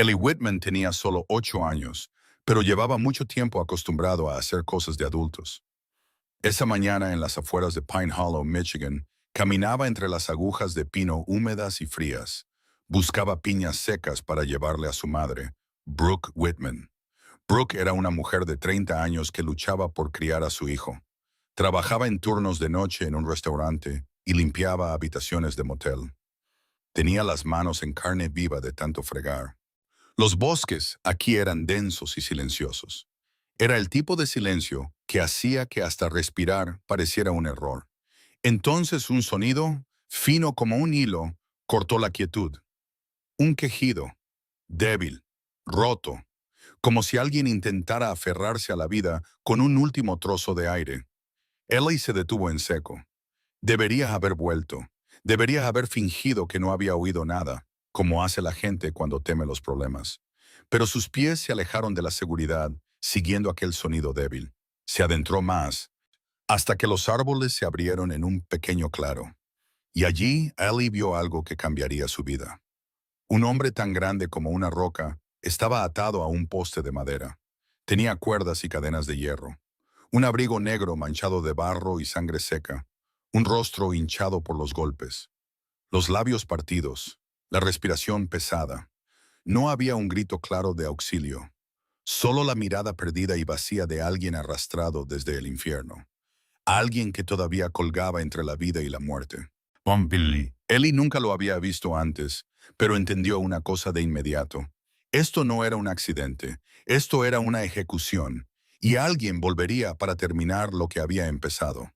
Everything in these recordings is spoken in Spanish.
Ellie Whitman tenía solo 8 años, pero llevaba mucho tiempo acostumbrado a hacer cosas de adultos. Esa mañana en las afueras de Pine Hollow, Michigan, caminaba entre las agujas de pino húmedas y frías. Buscaba piñas secas para llevarle a su madre, Brooke Whitman. Brooke era una mujer de 30 años que luchaba por criar a su hijo. Trabajaba en turnos de noche en un restaurante y limpiaba habitaciones de motel. Tenía las manos en carne viva de tanto fregar. Los bosques aquí eran densos y silenciosos. Era el tipo de silencio que hacía que hasta respirar pareciera un error. Entonces un sonido, fino como un hilo, cortó la quietud. Un quejido, débil, roto, como si alguien intentara aferrarse a la vida con un último trozo de aire. Ellie se detuvo en seco. Debería haber vuelto. Debería haber fingido que no había oído nada, como hace la gente cuando teme los problemas. Pero sus pies se alejaron de la seguridad, siguiendo aquel sonido débil. Se adentró más, hasta que los árboles se abrieron en un pequeño claro. Y allí Ellie vio algo que cambiaría su vida. Un hombre tan grande como una roca estaba atado a un poste de madera. Tenía cuerdas y cadenas de hierro. Un abrigo negro manchado de barro y sangre seca. Un rostro hinchado por los golpes. Los labios partidos. La respiración pesada. No había un grito claro de auxilio. Solo la mirada perdida y vacía de alguien arrastrado desde el infierno. Alguien que todavía colgaba entre la vida y la muerte. Billy. Ellie nunca lo había visto antes, pero entendió una cosa de inmediato. Esto no era un accidente, esto era una ejecución, y alguien volvería para terminar lo que había empezado.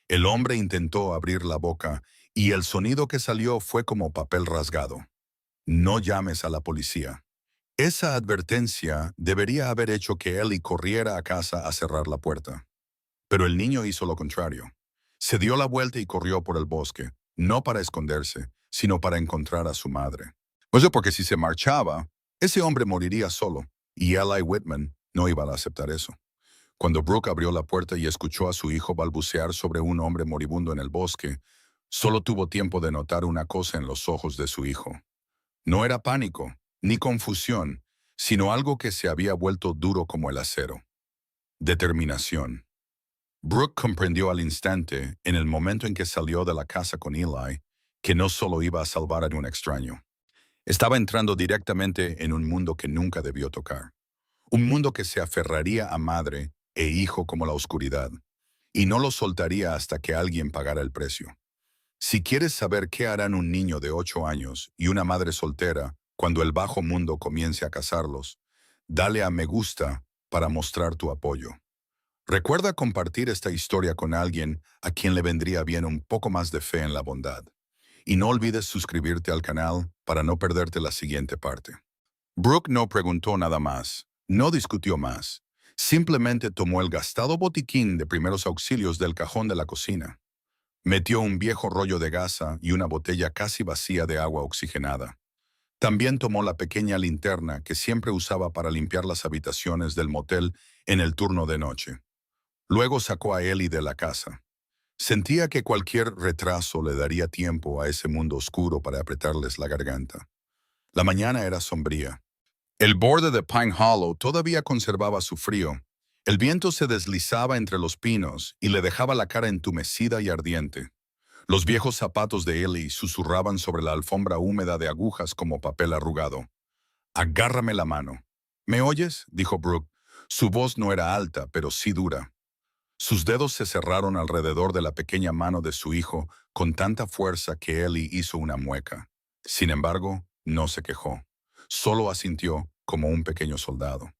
El hombre intentó abrir la boca, y el sonido que salió fue como papel rasgado. No llames a la policía. Esa advertencia debería haber hecho que Ellie corriera a casa a cerrar la puerta. Pero el niño hizo lo contrario. Se dio la vuelta y corrió por el bosque, no para esconderse, sino para encontrar a su madre. Pues porque si se marchaba, ese hombre moriría solo, y Ellie Whitman no iba a aceptar eso. Cuando Brooke abrió la puerta y escuchó a su hijo balbucear sobre un hombre moribundo en el bosque, solo tuvo tiempo de notar una cosa en los ojos de su hijo. No era pánico, ni confusión, sino algo que se había vuelto duro como el acero. Determinación. Brooke comprendió al instante, en el momento en que salió de la casa con Eli, que no solo iba a salvar a un extraño. Estaba entrando directamente en un mundo que nunca debió tocar. Un mundo que se aferraría a madre e hijo como la oscuridad, y no lo soltaría hasta que alguien pagara el precio. Si quieres saber qué harán un niño de 8 años y una madre soltera cuando el bajo mundo comience a cazarlos, dale a me gusta para mostrar tu apoyo. Recuerda compartir esta historia con alguien a quien le vendría bien un poco más de fe en la bondad. Y no olvides suscribirte al canal para no perderte la siguiente parte. Brooke no preguntó nada más, no discutió más. Simplemente tomó el gastado botiquín de primeros auxilios del cajón de la cocina. Metió un viejo rollo de gasa y una botella casi vacía de agua oxigenada. También tomó la pequeña linterna que siempre usaba para limpiar las habitaciones del motel en el turno de noche. Luego sacó a Ellie de la casa. Sentía que cualquier retraso le daría tiempo a ese mundo oscuro para apretarles la garganta. La mañana era sombría. El borde de Pine Hollow todavía conservaba su frío. El viento se deslizaba entre los pinos y le dejaba la cara entumecida y ardiente. Los viejos zapatos de Ellie susurraban sobre la alfombra húmeda de agujas como papel arrugado. «Agárrame la mano». «¿Me oyes?», dijo Brooke. Su voz no era alta, pero sí dura. Sus dedos se cerraron alrededor de la pequeña mano de su hijo con tanta fuerza que Ellie hizo una mueca. Sin embargo, no se quejó. Solo asintió como un pequeño soldado.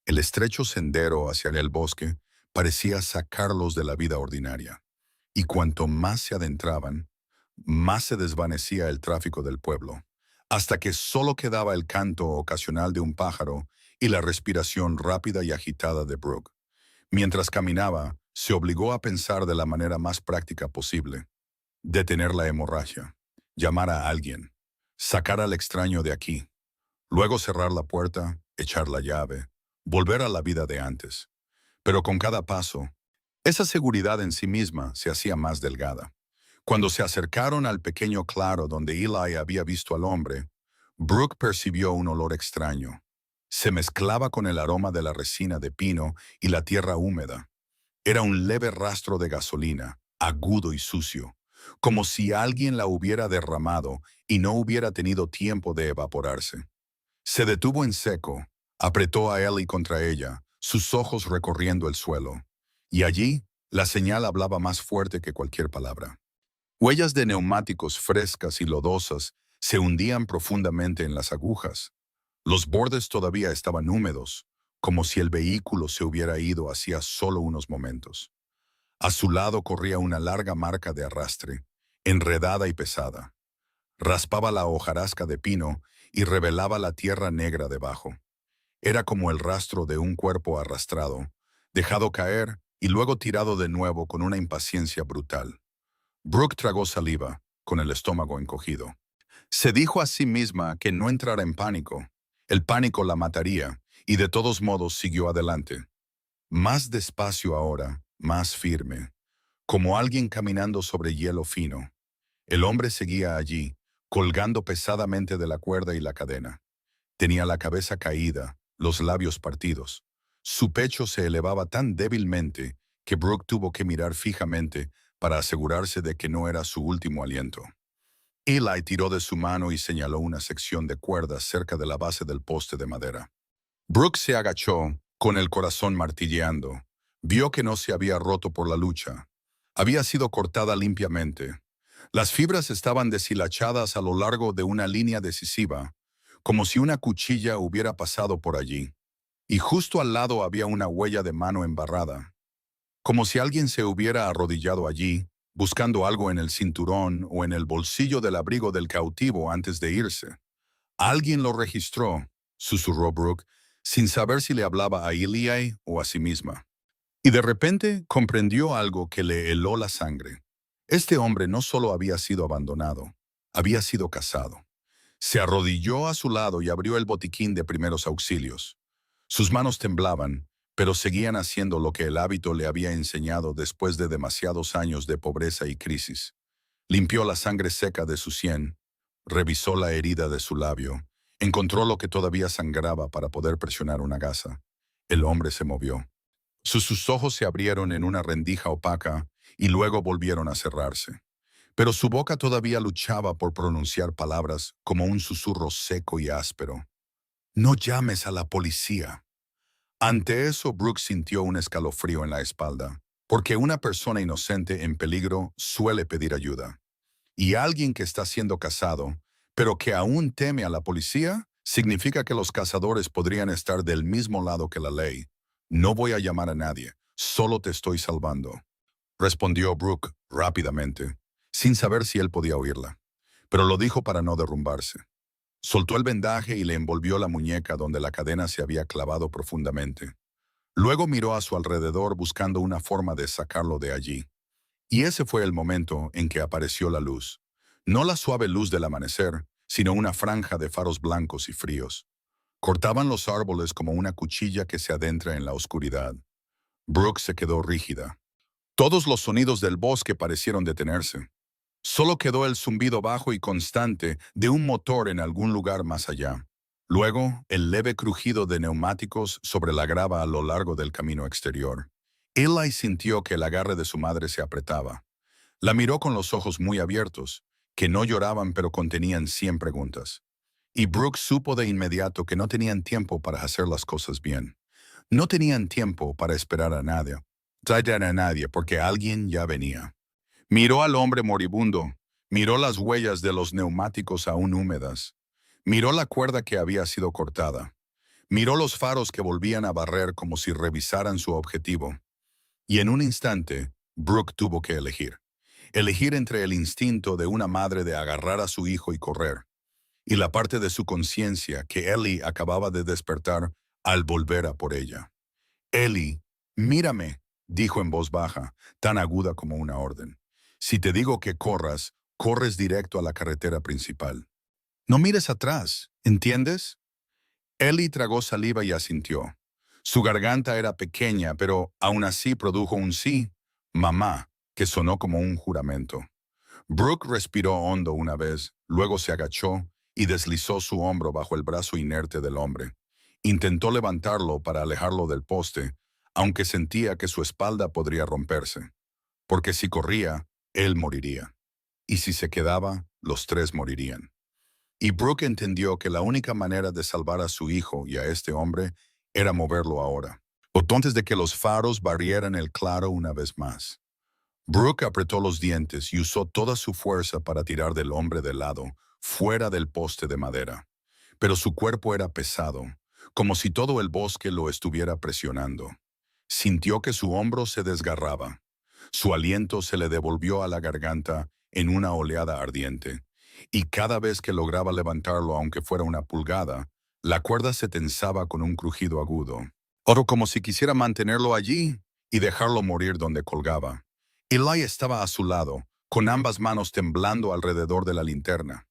El estrecho sendero hacia el bosque parecía sacarlos de la vida ordinaria. Y cuanto más se adentraban, más se desvanecía el tráfico del pueblo, hasta que solo quedaba el canto ocasional de un pájaro y la respiración rápida y agitada de Brooke. Mientras caminaba, se obligó a pensar de la manera más práctica posible. Detener la hemorragia, llamar a alguien, sacar al extraño de aquí, luego cerrar la puerta, echar la llave, volver a la vida de antes. Pero con cada paso, esa seguridad en sí misma se hacía más delgada. Cuando se acercaron al pequeño claro donde Eli había visto al hombre, Brooke percibió un olor extraño. Se mezclaba con el aroma de la resina de pino y la tierra húmeda. Era un leve rastro de gasolina, agudo y sucio, como si alguien la hubiera derramado y no hubiera tenido tiempo de evaporarse. Se detuvo en seco, apretó a Ellie contra ella, sus ojos recorriendo el suelo. Y allí, la señal hablaba más fuerte que cualquier palabra. Huellas de neumáticos frescas y lodosas se hundían profundamente en las agujas. Los bordes todavía estaban húmedos, como si el vehículo se hubiera ido hacía solo unos momentos. A su lado corría una larga marca de arrastre, enredada y pesada. Raspaba la hojarasca de pino y revelaba la tierra negra debajo. Era como el rastro de un cuerpo arrastrado, dejado caer y luego tirado de nuevo con una impaciencia brutal. Brooke tragó saliva, con el estómago encogido. Se dijo a sí misma que no entrara en pánico. El pánico la mataría, y de todos modos siguió adelante. Más despacio ahora, más firme, como alguien caminando sobre hielo fino. El hombre seguía allí, colgando pesadamente de la cuerda y la cadena. Tenía la cabeza caída, los labios partidos. Su pecho se elevaba tan débilmente que Brooke tuvo que mirar fijamente para asegurarse de que no era su último aliento. Eli tiró de su mano y señaló una sección de cuerdas cerca de la base del poste de madera. Brooke se agachó, con el corazón martilleando. Vio que no se había roto por la lucha. Había sido cortada limpiamente. Las fibras estaban deshilachadas a lo largo de una línea decisiva, como si una cuchilla hubiera pasado por allí. Y justo al lado había una huella de mano embarrada, como si alguien se hubiera arrodillado allí, buscando algo en el cinturón o en el bolsillo del abrigo del cautivo antes de irse. Alguien lo registró, susurró Brooke, sin saber si le hablaba a Eli o a sí misma. Y de repente comprendió algo que le heló la sangre. Este hombre no solo había sido abandonado, había sido casado. Se arrodilló a su lado y abrió el botiquín de primeros auxilios. Sus manos temblaban, pero seguían haciendo lo que el hábito le había enseñado después de demasiados años de pobreza y crisis. Limpió la sangre seca de su sien, revisó la herida de su labio, encontró lo que todavía sangraba para poder presionar una gasa. El hombre se movió. Sus ojos se abrieron en una rendija opaca y luego volvieron a cerrarse. Pero su boca todavía luchaba por pronunciar palabras como un susurro seco y áspero. «No llames a la policía». Ante eso, Brooke sintió un escalofrío en la espalda, porque una persona inocente en peligro suele pedir ayuda. Y alguien que está siendo cazado, pero que aún teme a la policía, significa que los cazadores podrían estar del mismo lado que la ley. «No voy a llamar a nadie, solo te estoy salvando», respondió Brooke rápidamente, sin saber si él podía oírla. Pero lo dijo para no derrumbarse. Soltó el vendaje y le envolvió la muñeca donde la cadena se había clavado profundamente. Luego miró a su alrededor buscando una forma de sacarlo de allí. Y ese fue el momento en que apareció la luz. No la suave luz del amanecer, sino una franja de faros blancos y fríos. Cortaban los árboles como una cuchilla que se adentra en la oscuridad. Brooke se quedó rígida. Todos los sonidos del bosque parecieron detenerse. Solo quedó el zumbido bajo y constante de un motor en algún lugar más allá. Luego, el leve crujido de neumáticos sobre la grava a lo largo del camino exterior. Eli sintió que el agarre de su madre se apretaba. La miró con los ojos muy abiertos, que no lloraban pero contenían 100 preguntas. Y Brooke supo de inmediato que no tenían tiempo para hacer las cosas bien. No tenían tiempo para esperar a nadie. Traer a nadie porque alguien ya venía. Miró al hombre moribundo, miró las huellas de los neumáticos aún húmedas, miró la cuerda que había sido cortada, miró los faros que volvían a barrer como si revisaran su objetivo. Y en un instante, Brooke tuvo que elegir. Elegir entre el instinto de una madre de agarrar a su hijo y correr, y la parte de su conciencia que Ellie acababa de despertar al volver a por ella. «Ellie, mírame», dijo en voz baja, tan aguda como una orden. «Si te digo que corras, corres directo a la carretera principal. No mires atrás, ¿entiendes?» Ellie tragó saliva y asintió. Su garganta era pequeña, pero aún así produjo un sí, mamá, que sonó como un juramento. Brooke respiró hondo una vez, luego se agachó y deslizó su hombro bajo el brazo inerte del hombre. Intentó levantarlo para alejarlo del poste, aunque sentía que su espalda podría romperse, porque si corría, él moriría. Y si se quedaba, los tres morirían. Y Brooke entendió que la única manera de salvar a su hijo y a este hombre era moverlo ahora, o antes de que los faros barrieran el claro una vez más. Brooke apretó los dientes y usó toda su fuerza para tirar del hombre de lado, fuera del poste de madera. Pero su cuerpo era pesado, como si todo el bosque lo estuviera presionando. Sintió que su hombro se desgarraba. Su aliento se le devolvió a la garganta en una oleada ardiente, y cada vez que lograba levantarlo, aunque fuera una pulgada, la cuerda se tensaba con un crujido agudo. Oro como si quisiera mantenerlo allí y dejarlo morir donde colgaba. Eli estaba a su lado, con ambas manos temblando alrededor de la linterna.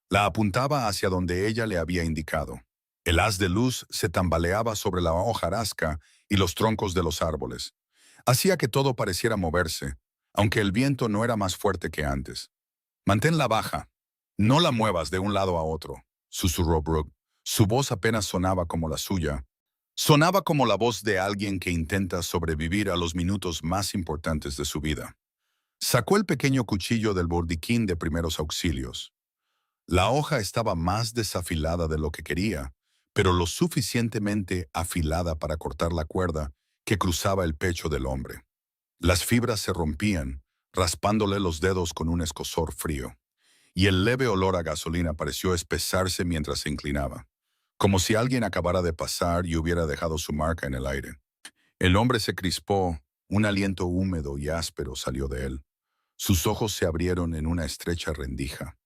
La apuntaba hacia donde ella le había indicado. El haz de luz se tambaleaba sobre la hojarasca y los troncos de los árboles. Hacía que todo pareciera moverse, aunque el viento no era más fuerte que antes. «Manténla baja. No la muevas de un lado a otro», susurró Brooke. Su voz apenas sonaba como la suya. Sonaba como la voz de alguien que intenta sobrevivir a los minutos más importantes de su vida. Sacó el pequeño cuchillo del bordiquín de primeros auxilios. La hoja estaba más desafilada de lo que quería, pero lo suficientemente afilada para cortar la cuerda que cruzaba el pecho del hombre. Las fibras se rompían, raspándole los dedos con un escozor frío, y el leve olor a gasolina pareció espesarse mientras se inclinaba, como si alguien acabara de pasar y hubiera dejado su marca en el aire. El hombre se crispó, un aliento húmedo y áspero salió de él. Sus ojos se abrieron en una estrecha rendija,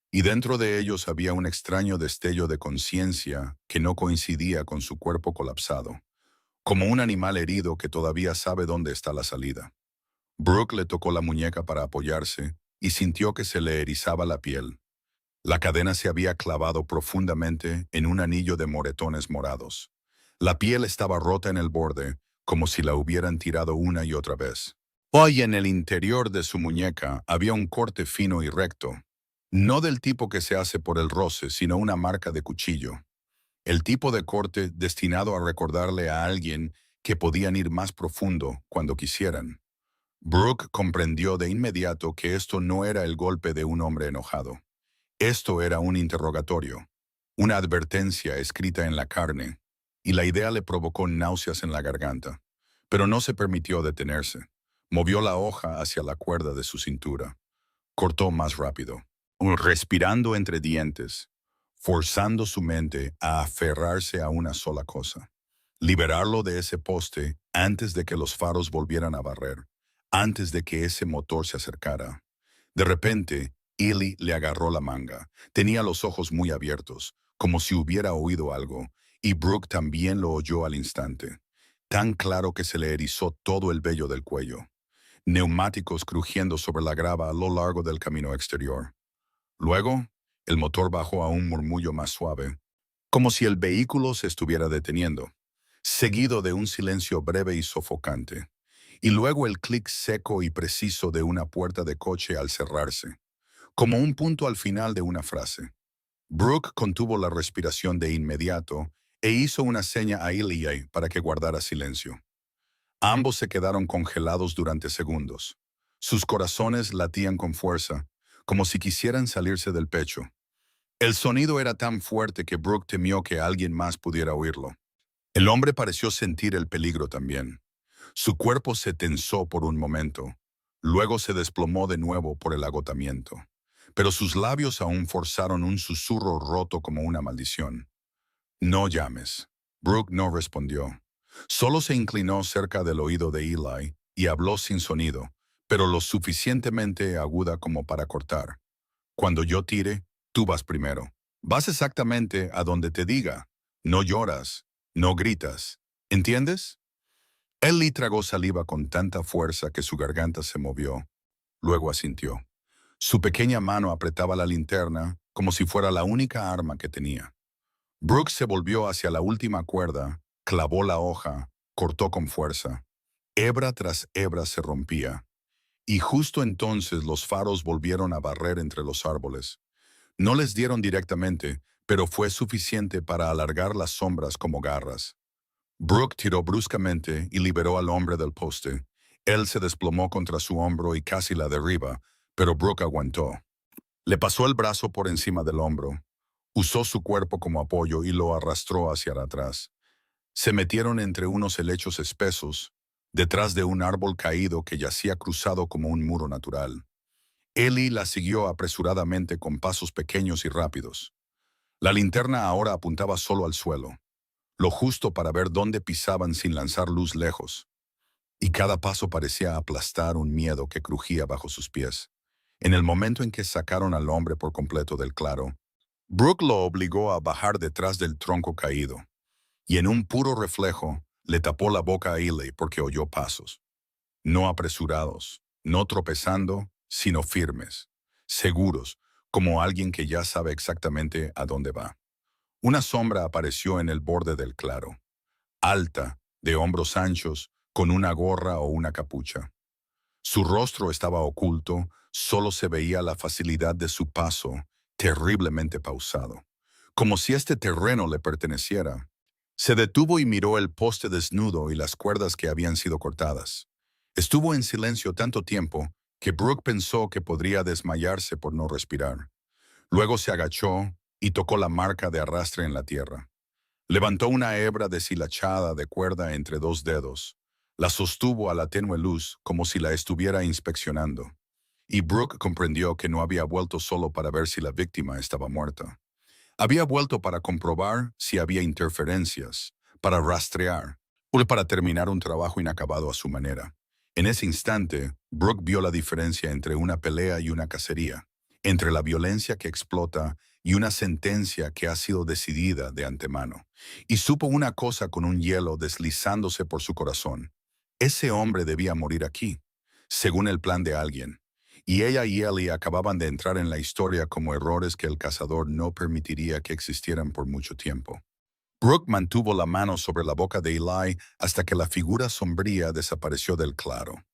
y dentro de ellos había un extraño destello de conciencia que no coincidía con su cuerpo colapsado, como un animal herido que todavía sabe dónde está la salida. Brooke le tocó la muñeca para apoyarse y sintió que se le erizaba la piel. La cadena se había clavado profundamente en un anillo de moretones morados. La piel estaba rota en el borde, como si la hubieran tirado una y otra vez. Hoy en el interior de su muñeca había un corte fino y recto, no del tipo que se hace por el roce, sino una marca de cuchillo. El tipo de corte destinado a recordarle a alguien que podían ir más profundo cuando quisieran. Brooke comprendió de inmediato que esto no era el golpe de un hombre enojado. Esto era un interrogatorio, una advertencia escrita en la carne, y la idea le provocó náuseas en la garganta. Pero no se permitió detenerse. Movió la hoja hacia la cuerda de su cintura. Cortó más rápido, respirando entre dientes, forzando su mente a aferrarse a una sola cosa: liberarlo de ese poste antes de que los faros volvieran a barrer, antes de que ese motor se acercara. De repente, Ely le agarró la manga. Tenía los ojos muy abiertos, como si hubiera oído algo, y Brooke también lo oyó al instante, tan claro que se le erizó todo el vello del cuello. Neumáticos crujiendo sobre la grava a lo largo del camino exterior. Luego, el motor bajó a un murmullo más suave, como si el vehículo se estuviera deteniendo, seguido de un silencio breve y sofocante, y luego el clic seco y preciso de una puerta de coche al cerrarse, como un punto al final de una frase. Brooke contuvo la respiración de inmediato e hizo una seña a Ely para que guardara silencio. Ambos se quedaron congelados durante segundos. Sus corazones latían con fuerza, como si quisieran salirse del pecho. El sonido era tan fuerte que Brooke temió que alguien más pudiera oírlo. El hombre pareció sentir el peligro también. Su cuerpo se tensó por un momento, luego se desplomó de nuevo por el agotamiento. Pero sus labios aún forzaron un susurro roto como una maldición. «No llames». Brooke no respondió. Solo se inclinó cerca del oído de Eli y habló sin sonido, pero lo suficientemente aguda como para cortar. «Cuando yo tire, tú vas primero. Vas exactamente a donde te diga. No lloras, no gritas. ¿Entiendes?» Eli tragó saliva con tanta fuerza que su garganta se movió. Luego asintió. Su pequeña mano apretaba la linterna como si fuera la única arma que tenía. Brooke se volvió hacia la última cuerda, clavó la hoja, cortó con fuerza. Hebra tras hebra se rompía, y justo entonces los faros volvieron a barrer entre los árboles. No les dieron directamente, pero fue suficiente para alargar las sombras como garras. Brooke tiró bruscamente y liberó al hombre del poste. Él se desplomó contra su hombro y casi la derriba, pero Brooke aguantó. Le pasó el brazo por encima del hombro, usó su cuerpo como apoyo y lo arrastró hacia atrás. Se metieron entre unos helechos espesos, detrás de un árbol caído que yacía cruzado como un muro natural. Ellie la siguió apresuradamente con pasos pequeños y rápidos. La linterna ahora apuntaba solo al suelo, lo justo para ver dónde pisaban sin lanzar luz lejos, y cada paso parecía aplastar un miedo que crujía bajo sus pies. En el momento en que sacaron al hombre por completo del claro, Brooke lo obligó a bajar detrás del tronco caído, y en un puro reflejo le tapó la boca a Ellie porque oyó pasos. No apresurados, no tropezando, sino firmes, seguros, como alguien que ya sabe exactamente a dónde va. Una sombra apareció en el borde del claro, alta, de hombros anchos, con una gorra o una capucha. Su rostro estaba oculto, solo se veía la facilidad de su paso, terriblemente pausado, como si este terreno le perteneciera. Se detuvo y miró el poste desnudo y las cuerdas que habían sido cortadas. Estuvo en silencio tanto tiempo que Brooke pensó que podría desmayarse por no respirar. Luego se agachó y tocó la marca de arrastre en la tierra. Levantó una hebra deshilachada de cuerda entre dos dedos. La sostuvo a la tenue luz como si la estuviera inspeccionando. Y Brooke comprendió que no había vuelto solo para ver si la víctima estaba muerta. Había vuelto para comprobar si había interferencias, para rastrear, o para terminar un trabajo inacabado a su manera. En ese instante, Brooke vio la diferencia entre una pelea y una cacería, entre la violencia que explota y una sentencia que ha sido decidida de antemano. Y supo una cosa con un hielo deslizándose por su corazón. Ese hombre debía morir aquí, según el plan de alguien. Y ella y Ellie acababan de entrar en la historia como errores que el cazador no permitiría que existieran por mucho tiempo. Brooke mantuvo la mano sobre la boca de Eli hasta que la figura sombría desapareció del claro,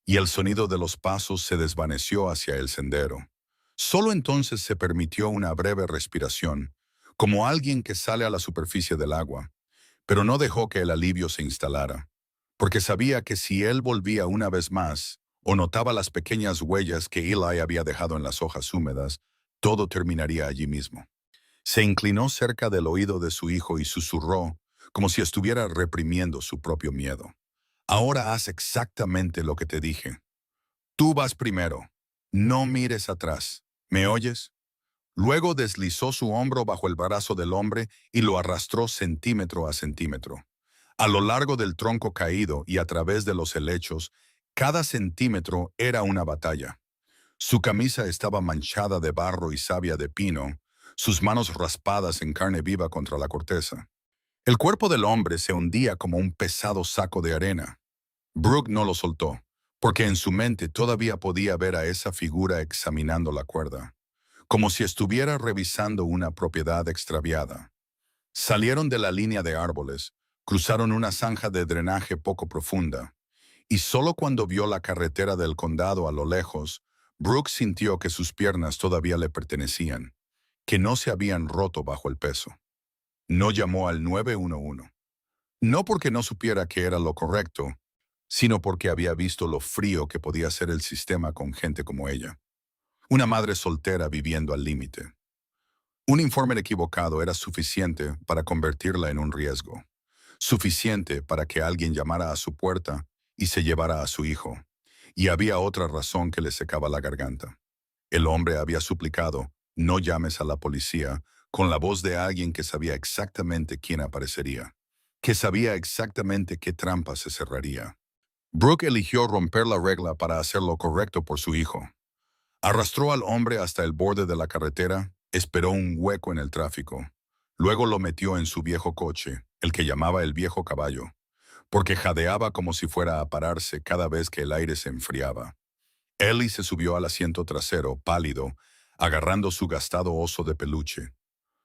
y el sonido de los pasos se desvaneció hacia el sendero. Solo entonces se permitió una breve respiración, como alguien que sale a la superficie del agua, pero no dejó que el alivio se instalara, porque sabía que si él volvía una vez más, o notaba las pequeñas huellas que Eli había dejado en las hojas húmedas, todo terminaría allí mismo. Se inclinó cerca del oído de su hijo y susurró, como si estuviera reprimiendo su propio miedo. Ahora haz exactamente lo que te dije. Tú vas primero. No mires atrás. ¿Me oyes? Luego deslizó su hombro bajo el brazo del hombre y lo arrastró centímetro a centímetro. A lo largo del tronco caído y a través de los helechos, cada centímetro era una batalla. Su camisa estaba manchada de barro y savia de pino, sus manos raspadas en carne viva contra la corteza. El cuerpo del hombre se hundía como un pesado saco de arena. Brooke no lo soltó, porque en su mente todavía podía ver a esa figura examinando la cuerda, como si estuviera revisando una propiedad extraviada. Salieron de la línea de árboles, cruzaron una zanja de drenaje poco profunda, y solo cuando vio la carretera del condado a lo lejos, Brooke sintió que sus piernas todavía le pertenecían, que no se habían roto bajo el peso. No llamó al 911. No porque no supiera que era lo correcto, sino porque había visto lo frío que podía ser el sistema con gente como ella. Una madre soltera viviendo al límite. Un informe equivocado era suficiente para convertirla en un riesgo. Suficiente para que alguien llamara a su puerta y se llevara a su hijo. Y había otra razón que le secaba la garganta. El hombre había suplicado, no llames a la policía, con la voz de alguien que sabía exactamente quién aparecería, que sabía exactamente qué trampa se cerraría. Brooke eligió romper la regla para hacer lo correcto por su hijo. Arrastró al hombre hasta el borde de la carretera, esperó un hueco en el tráfico. Luego lo metió en su viejo coche, el que llamaba el viejo caballo, porque jadeaba como si fuera a pararse cada vez que el aire se enfriaba. Ellie se subió al asiento trasero, pálido, agarrando su gastado oso de peluche.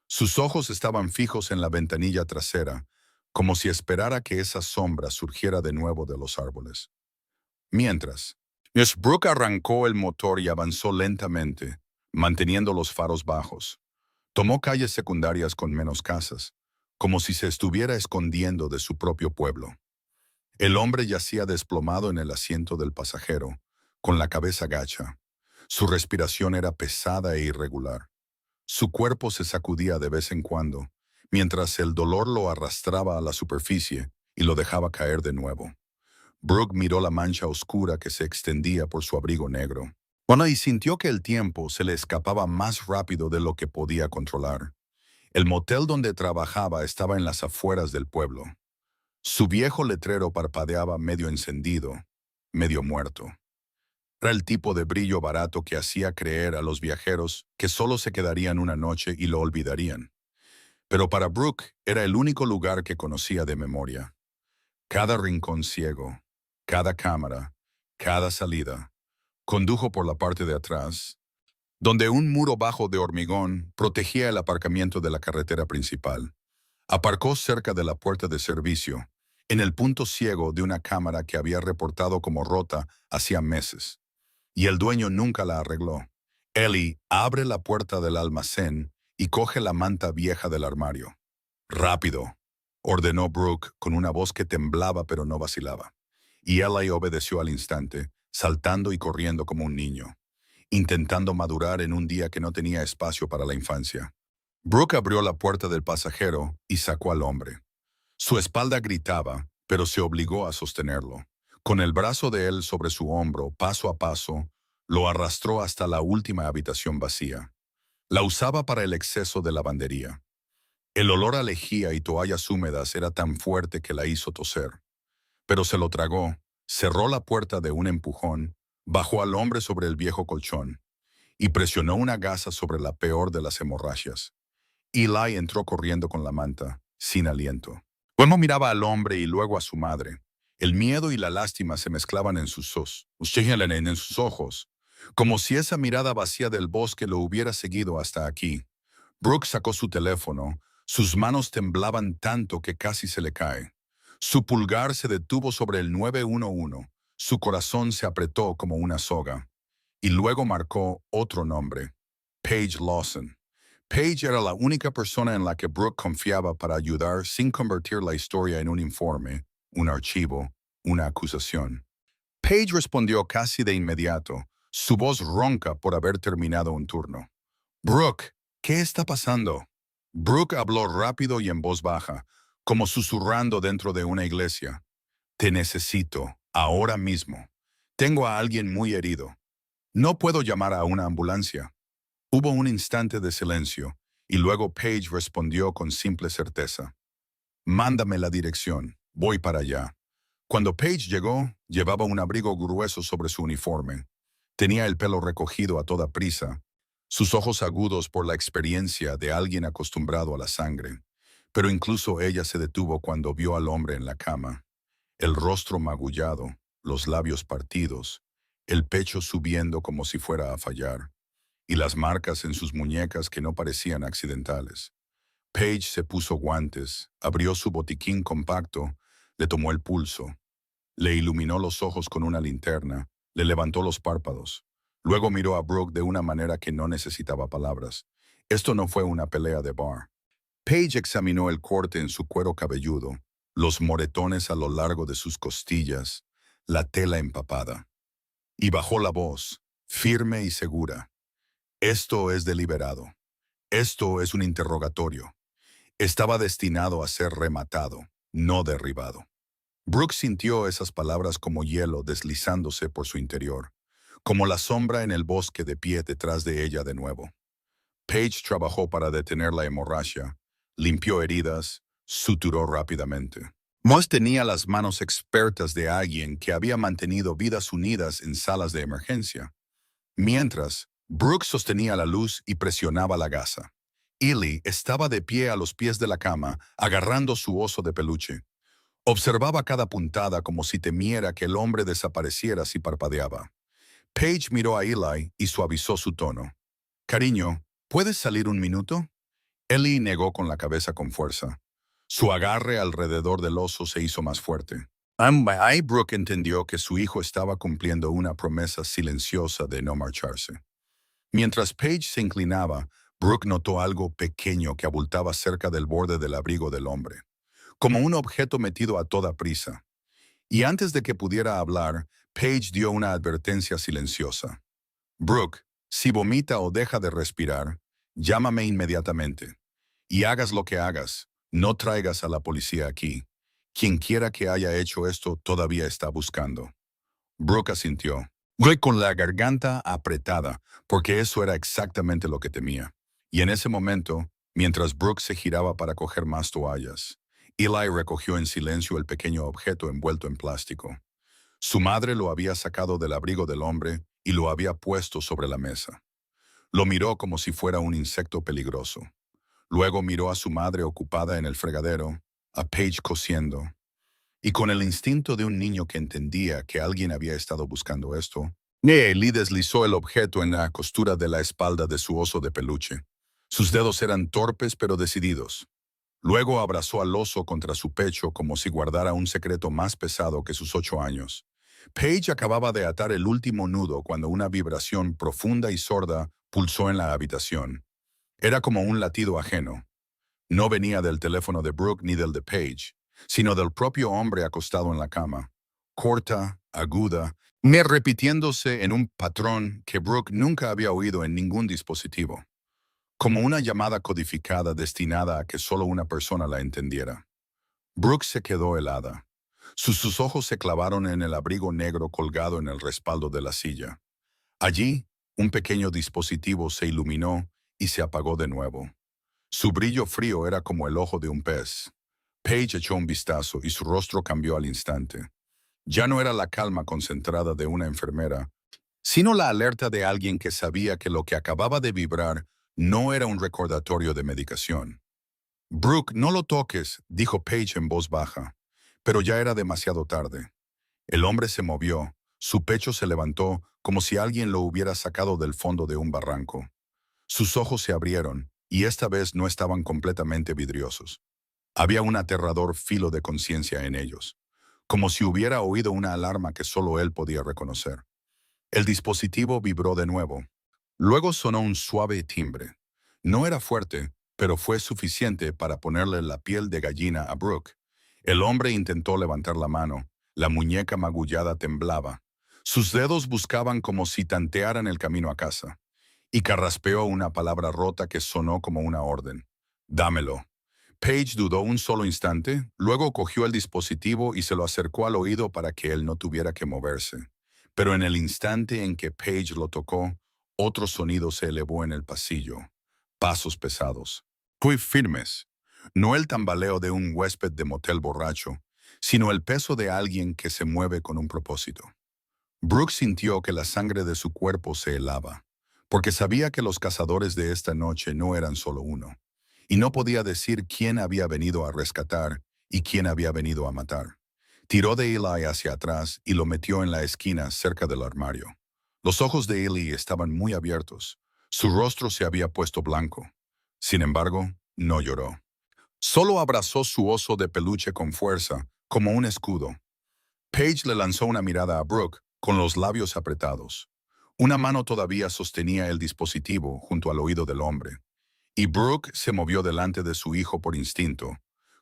Sus ojos estaban fijos en la ventanilla trasera, como si esperara que esa sombra surgiera de nuevo de los árboles. Mientras, Miss Brooke arrancó el motor y avanzó lentamente, manteniendo los faros bajos. Tomó calles secundarias con menos casas, como si se estuviera escondiendo de su propio pueblo. El hombre yacía desplomado en el asiento del pasajero, con la cabeza gacha. Su respiración era pesada e irregular. Su cuerpo se sacudía de vez en cuando, mientras el dolor lo arrastraba a la superficie y lo dejaba caer de nuevo. Brooke miró la mancha oscura que se extendía por su abrigo negro. Bueno, y sintió que el tiempo se le escapaba más rápido de lo que podía controlar. El motel donde trabajaba estaba en las afueras del pueblo. Su viejo letrero parpadeaba medio encendido, medio muerto. Era el tipo de brillo barato que hacía creer a los viajeros que solo se quedarían una noche y lo olvidarían. Pero para Brooke era el único lugar que conocía de memoria. Cada rincón ciego, cada cámara, cada salida, condujo por la parte de atrás, donde un muro bajo de hormigón protegía el aparcamiento de la carretera principal. Aparcó cerca de la puerta de servicio, en el punto ciego de una cámara que había reportado como rota hacía meses. Y el dueño nunca la arregló. Ellie abre la puerta del almacén y coge la manta vieja del armario. «Rápido», ordenó Brooke con una voz que temblaba pero no vacilaba. Y Ellie obedeció al instante, saltando y corriendo como un niño, intentando madurar en un día que no tenía espacio para la infancia. Brooke abrió la puerta del pasajero y sacó al hombre. Su espalda gritaba, pero se obligó a sostenerlo. Con el brazo de él sobre su hombro, paso a paso, lo arrastró hasta la última habitación vacía. La usaba para el exceso de lavandería. El olor a lejía y toallas húmedas era tan fuerte que la hizo toser. Pero se lo tragó, cerró la puerta de un empujón, bajó al hombre sobre el viejo colchón y presionó una gasa sobre la peor de las hemorragias. Eli entró corriendo con la manta, sin aliento. Wilmo miraba al hombre y luego a su madre. El miedo y la lástima se mezclaban en sus ojos, como si esa mirada vacía del bosque lo hubiera seguido hasta aquí. Brooke sacó su teléfono. Sus manos temblaban tanto que casi se le cae. Su pulgar se detuvo sobre el 911. Su corazón se apretó como una soga. Y luego marcó otro nombre: Paige Lawson. Paige era la única persona en la que Brooke confiaba para ayudar sin convertir la historia en un informe, un archivo, una acusación. Paige respondió casi de inmediato, su voz ronca por haber terminado un turno. «Brooke, ¿qué está pasando?» Brooke habló rápido y en voz baja, como susurrando dentro de una iglesia. «Te necesito, ahora mismo. Tengo a alguien muy herido. No puedo llamar a una ambulancia». Hubo un instante de silencio, y luego Paige respondió con simple certeza. «Mándame la dirección, voy para allá». Cuando Paige llegó, llevaba un abrigo grueso sobre su uniforme. Tenía el pelo recogido a toda prisa, sus ojos agudos por la experiencia de alguien acostumbrado a la sangre. Pero incluso ella se detuvo cuando vio al hombre en la cama. El rostro magullado, los labios partidos, el pecho subiendo como si fuera a fallar, y las marcas en sus muñecas que no parecían accidentales. Paige se puso guantes, abrió su botiquín compacto, le tomó el pulso, le iluminó los ojos con una linterna, le levantó los párpados. Luego miró a Brooke de una manera que no necesitaba palabras. Esto no fue una pelea de bar. Paige examinó el corte en su cuero cabelludo, los moretones a lo largo de sus costillas, la tela empapada. Y bajó la voz, firme y segura. «Esto es deliberado. Esto es un interrogatorio. Estaba destinado a ser rematado, no derribado». Brooke sintió esas palabras como hielo deslizándose por su interior, como la sombra en el bosque de pie detrás de ella de nuevo. Paige trabajó para detener la hemorragia, limpió heridas, suturó rápidamente. Moss tenía las manos expertas de alguien que había mantenido vidas unidas en salas de emergencia. Mientras, Brooke sostenía la luz y presionaba la gasa. Eli estaba de pie a los pies de la cama, agarrando su oso de peluche. Observaba cada puntada como si temiera que el hombre desapareciera si parpadeaba. Paige miró a Eli y suavizó su tono. «Cariño, ¿puedes salir un minuto?» Eli negó con la cabeza con fuerza. Su agarre alrededor del oso se hizo más fuerte. Ahí Brooke entendió que su hijo estaba cumpliendo una promesa silenciosa de no marcharse. Mientras Paige se inclinaba, Brooke notó algo pequeño que abultaba cerca del borde del abrigo del hombre, como un objeto metido a toda prisa. Y antes de que pudiera hablar, Paige dio una advertencia silenciosa. Brooke, si vomita o deja de respirar, llámame inmediatamente. Y hagas lo que hagas, no traigas a la policía aquí. Quien quiera que haya hecho esto todavía está buscando. Brooke asintió, con la garganta apretada, porque eso era exactamente lo que temía. Y en ese momento, mientras Brooke se giraba para coger más toallas, Eli recogió en silencio el pequeño objeto envuelto en plástico. Su madre lo había sacado del abrigo del hombre y lo había puesto sobre la mesa. Lo miró como si fuera un insecto peligroso. Luego miró a su madre ocupada en el fregadero, a Paige cosiendo, y con el instinto de un niño que entendía que alguien había estado buscando esto, Lee deslizó el objeto en la costura de la espalda de su oso de peluche. Sus dedos eran torpes pero decididos. Luego abrazó al oso contra su pecho como si guardara un secreto más pesado que sus 8 años. Paige acababa de atar el último nudo cuando una vibración profunda y sorda pulsó en la habitación. Era como un latido ajeno. No venía del teléfono de Brooke ni del de Paige, sino del propio hombre acostado en la cama. Corta, aguda, repitiéndose en un patrón que Brooke nunca había oído en ningún dispositivo. Como una llamada codificada destinada a que solo una persona la entendiera. Brooke se quedó helada. Sus ojos se clavaron en el abrigo negro colgado en el respaldo de la silla. Allí, un pequeño dispositivo se iluminó y se apagó de nuevo. Su brillo frío era como el ojo de un pez. Paige echó un vistazo y su rostro cambió al instante. Ya no era la calma concentrada de una enfermera, sino la alerta de alguien que sabía que lo que acababa de vibrar no era un recordatorio de medicación. Brooke, no lo toques, dijo Paige en voz baja, pero ya era demasiado tarde. El hombre se movió, su pecho se levantó como si alguien lo hubiera sacado del fondo de un barranco. Sus ojos se abrieron, y esta vez no estaban completamente vidriosos. Había un aterrador filo de conciencia en ellos, como si hubiera oído una alarma que solo él podía reconocer. El dispositivo vibró de nuevo. Luego sonó un suave timbre. No era fuerte, pero fue suficiente para ponerle la piel de gallina a Brooke. El hombre intentó levantar la mano. La muñeca magullada temblaba. Sus dedos buscaban como si tantearan el camino a casa. Y carraspeó una palabra rota que sonó como una orden. Dámelo. Paige dudó un solo instante, luego cogió el dispositivo y se lo acercó al oído para que él no tuviera que moverse. Pero en el instante en que Paige lo tocó, otro sonido se elevó en el pasillo. Pasos pesados. Muy firmes. No el tambaleo de un huésped de motel borracho, sino el peso de alguien que se mueve con un propósito. Brooke sintió que la sangre de su cuerpo se helaba, porque sabía que los cazadores de esta noche no eran solo uno, y no podía decir quién había venido a rescatar y quién había venido a matar. Tiró de Eli hacia atrás y lo metió en la esquina cerca del armario. Los ojos de Eli estaban muy abiertos. Su rostro se había puesto blanco. Sin embargo, no lloró. Solo abrazó su oso de peluche con fuerza, como un escudo. Paige le lanzó una mirada a Brooke, con los labios apretados. Una mano todavía sostenía el dispositivo junto al oído del hombre, y Brooke se movió delante de su hijo por instinto,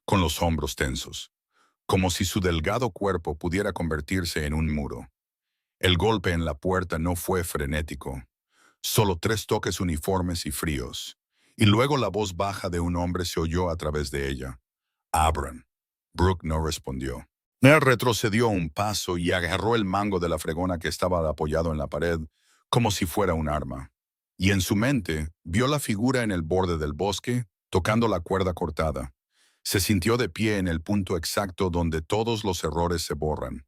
con los hombros tensos, como si su delgado cuerpo pudiera convertirse en un muro. El golpe en la puerta no fue frenético, solo 3 toques uniformes y fríos, y luego la voz baja de un hombre se oyó a través de ella. Abran. Brooke no respondió. Él retrocedió un paso y agarró el mango de la fregona que estaba apoyado en la pared, como si fuera un arma. Y en su mente vio la figura en el borde del bosque, tocando la cuerda cortada. Se sintió de pie en el punto exacto donde todos los errores se borran.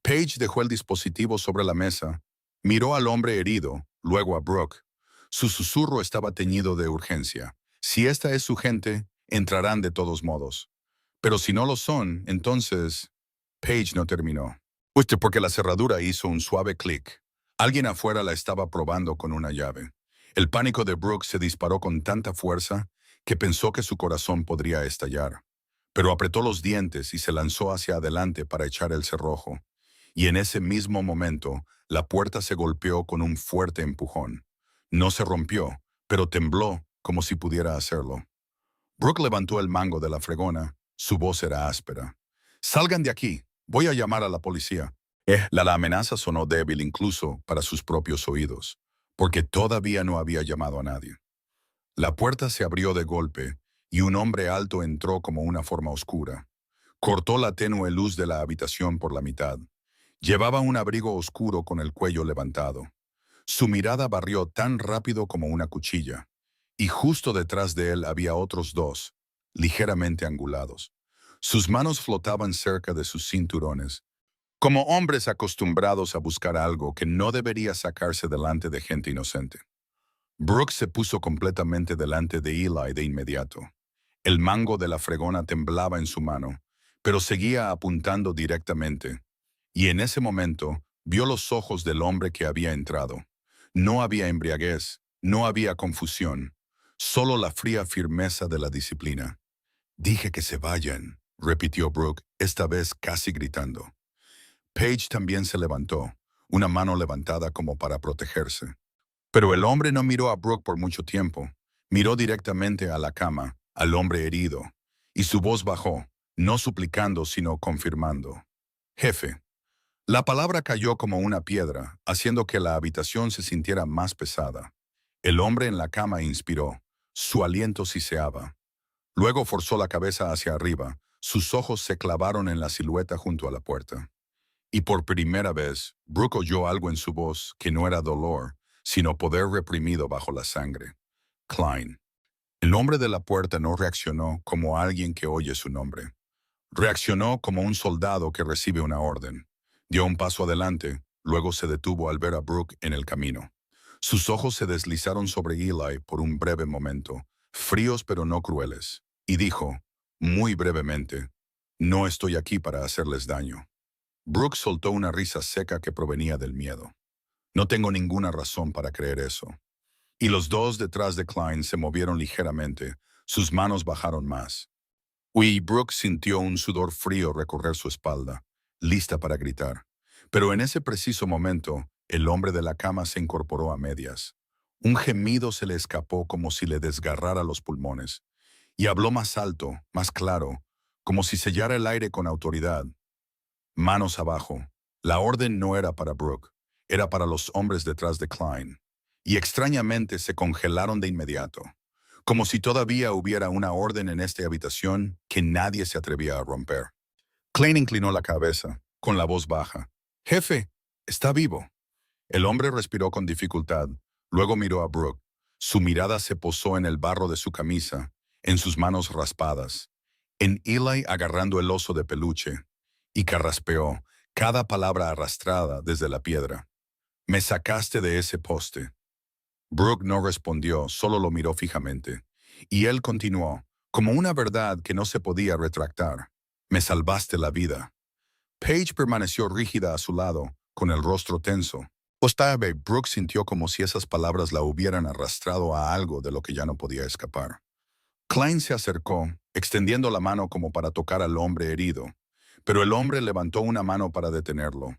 Paige dejó el dispositivo sobre la mesa, miró al hombre herido, luego a Brooke. Su susurro estaba teñido de urgencia. Si esta es su gente, entrarán de todos modos. Pero si no lo son, entonces... Paige no terminó. Justo porque la cerradura hizo un suave clic. Alguien afuera la estaba probando con una llave. El pánico de Brooke se disparó con tanta fuerza que pensó que su corazón podría estallar. Pero apretó los dientes y se lanzó hacia adelante para echar el cerrojo. Y en ese mismo momento, la puerta se golpeó con un fuerte empujón. No se rompió, pero tembló como si pudiera hacerlo. Brooke levantó el mango de la fregona. Su voz era áspera. «Salgan de aquí. Voy a llamar a la policía». La amenaza sonó débil incluso para sus propios oídos, porque todavía no había llamado a nadie. La puerta se abrió de golpe y un hombre alto entró como una forma oscura. Cortó la tenue luz de la habitación por la mitad. Llevaba un abrigo oscuro con el cuello levantado. Su mirada barrió tan rápido como una cuchilla, y justo detrás de él había otros dos, ligeramente angulados. Sus manos flotaban cerca de sus cinturones, como hombres acostumbrados a buscar algo que no debería sacarse delante de gente inocente. Brooke se puso completamente delante de Eli de inmediato. El mango de la fregona temblaba en su mano, pero seguía apuntando directamente. Y en ese momento vio los ojos del hombre que había entrado. No había embriaguez, no había confusión, solo la fría firmeza de la disciplina. «Dije que se vayan», repitió Brooke, esta vez casi gritando. Paige también se levantó, una mano levantada como para protegerse. Pero el hombre no miró a Brooke por mucho tiempo. Miró directamente a la cama, al hombre herido, y su voz bajó, no suplicando sino confirmando. «Jefe». La palabra cayó como una piedra, haciendo que la habitación se sintiera más pesada. El hombre en la cama inspiró. Su aliento siseaba. Luego forzó la cabeza hacia arriba. Sus ojos se clavaron en la silueta junto a la puerta. Y por primera vez, Brooke oyó algo en su voz que no era dolor, sino poder reprimido bajo la sangre. «Klein». El hombre de la puerta no reaccionó como alguien que oye su nombre. Reaccionó como un soldado que recibe una orden. Dio un paso adelante, luego se detuvo al ver a Brooke en el camino. Sus ojos se deslizaron sobre Eli por un breve momento, fríos pero no crueles, y dijo, muy brevemente, «No estoy aquí para hacerles daño». Brooke soltó una risa seca que provenía del miedo. «No tengo ninguna razón para creer eso». Y los dos detrás de Klein se movieron ligeramente, sus manos bajaron más. Brooke sintió un sudor frío recorrer su espalda, lista para gritar. Pero en ese preciso momento, el hombre de la cama se incorporó a medias. Un gemido se le escapó como si le desgarrara los pulmones. Y habló más alto, más claro, como si sellara el aire con autoridad. Manos abajo. La orden no era para Brooke, era para los hombres detrás de Klein. Y extrañamente se congelaron de inmediato, como si todavía hubiera una orden en esta habitación que nadie se atrevía a romper. Klein inclinó la cabeza, con la voz baja. «Jefe, está vivo». El hombre respiró con dificultad, luego miró a Brooke. Su mirada se posó en el barro de su camisa, en sus manos raspadas, en Eli agarrando el oso de peluche, y carraspeó, cada palabra arrastrada desde la piedra. «Me sacaste de ese poste». Brooke no respondió, solo lo miró fijamente. Y él continuó, como una verdad que no se podía retractar. «Me salvaste la vida». Paige permaneció rígida a su lado, con el rostro tenso. Ostave, Brooke sintió como si esas palabras la hubieran arrastrado a algo de lo que ya no podía escapar. Klein se acercó, extendiendo la mano como para tocar al hombre herido, pero el hombre levantó una mano para detenerlo.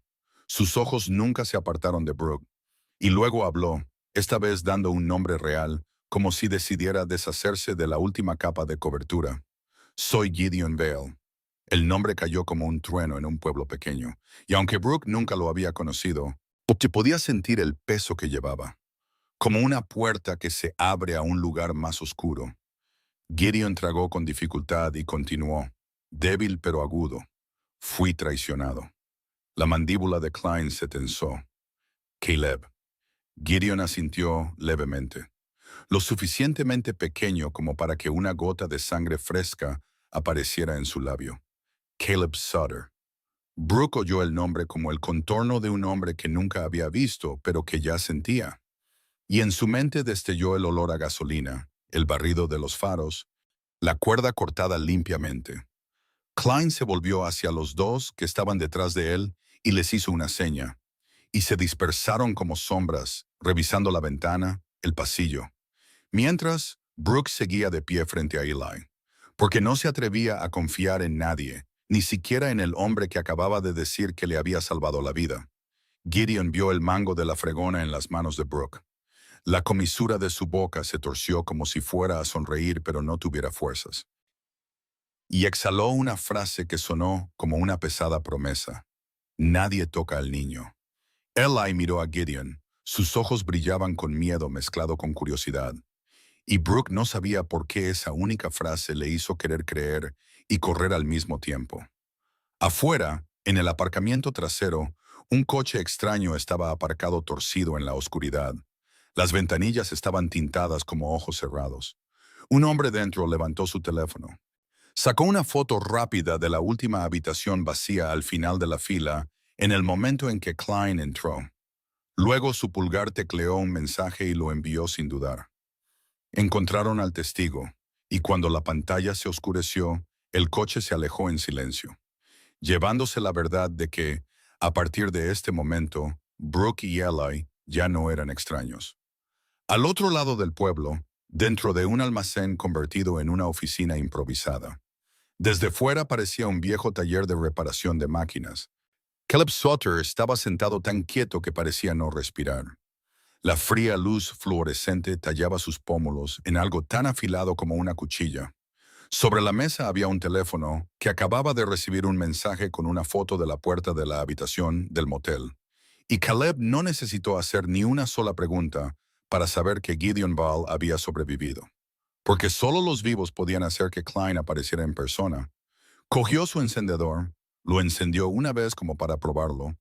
Sus ojos nunca se apartaron de Brooke, y luego habló, esta vez dando un nombre real, como si decidiera deshacerse de la última capa de cobertura. «Soy Gideon Vale». El nombre cayó como un trueno en un pueblo pequeño, y aunque Brooke nunca lo había conocido, podía sentir el peso que llevaba, como una puerta que se abre a un lugar más oscuro. Gideon tragó con dificultad y continuó, débil pero agudo. «Fui traicionado». La mandíbula de Klein se tensó. «Caleb». Gideon asintió levemente, lo suficientemente pequeño como para que una gota de sangre fresca apareciera en su labio. «Caleb Sutter». Brooke oyó el nombre como el contorno de un hombre que nunca había visto, pero que ya sentía. Y en su mente destelló el olor a gasolina, el barrido de los faros, la cuerda cortada limpiamente. Klein se volvió hacia los dos que estaban detrás de él y les hizo una seña, y se dispersaron como sombras, revisando la ventana, el pasillo. Mientras, Brooke seguía de pie frente a Eli, porque no se atrevía a confiar en nadie, ni siquiera en el hombre que acababa de decir que le había salvado la vida. Gideon vio el mango de la fregona en las manos de Brooke. La comisura de su boca se torció como si fuera a sonreír pero no tuviera fuerzas. Y exhaló una frase que sonó como una pesada promesa. Nadie toca al niño. Eli miró a Gideon. Sus ojos brillaban con miedo mezclado con curiosidad. Y Brooke no sabía por qué esa única frase le hizo querer creer y correr al mismo tiempo. Afuera, en el aparcamiento trasero, un coche extraño estaba aparcado torcido en la oscuridad. Las ventanillas estaban tintadas como ojos cerrados. Un hombre dentro levantó su teléfono. Sacó una foto rápida de la última habitación vacía al final de la fila en el momento en que Klein entró. Luego su pulgar tecleó un mensaje y lo envió sin dudar. Encontraron al testigo, y cuando la pantalla se oscureció, el coche se alejó en silencio, llevándose la verdad de que, a partir de este momento, Brooke y Eli ya no eran extraños. Al otro lado del pueblo, dentro de un almacén convertido en una oficina improvisada. Desde fuera parecía un viejo taller de reparación de máquinas. Caleb Sutter estaba sentado tan quieto que parecía no respirar. La fría luz fluorescente tallaba sus pómulos en algo tan afilado como una cuchilla. Sobre la mesa había un teléfono que acababa de recibir un mensaje con una foto de la puerta de la habitación del motel. Y Caleb no necesitó hacer ni una sola pregunta para saber que Gideon Ball había sobrevivido. Porque solo los vivos podían hacer que Klein apareciera en persona. Cogió su encendedor, lo encendió una vez como para probarlo,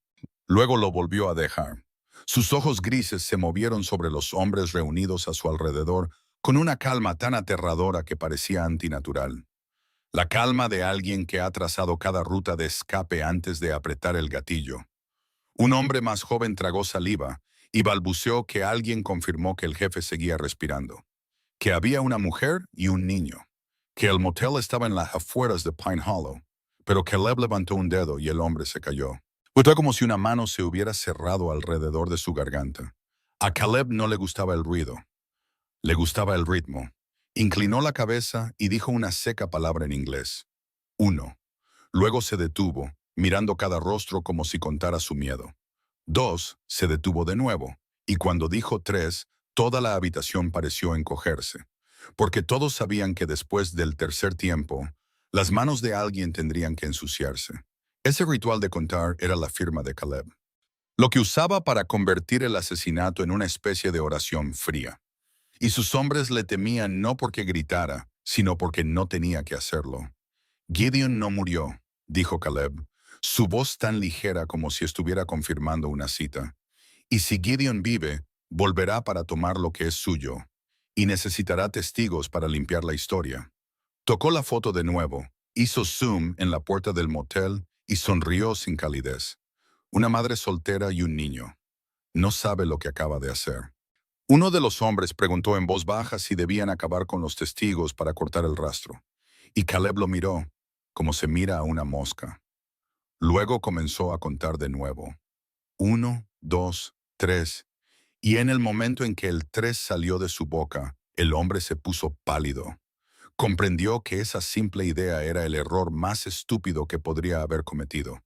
luego lo volvió a dejar. Sus ojos grises se movieron sobre los hombres reunidos a su alrededor con una calma tan aterradora que parecía antinatural. La calma de alguien que ha trazado cada ruta de escape antes de apretar el gatillo. Un hombre más joven tragó saliva y balbuceó que alguien confirmó que el jefe seguía respirando, que había una mujer y un niño, que el motel estaba en las afueras de Pine Hollow, pero Caleb levantó un dedo y el hombre se cayó. Fue como si una mano se hubiera cerrado alrededor de su garganta. A Caleb no le gustaba el ruido, le gustaba el ritmo. Inclinó la cabeza y dijo una seca palabra en inglés. 1. Luego se detuvo, mirando cada rostro como si contara su miedo. 2. Se detuvo de nuevo, y cuando dijo 3, toda la habitación pareció encogerse, porque todos sabían que después del tercer tiempo, las manos de alguien tendrían que ensuciarse. Ese ritual de contar era la firma de Caleb, lo que usaba para convertir el asesinato en una especie de oración fría. Y sus hombres le temían no porque gritara, sino porque no tenía que hacerlo. Gideon no murió, dijo Caleb, su voz tan ligera como si estuviera confirmando una cita. Y si Gideon vive, volverá para tomar lo que es suyo, y necesitará testigos para limpiar la historia. Tocó la foto de nuevo, hizo zoom en la puerta del motel y sonrió sin calidez. Una madre soltera y un niño. No sabe lo que acaba de hacer. Uno de los hombres preguntó en voz baja si debían acabar con los testigos para cortar el rastro, y Caleb lo miró, como se mira a una mosca. Luego comenzó a contar de nuevo. 1, 2, 3, y en el momento en que el 3 salió de su boca, el hombre se puso pálido. Comprendió que esa simple idea era el error más estúpido que podría haber cometido.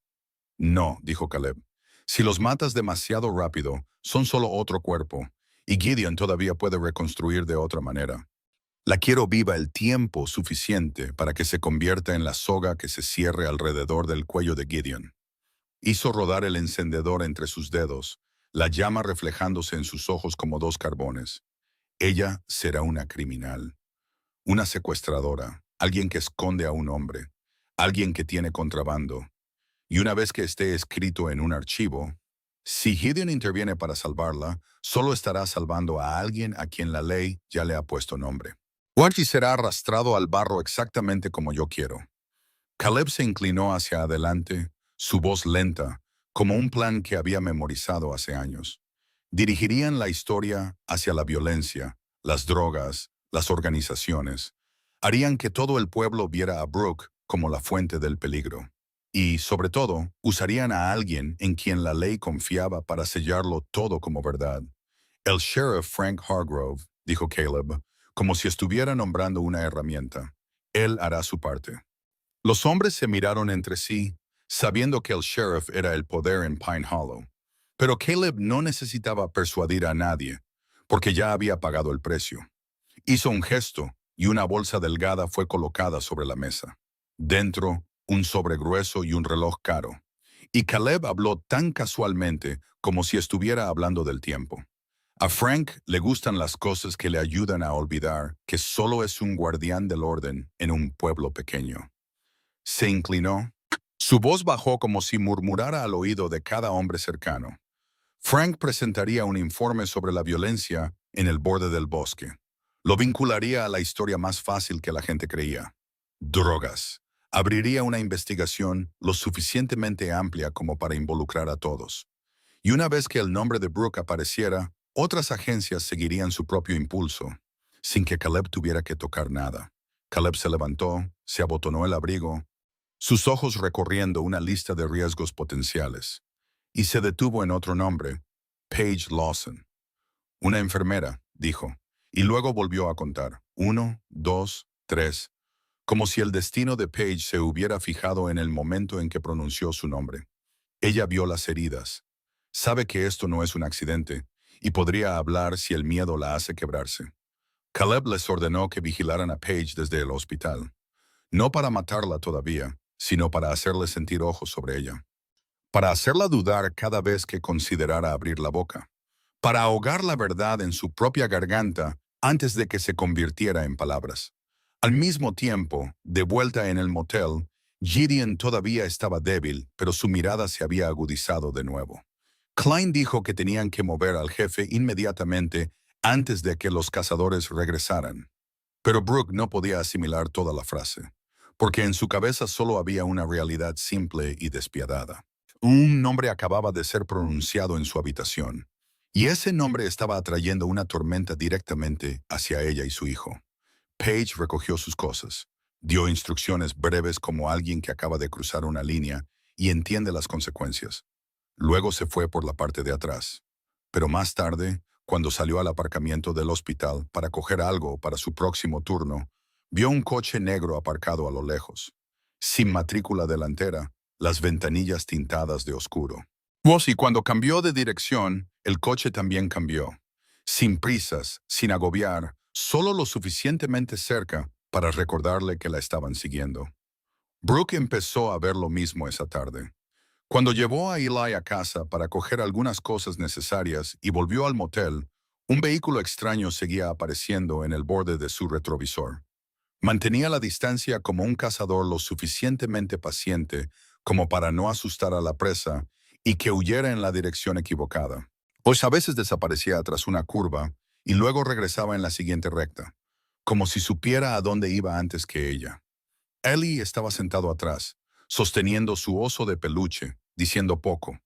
No, dijo Caleb. Si los matas demasiado rápido, son solo otro cuerpo, y Gideon todavía puede reconstruir de otra manera. La quiero viva el tiempo suficiente para que se convierta en la soga que se cierre alrededor del cuello de Gideon. Hizo rodar el encendedor entre sus dedos, la llama reflejándose en sus ojos como dos carbones. Ella será una criminal, una secuestradora, alguien que esconde a un hombre, alguien que tiene contrabando. Y una vez que esté escrito en un archivo, si Gideon interviene para salvarla, solo estará salvando a alguien a quien la ley ya le ha puesto nombre. Warchi será arrastrado al barro exactamente como yo quiero. Caleb se inclinó hacia adelante, su voz lenta, como un plan que había memorizado hace años. Dirigirían la historia hacia la violencia, las drogas, las organizaciones. Harían que todo el pueblo viera a Brooke como la fuente del peligro. Y, sobre todo, usarían a alguien en quien la ley confiaba para sellarlo todo como verdad. El sheriff Frank Hargrove, dijo Caleb, como si estuviera nombrando una herramienta. Él hará su parte. Los hombres se miraron entre sí, sabiendo que el sheriff era el poder en Pine Hollow. Pero Caleb no necesitaba persuadir a nadie, porque ya había pagado el precio. Hizo un gesto y una bolsa delgada fue colocada sobre la mesa. Dentro, un sobre grueso y un reloj caro. Y Caleb habló tan casualmente como si estuviera hablando del tiempo. A Frank le gustan las cosas que le ayudan a olvidar que solo es un guardián del orden en un pueblo pequeño. Se inclinó. Su voz bajó como si murmurara al oído de cada hombre cercano. Frank presentaría un informe sobre la violencia en el borde del bosque. Lo vincularía a la historia más fácil que la gente creía. Drogas. Abriría una investigación lo suficientemente amplia como para involucrar a todos. Y una vez que el nombre de Brooke apareciera, otras agencias seguirían su propio impulso, sin que Caleb tuviera que tocar nada. Caleb se levantó, se abotonó el abrigo, sus ojos recorriendo una lista de riesgos potenciales, y se detuvo en otro nombre, Paige Lawson. Una enfermera, dijo, y luego volvió a contar. 1, 2, 3, como si el destino de Paige se hubiera fijado en el momento en que pronunció su nombre. Ella vio las heridas. Sabe que esto no es un accidente, y podría hablar si el miedo la hace quebrarse. Caleb les ordenó que vigilaran a Paige desde el hospital, no para matarla todavía, sino para hacerle sentir ojos sobre ella, para hacerla dudar cada vez que considerara abrir la boca, para ahogar la verdad en su propia garganta antes de que se convirtiera en palabras. Al mismo tiempo, de vuelta en el motel, Gideon todavía estaba débil, pero su mirada se había agudizado de nuevo. Klein dijo que tenían que mover al jefe inmediatamente antes de que los cazadores regresaran. Pero Brooke no podía asimilar toda la frase, porque en su cabeza solo había una realidad simple y despiadada. Un nombre acababa de ser pronunciado en su habitación, y ese nombre estaba atrayendo una tormenta directamente hacia ella y su hijo. Paige recogió sus cosas, dio instrucciones breves como alguien que acaba de cruzar una línea y entiende las consecuencias. Luego se fue por la parte de atrás. Pero más tarde, cuando salió al aparcamiento del hospital para coger algo para su próximo turno, vio un coche negro aparcado a lo lejos, sin matrícula delantera, las ventanillas tintadas de oscuro. Y cuando cambió de dirección, el coche también cambió. Sin prisas, sin agobiar, solo lo suficientemente cerca para recordarle que la estaban siguiendo. Brooke empezó a ver lo mismo esa tarde. Cuando llevó a Eli a casa para coger algunas cosas necesarias y volvió al motel, un vehículo extraño seguía apareciendo en el borde de su retrovisor. Mantenía la distancia como un cazador lo suficientemente paciente como para no asustar a la presa y que huyera en la dirección equivocada. Pues a veces desaparecía tras una curva y luego regresaba en la siguiente recta, como si supiera a dónde iba antes que ella. Ellie estaba sentado atrás, sosteniendo su oso de peluche, diciendo poco.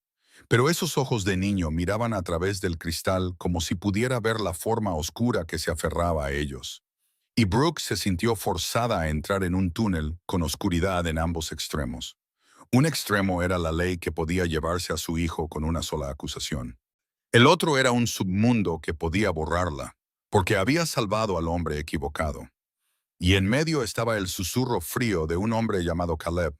Pero esos ojos de niño miraban a través del cristal como si pudiera ver la forma oscura que se aferraba a ellos. Y Brooke se sintió forzada a entrar en un túnel con oscuridad en ambos extremos. Un extremo era la ley que podía llevarse a su hijo con una sola acusación. El otro era un submundo que podía borrarla, porque había salvado al hombre equivocado. Y en medio estaba el susurro frío de un hombre llamado Caleb,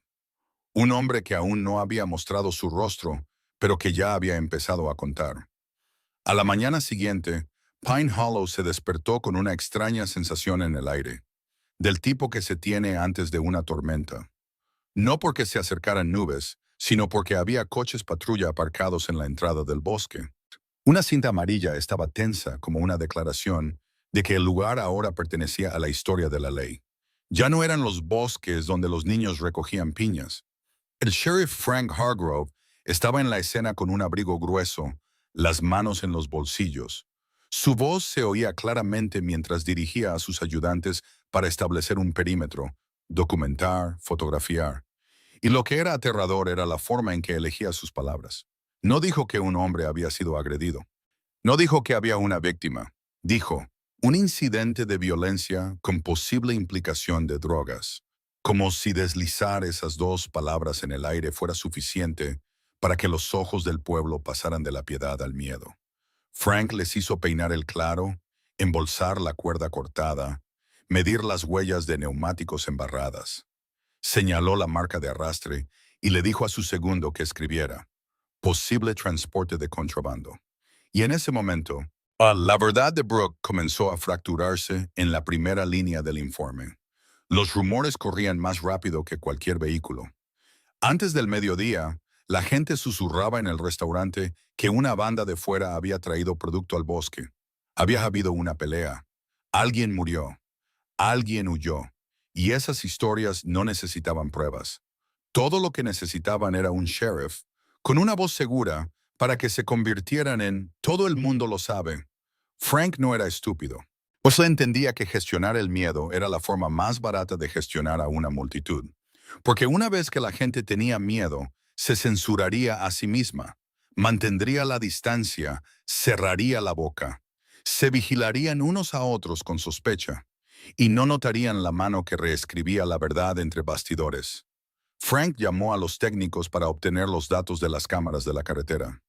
un hombre que aún no había mostrado su rostro, pero que ya había empezado a contar. A la mañana siguiente, Pine Hollow se despertó con una extraña sensación en el aire, del tipo que se tiene antes de una tormenta. No porque se acercaran nubes, sino porque había coches patrulla aparcados en la entrada del bosque. Una cinta amarilla estaba tensa como una declaración de que el lugar ahora pertenecía a la historia de la ley. Ya no eran los bosques donde los niños recogían piñas. El sheriff Frank Hargrove estaba en la escena con un abrigo grueso, las manos en los bolsillos. Su voz se oía claramente mientras dirigía a sus ayudantes para establecer un perímetro, documentar, fotografiar. Y lo que era aterrador era la forma en que elegía sus palabras. No dijo que un hombre había sido agredido. No dijo que había una víctima. Dijo, un incidente de violencia con posible implicación de drogas. Como si deslizar esas dos palabras en el aire fuera suficiente para que los ojos del pueblo pasaran de la piedad al miedo. Frank les hizo peinar el claro, embolsar la cuerda cortada, medir las huellas de neumáticos embarradas. Señaló la marca de arrastre y le dijo a su segundo que escribiera, posible transporte de contrabando. Y en ese momento, La verdad de Brooke comenzó a fracturarse en la primera línea del informe. Los rumores corrían más rápido que cualquier vehículo. Antes del mediodía, la gente susurraba en el restaurante que una banda de fuera había traído producto al bosque. Había habido una pelea. Alguien murió. Alguien huyó. Y esas historias no necesitaban pruebas. Todo lo que necesitaban era un sheriff, con una voz segura, para que se convirtieran en «todo el mundo lo sabe». Frank no era estúpido, pues le entendía que gestionar el miedo era la forma más barata de gestionar a una multitud. Porque una vez que la gente tenía miedo, se censuraría a sí misma, mantendría la distancia, cerraría la boca, se vigilarían unos a otros con sospecha y no notarían la mano que reescribía la verdad entre bastidores. Frank llamó a los técnicos para obtener los datos de las cámaras de la carretera.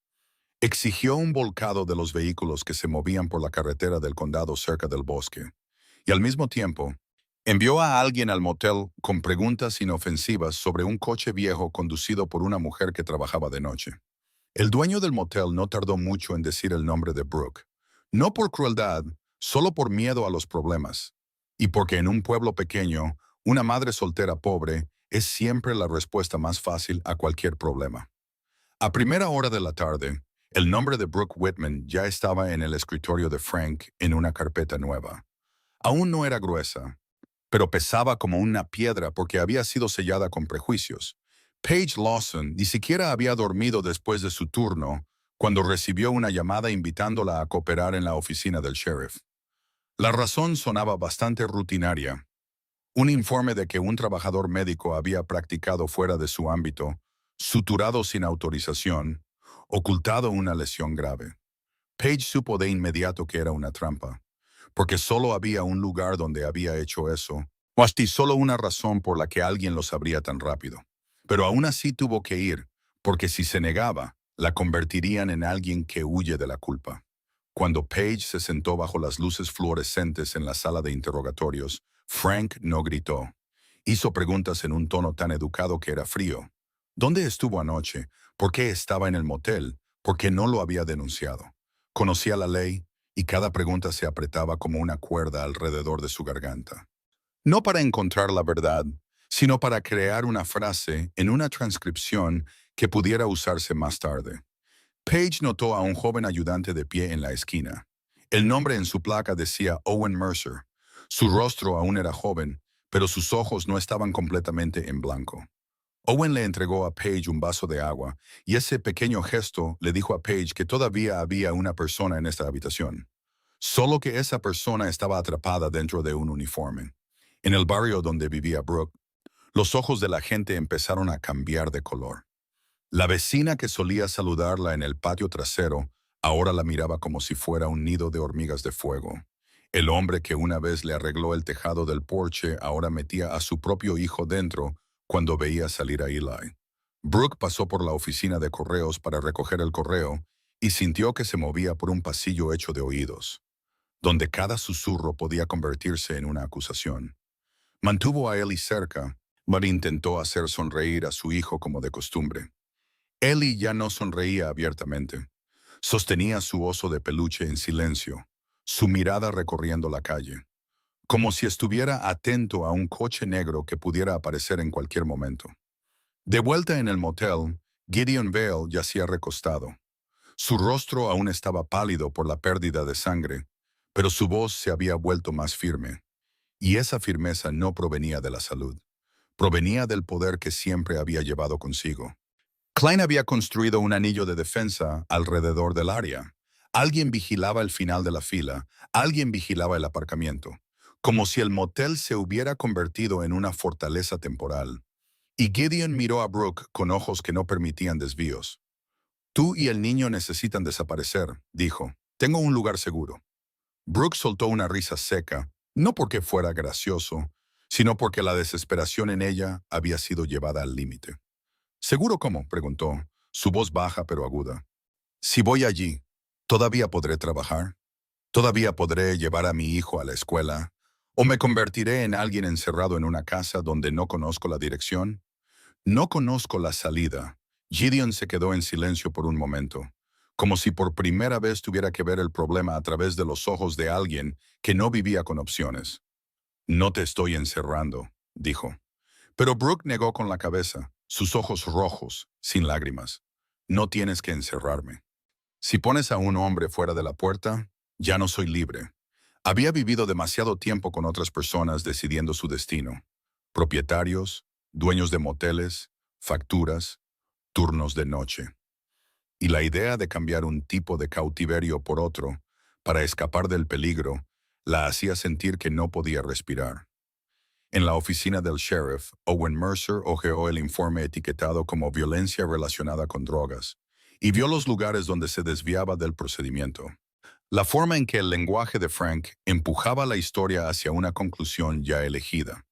Exigió un volcado de los vehículos que se movían por la carretera del condado cerca del bosque. Y al mismo tiempo, envió a alguien al motel con preguntas inofensivas sobre un coche viejo conducido por una mujer que trabajaba de noche. El dueño del motel no tardó mucho en decir el nombre de Brooke. No por crueldad, solo por miedo a los problemas. Y porque en un pueblo pequeño, una madre soltera pobre es siempre la respuesta más fácil a cualquier problema. A primera hora de la tarde, el nombre de Brooke Whitman ya estaba en el escritorio de Frank en una carpeta nueva. Aún no era gruesa, pero pesaba como una piedra porque había sido sellada con prejuicios. Paige Lawson ni siquiera había dormido después de su turno cuando recibió una llamada invitándola a cooperar en la oficina del sheriff. La razón sonaba bastante rutinaria. Un informe de que un trabajador médico había practicado fuera de su ámbito, suturado sin autorización, ocultado una lesión grave. Paige supo de inmediato que era una trampa, porque solo había un lugar donde había hecho eso, o hasta solo una razón por la que alguien lo sabría tan rápido. Pero aún así tuvo que ir, porque si se negaba, la convertirían en alguien que huye de la culpa. Cuando Paige se sentó bajo las luces fluorescentes en la sala de interrogatorios, Frank no gritó. Hizo preguntas en un tono tan educado que era frío. ¿Dónde estuvo anoche? ¿Por qué estaba en el motel? ¿Por qué no lo había denunciado? Conocía la ley y cada pregunta se apretaba como una cuerda alrededor de su garganta. No para encontrar la verdad, sino para crear una frase en una transcripción que pudiera usarse más tarde. Paige notó a un joven ayudante de pie en la esquina. El nombre en su placa decía Owen Mercer. Su rostro aún era joven, pero sus ojos no estaban completamente en blanco. Owen le entregó a Paige un vaso de agua, y ese pequeño gesto le dijo a Paige que todavía había una persona en esta habitación. Solo que esa persona estaba atrapada dentro de un uniforme. En el barrio donde vivía Brooke, los ojos de la gente empezaron a cambiar de color. La vecina que solía saludarla en el patio trasero ahora la miraba como si fuera un nido de hormigas de fuego. El hombre que una vez le arregló el tejado del porche ahora metía a su propio hijo dentro cuando veía salir a Eli. Brooke pasó por la oficina de correos para recoger el correo y sintió que se movía por un pasillo hecho de oídos, donde cada susurro podía convertirse en una acusación. Mantuvo a Eli cerca, pero intentó hacer sonreír a su hijo como de costumbre. Eli ya no sonreía abiertamente. Sostenía su oso de peluche en silencio, su mirada recorriendo la calle, como si estuviera atento a un coche negro que pudiera aparecer en cualquier momento. De vuelta en el motel, Gideon Vale yacía recostado. Su rostro aún estaba pálido por la pérdida de sangre, pero su voz se había vuelto más firme. Y esa firmeza no provenía de la salud. Provenía del poder que siempre había llevado consigo. Klein había construido un anillo de defensa alrededor del área. Alguien vigilaba el final de la fila, alguien vigilaba el aparcamiento, como si el motel se hubiera convertido en una fortaleza temporal. Y Gideon miró a Brooke con ojos que no permitían desvíos. Tú y el niño necesitan desaparecer, dijo. Tengo un lugar seguro. Brooke soltó una risa seca, no porque fuera gracioso, sino porque la desesperación en ella había sido llevada al límite. ¿Seguro cómo?, preguntó, su voz baja pero aguda. Si voy allí, ¿todavía podré trabajar? ¿Todavía podré llevar a mi hijo a la escuela? ¿O me convertiré en alguien encerrado en una casa donde no conozco la dirección? No conozco la salida. Gideon se quedó en silencio por un momento, como si por primera vez tuviera que ver el problema a través de los ojos de alguien que no vivía con opciones. No te estoy encerrando, dijo. Pero Brooke negó con la cabeza, sus ojos rojos, sin lágrimas. No tienes que encerrarme. Si pones a un hombre fuera de la puerta, ya no soy libre. Había vivido demasiado tiempo con otras personas decidiendo su destino. Propietarios, dueños de moteles, facturas, turnos de noche. Y la idea de cambiar un tipo de cautiverio por otro, para escapar del peligro, la hacía sentir que no podía respirar. En la oficina del sheriff, Owen Mercer hojeó el informe etiquetado como violencia relacionada con drogas y vio los lugares donde se desviaba del procedimiento. La forma en que el lenguaje de Frank empujaba la historia hacia una conclusión ya elegida.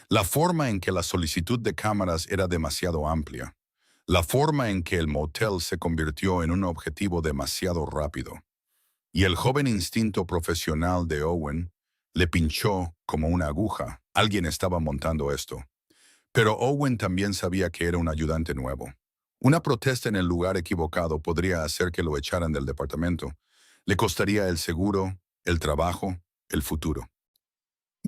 La forma en que la solicitud de cámaras era demasiado amplia. La forma en que el motel se convirtió en un objetivo demasiado rápido. Y el joven instinto profesional de Owen le pinchó como una aguja. Alguien estaba montando esto. Pero Owen también sabía que era un ayudante nuevo. Una protesta en el lugar equivocado podría hacer que lo echaran del departamento. Le costaría el seguro, el trabajo, el futuro.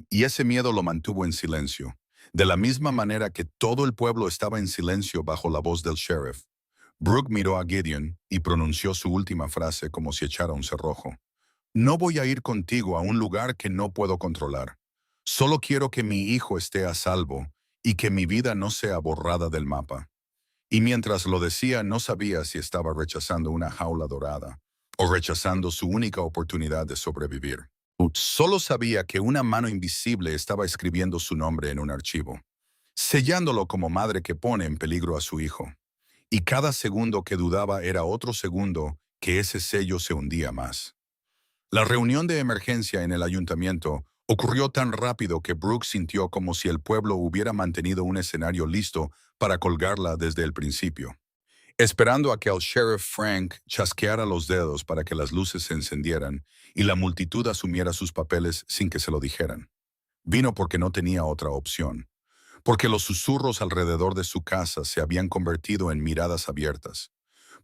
Y ese miedo lo mantuvo en silencio, de la misma manera que todo el pueblo estaba en silencio bajo la voz del sheriff. Brooke miró a Gideon y pronunció su última frase como si echara un cerrojo. No voy a ir contigo a un lugar que no puedo controlar. Solo quiero que mi hijo esté a salvo y que mi vida no sea borrada del mapa. Y mientras lo decía, no sabía si estaba rechazando una jaula dorada o rechazando su única oportunidad de sobrevivir. Solo sabía que una mano invisible estaba escribiendo su nombre en un archivo, sellándolo como madre que pone en peligro a su hijo. Y cada segundo que dudaba era otro segundo que ese sello se hundía más. La reunión de emergencia en el ayuntamiento ocurrió tan rápido que Brooke sintió como si el pueblo hubiera mantenido un escenario listo para colgarla desde el principio, esperando a que el sheriff Frank chasqueara los dedos para que las luces se encendieran y la multitud asumiera sus papeles sin que se lo dijeran. Vino porque no tenía otra opción, porque los susurros alrededor de su casa se habían convertido en miradas abiertas,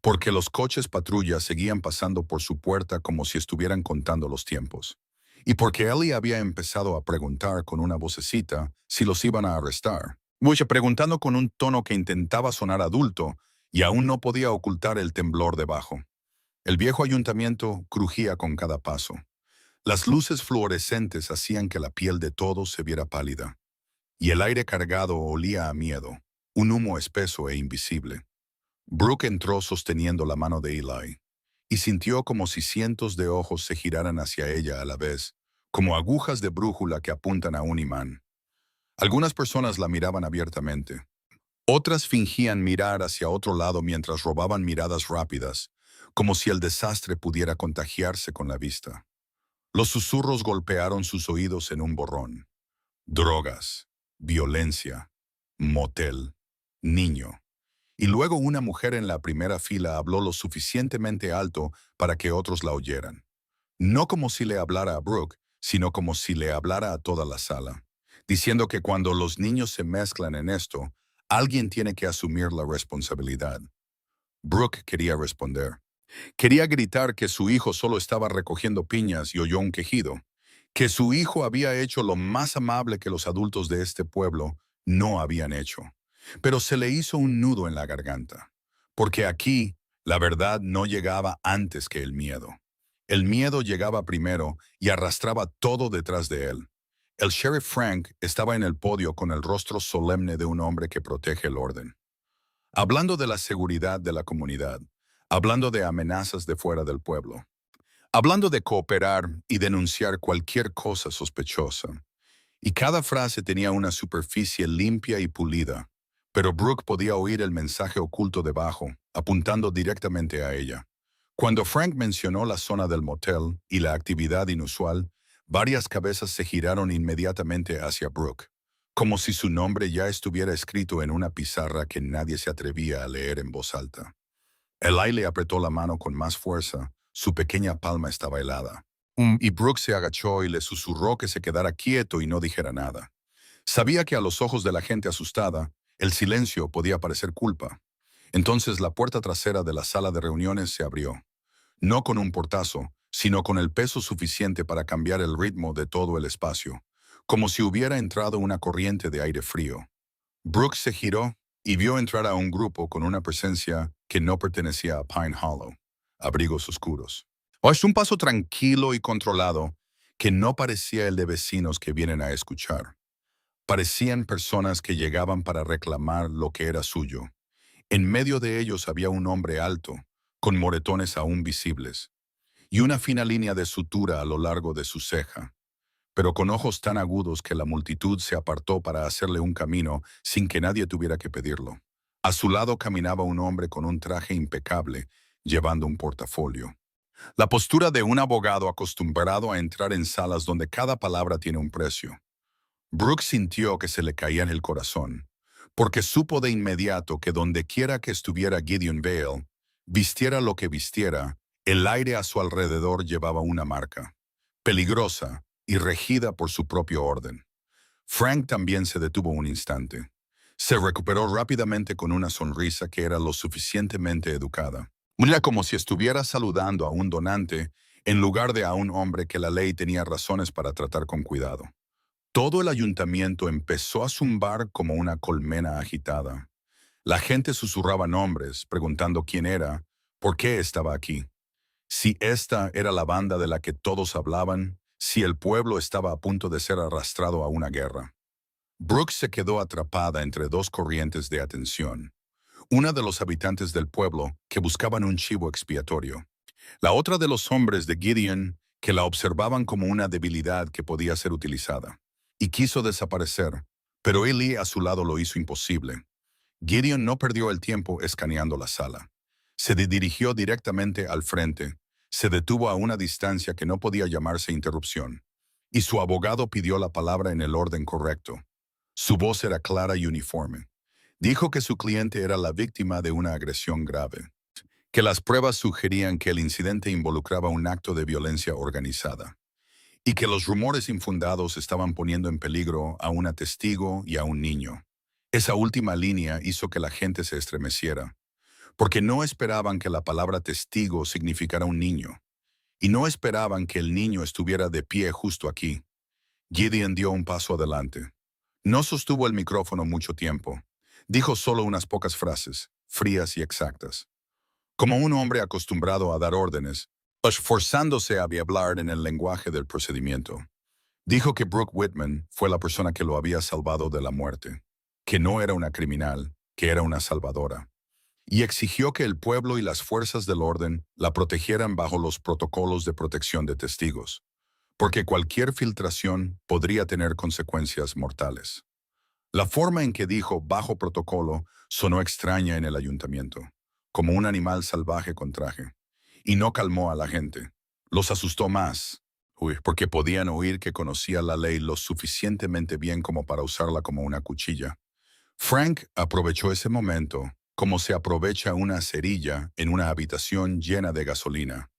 porque los coches patrulla seguían pasando por su puerta como si estuvieran contando los tiempos, y porque Ellie había empezado a preguntar con una vocecita si los iban a arrestar, preguntando con un tono que intentaba sonar adulto y aún no podía ocultar el temblor debajo. El viejo ayuntamiento crujía con cada paso. Las luces fluorescentes hacían que la piel de todos se viera pálida, y el aire cargado olía a miedo, un humo espeso e invisible. Brooke entró sosteniendo la mano de Eli, y sintió como si cientos de ojos se giraran hacia ella a la vez, como agujas de brújula que apuntan a un imán. Algunas personas la miraban abiertamente. Otras fingían mirar hacia otro lado mientras robaban miradas rápidas, como si el desastre pudiera contagiarse con la vista. Los susurros golpearon sus oídos en un borrón. Drogas, violencia, motel, niño. Y luego una mujer en la primera fila habló lo suficientemente alto para que otros la oyeran. No como si le hablara a Brooke, sino como si le hablara a toda la sala, diciendo que cuando los niños se mezclan en esto, alguien tiene que asumir la responsabilidad. Brooke quería responder. Quería gritar que su hijo solo estaba recogiendo piñas y oyó un quejido, que su hijo había hecho lo más amable que los adultos de este pueblo no habían hecho. Pero se le hizo un nudo en la garganta, porque aquí la verdad no llegaba antes que el miedo. El miedo llegaba primero y arrastraba todo detrás de él. El sheriff Frank estaba en el podio con el rostro solemne de un hombre que protege el orden, hablando de la seguridad de la comunidad, hablando de amenazas de fuera del pueblo, hablando de cooperar y denunciar cualquier cosa sospechosa. Y cada frase tenía una superficie limpia y pulida, pero Brooke podía oír el mensaje oculto debajo, apuntando directamente a ella. Cuando Frank mencionó la zona del motel y la actividad inusual, varias cabezas se giraron inmediatamente hacia Brooke, como si su nombre ya estuviera escrito en una pizarra que nadie se atrevía a leer en voz alta. Eli le apretó la mano con más fuerza, su pequeña palma estaba helada. Y Brooke se agachó y le susurró que se quedara quieto y no dijera nada. Sabía que a los ojos de la gente asustada, el silencio podía parecer culpa. Entonces la puerta trasera de la sala de reuniones se abrió. no con un portazo, sino con el peso suficiente para cambiar el ritmo de todo el espacio, como si hubiera entrado una corriente de aire frío. Brooks se giró y vio entrar a un grupo con una presencia que no pertenecía a Pine Hollow, abrigos oscuros. Es un paso tranquilo y controlado que no parecía el de vecinos que vienen a escuchar. Parecían personas que llegaban para reclamar lo que era suyo. En medio de ellos había un hombre alto, con moretones aún visibles, y una fina línea de sutura a lo largo de su ceja, pero con ojos tan agudos que la multitud se apartó para hacerle un camino sin que nadie tuviera que pedirlo. A su lado caminaba un hombre con un traje impecable, llevando un portafolio. La postura de un abogado acostumbrado a entrar en salas donde cada palabra tiene un precio. Brooks sintió que se le caía en el corazón, porque supo de inmediato que donde quiera que estuviera Gideon Vale, vistiera lo que vistiera, el aire a su alrededor llevaba una marca, peligrosa y regida por su propio orden. Frank también se detuvo un instante. Se recuperó rápidamente con una sonrisa que era lo suficientemente educada. Mira como si estuviera saludando a un donante en lugar de a un hombre que la ley tenía razones para tratar con cuidado. Todo el ayuntamiento empezó a zumbar como una colmena agitada. La gente susurraba nombres, preguntando quién era, por qué estaba aquí. Si esta era la banda de la que todos hablaban, si el pueblo estaba a punto de ser arrastrado a una guerra. Brooks se quedó atrapada entre dos corrientes de atención. Una de los habitantes del pueblo que buscaban un chivo expiatorio. La otra de los hombres de Gideon que la observaban como una debilidad que podía ser utilizada. Y quiso desaparecer, pero Eli a su lado lo hizo imposible. Gideon no perdió el tiempo escaneando la sala. Se dirigió directamente al frente, se detuvo a una distancia que no podía llamarse interrupción, y su abogado pidió la palabra en el orden correcto. Su voz era clara y uniforme. Dijo que su cliente era la víctima de una agresión grave, que las pruebas sugerían que el incidente involucraba un acto de violencia organizada, y que los rumores infundados estaban poniendo en peligro a una testigo y a un niño. Esa última línea hizo que la gente se estremeciera, porque no esperaban que la palabra testigo significara un niño, y no esperaban que el niño estuviera de pie justo aquí. Gideon dio un paso adelante. No sostuvo el micrófono mucho tiempo. Dijo solo unas pocas frases, frías y exactas. Como un hombre acostumbrado a dar órdenes, esforzándose a hablar en el lenguaje del procedimiento. Dijo que Brooke Whitman fue la persona que lo había salvado de la muerte, que no era una criminal, que era una salvadora, y exigió que el pueblo y las fuerzas del orden la protegieran bajo los protocolos de protección de testigos, porque cualquier filtración podría tener consecuencias mortales. La forma en que dijo bajo protocolo sonó extraña en el ayuntamiento, como un animal salvaje con traje, y no calmó a la gente. Los asustó más, porque podían oír que conocía la ley lo suficientemente bien como para usarla como una cuchilla. Frank aprovechó ese momento como se aprovecha una cerilla en una habitación llena de gasolina.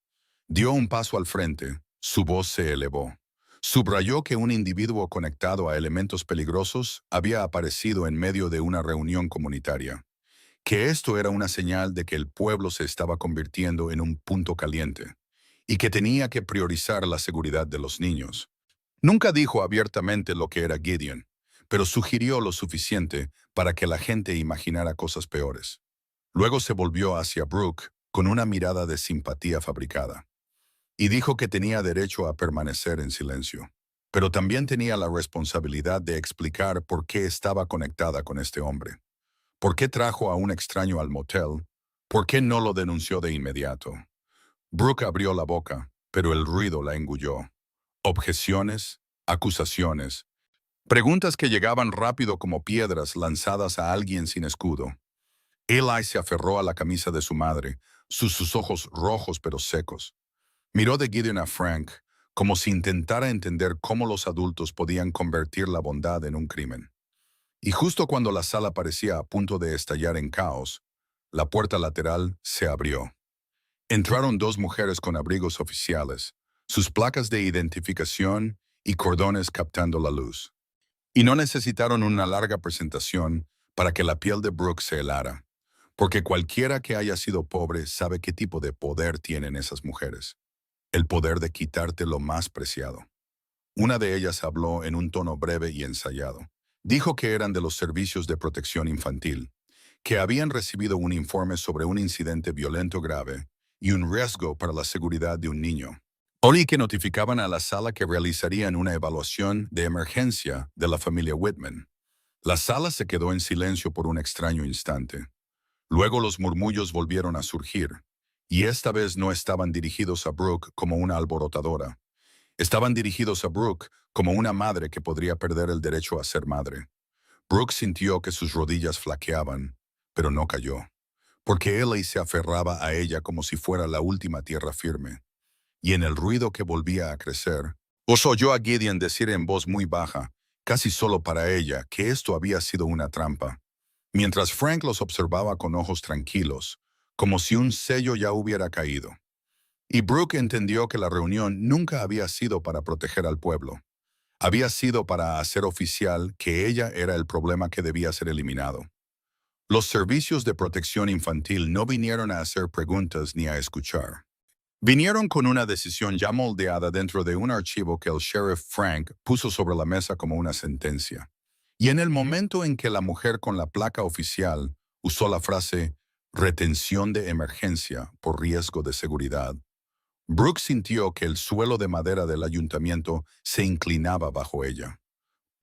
Dio un paso al frente, su voz se elevó. Subrayó que un individuo conectado a elementos peligrosos había aparecido en medio de una reunión comunitaria, que esto era una señal de que el pueblo se estaba convirtiendo en un punto caliente, y que tenía que priorizar la seguridad de los niños. Nunca dijo abiertamente lo que era Gideon, pero sugirió lo suficiente para que la gente imaginara cosas peores. Luego se volvió hacia Brooke con una mirada de simpatía fabricada, y dijo que tenía derecho a permanecer en silencio, pero también tenía la responsabilidad de explicar por qué estaba conectada con este hombre, por qué trajo a un extraño al motel, por qué no lo denunció de inmediato. Brooke abrió la boca, pero el ruido la engulló. Objeciones, acusaciones, preguntas que llegaban rápido como piedras lanzadas a alguien sin escudo. Eli se aferró a la camisa de su madre, sus ojos rojos pero secos. Miró de Gideon a Frank, como si intentara entender cómo los adultos podían convertir la bondad en un crimen. Y justo cuando la sala parecía a punto de estallar en caos, la puerta lateral se abrió. Entraron dos mujeres con abrigos oficiales, sus placas de identificación y cordones captando la luz. Y no necesitaron una larga presentación para que la piel de Brooke se helara, Porque cualquiera que haya sido pobre sabe qué tipo de poder tienen esas mujeres. El poder de quitarte lo más preciado. Una de ellas habló en un tono breve y ensayado. Dijo que eran de los servicios de protección infantil, que habían recibido un informe sobre un incidente violento grave y un riesgo para la seguridad de un niño. Oí que notificaban a la sala que realizarían una evaluación de emergencia de la familia Whitman. La sala se quedó en silencio por un extraño instante. Luego los murmullos volvieron a surgir, y esta vez no estaban dirigidos a Brooke como una alborotadora. Estaban dirigidos a Brooke como una madre que podría perder el derecho a ser madre. Brooke sintió que sus rodillas flaqueaban, pero no cayó, porque Ellie se aferraba a ella como si fuera la última tierra firme. Y en el ruido que volvía a crecer, oyó a Gideon decir en voz muy baja, casi solo para ella, que esto había sido una trampa, mientras Frank los observaba con ojos tranquilos, como si un sello ya hubiera caído. Y Brooke entendió que la reunión nunca había sido para proteger al pueblo. Había sido para hacer oficial que ella era el problema que debía ser eliminado. Los servicios de protección infantil no vinieron a hacer preguntas ni a escuchar. Vinieron con una decisión ya moldeada dentro de un archivo que el sheriff Frank puso sobre la mesa como una sentencia. Y en el momento en que la mujer con la placa oficial usó la frase retención de emergencia por riesgo de seguridad, Brooke sintió que el suelo de madera del ayuntamiento se inclinaba bajo ella.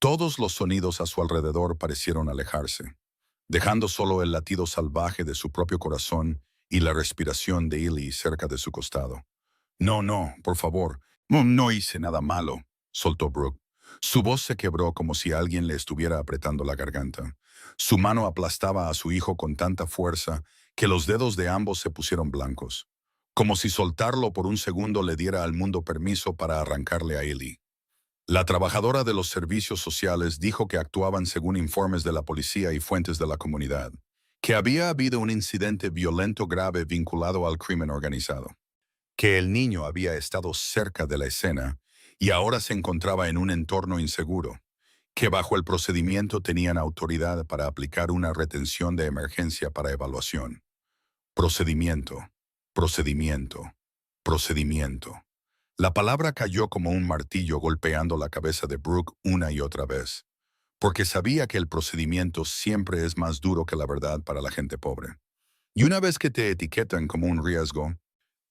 Todos los sonidos a su alrededor parecieron alejarse, dejando solo el latido salvaje de su propio corazón y la respiración de Ellie cerca de su costado. No, no, por favor. No, no hice nada malo, soltó Brooke. Su voz se quebró como si alguien le estuviera apretando la garganta. Su mano aplastaba a su hijo con tanta fuerza que los dedos de ambos se pusieron blancos, como si soltarlo por un segundo le diera al mundo permiso para arrancarle a Ellie. La trabajadora de los servicios sociales dijo que actuaban según informes de la policía y fuentes de la comunidad, que había habido un incidente violento grave vinculado al crimen organizado, que el niño había estado cerca de la escena y ahora se encontraba en un entorno inseguro, que bajo el procedimiento tenían autoridad para aplicar una retención de emergencia para evaluación. Procedimiento, procedimiento, procedimiento. La palabra cayó como un martillo golpeando la cabeza de Brooke una y otra vez, porque sabía que el procedimiento siempre es más duro que la verdad para la gente pobre. Y una vez que te etiquetan como un riesgo,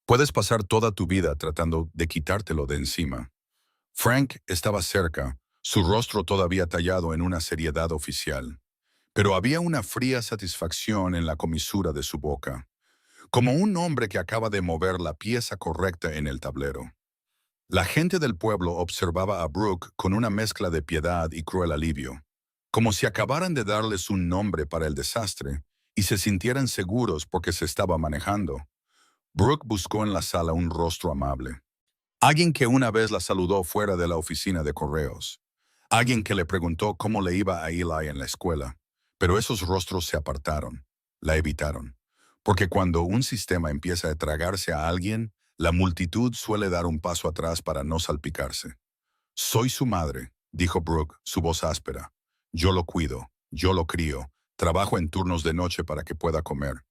puedes pasar toda tu vida tratando de quitártelo de encima. Frank estaba cerca, su rostro todavía tallado en una seriedad oficial, pero había una fría satisfacción en la comisura de su boca, como un hombre que acaba de mover la pieza correcta en el tablero. La gente del pueblo observaba a Brooke con una mezcla de piedad y cruel alivio, como si acabaran de darles un nombre para el desastre y se sintieran seguros porque se estaba manejando. Brooke buscó en la sala un rostro amable. Alguien que una vez la saludó fuera de la oficina de correos. Alguien que le preguntó cómo le iba a Eli en la escuela. Pero esos rostros se apartaron, la evitaron. Porque cuando un sistema empieza a tragarse a alguien, la multitud suele dar un paso atrás para no salpicarse. Soy su madre, dijo Brooke, su voz áspera. Yo lo cuido, yo lo crío, trabajo en turnos de noche para que pueda comer.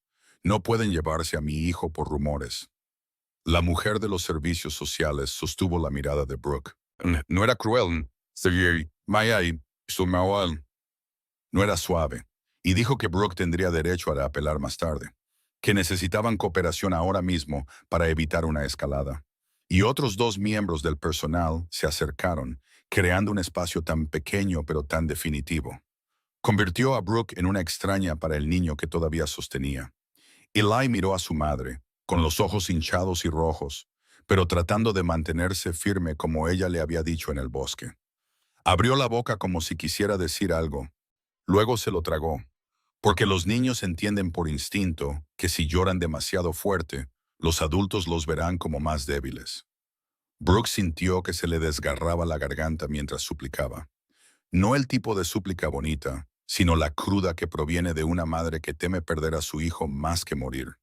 No pueden llevarse a mi hijo por rumores. La mujer de los servicios sociales sostuvo la mirada de Brooke. No era cruel, no era suave, y dijo que Brooke tendría derecho a apelar más tarde, que necesitaban cooperación ahora mismo para evitar una escalada. Y otros dos miembros del personal se acercaron, creando un espacio tan pequeño pero tan definitivo. Convirtió a Brooke en una extraña para el niño que todavía sostenía. Eli miró a su madre, con los ojos hinchados y rojos, pero tratando de mantenerse firme como ella le había dicho en el bosque. Abrió la boca como si quisiera decir algo. Luego se lo tragó, porque los niños entienden por instinto que si lloran demasiado fuerte, los adultos los verán como más débiles. Brooke sintió que se le desgarraba la garganta mientras suplicaba. No el tipo de súplica bonita, sino la cruda que proviene de una madre que teme perder a su hijo más que morir.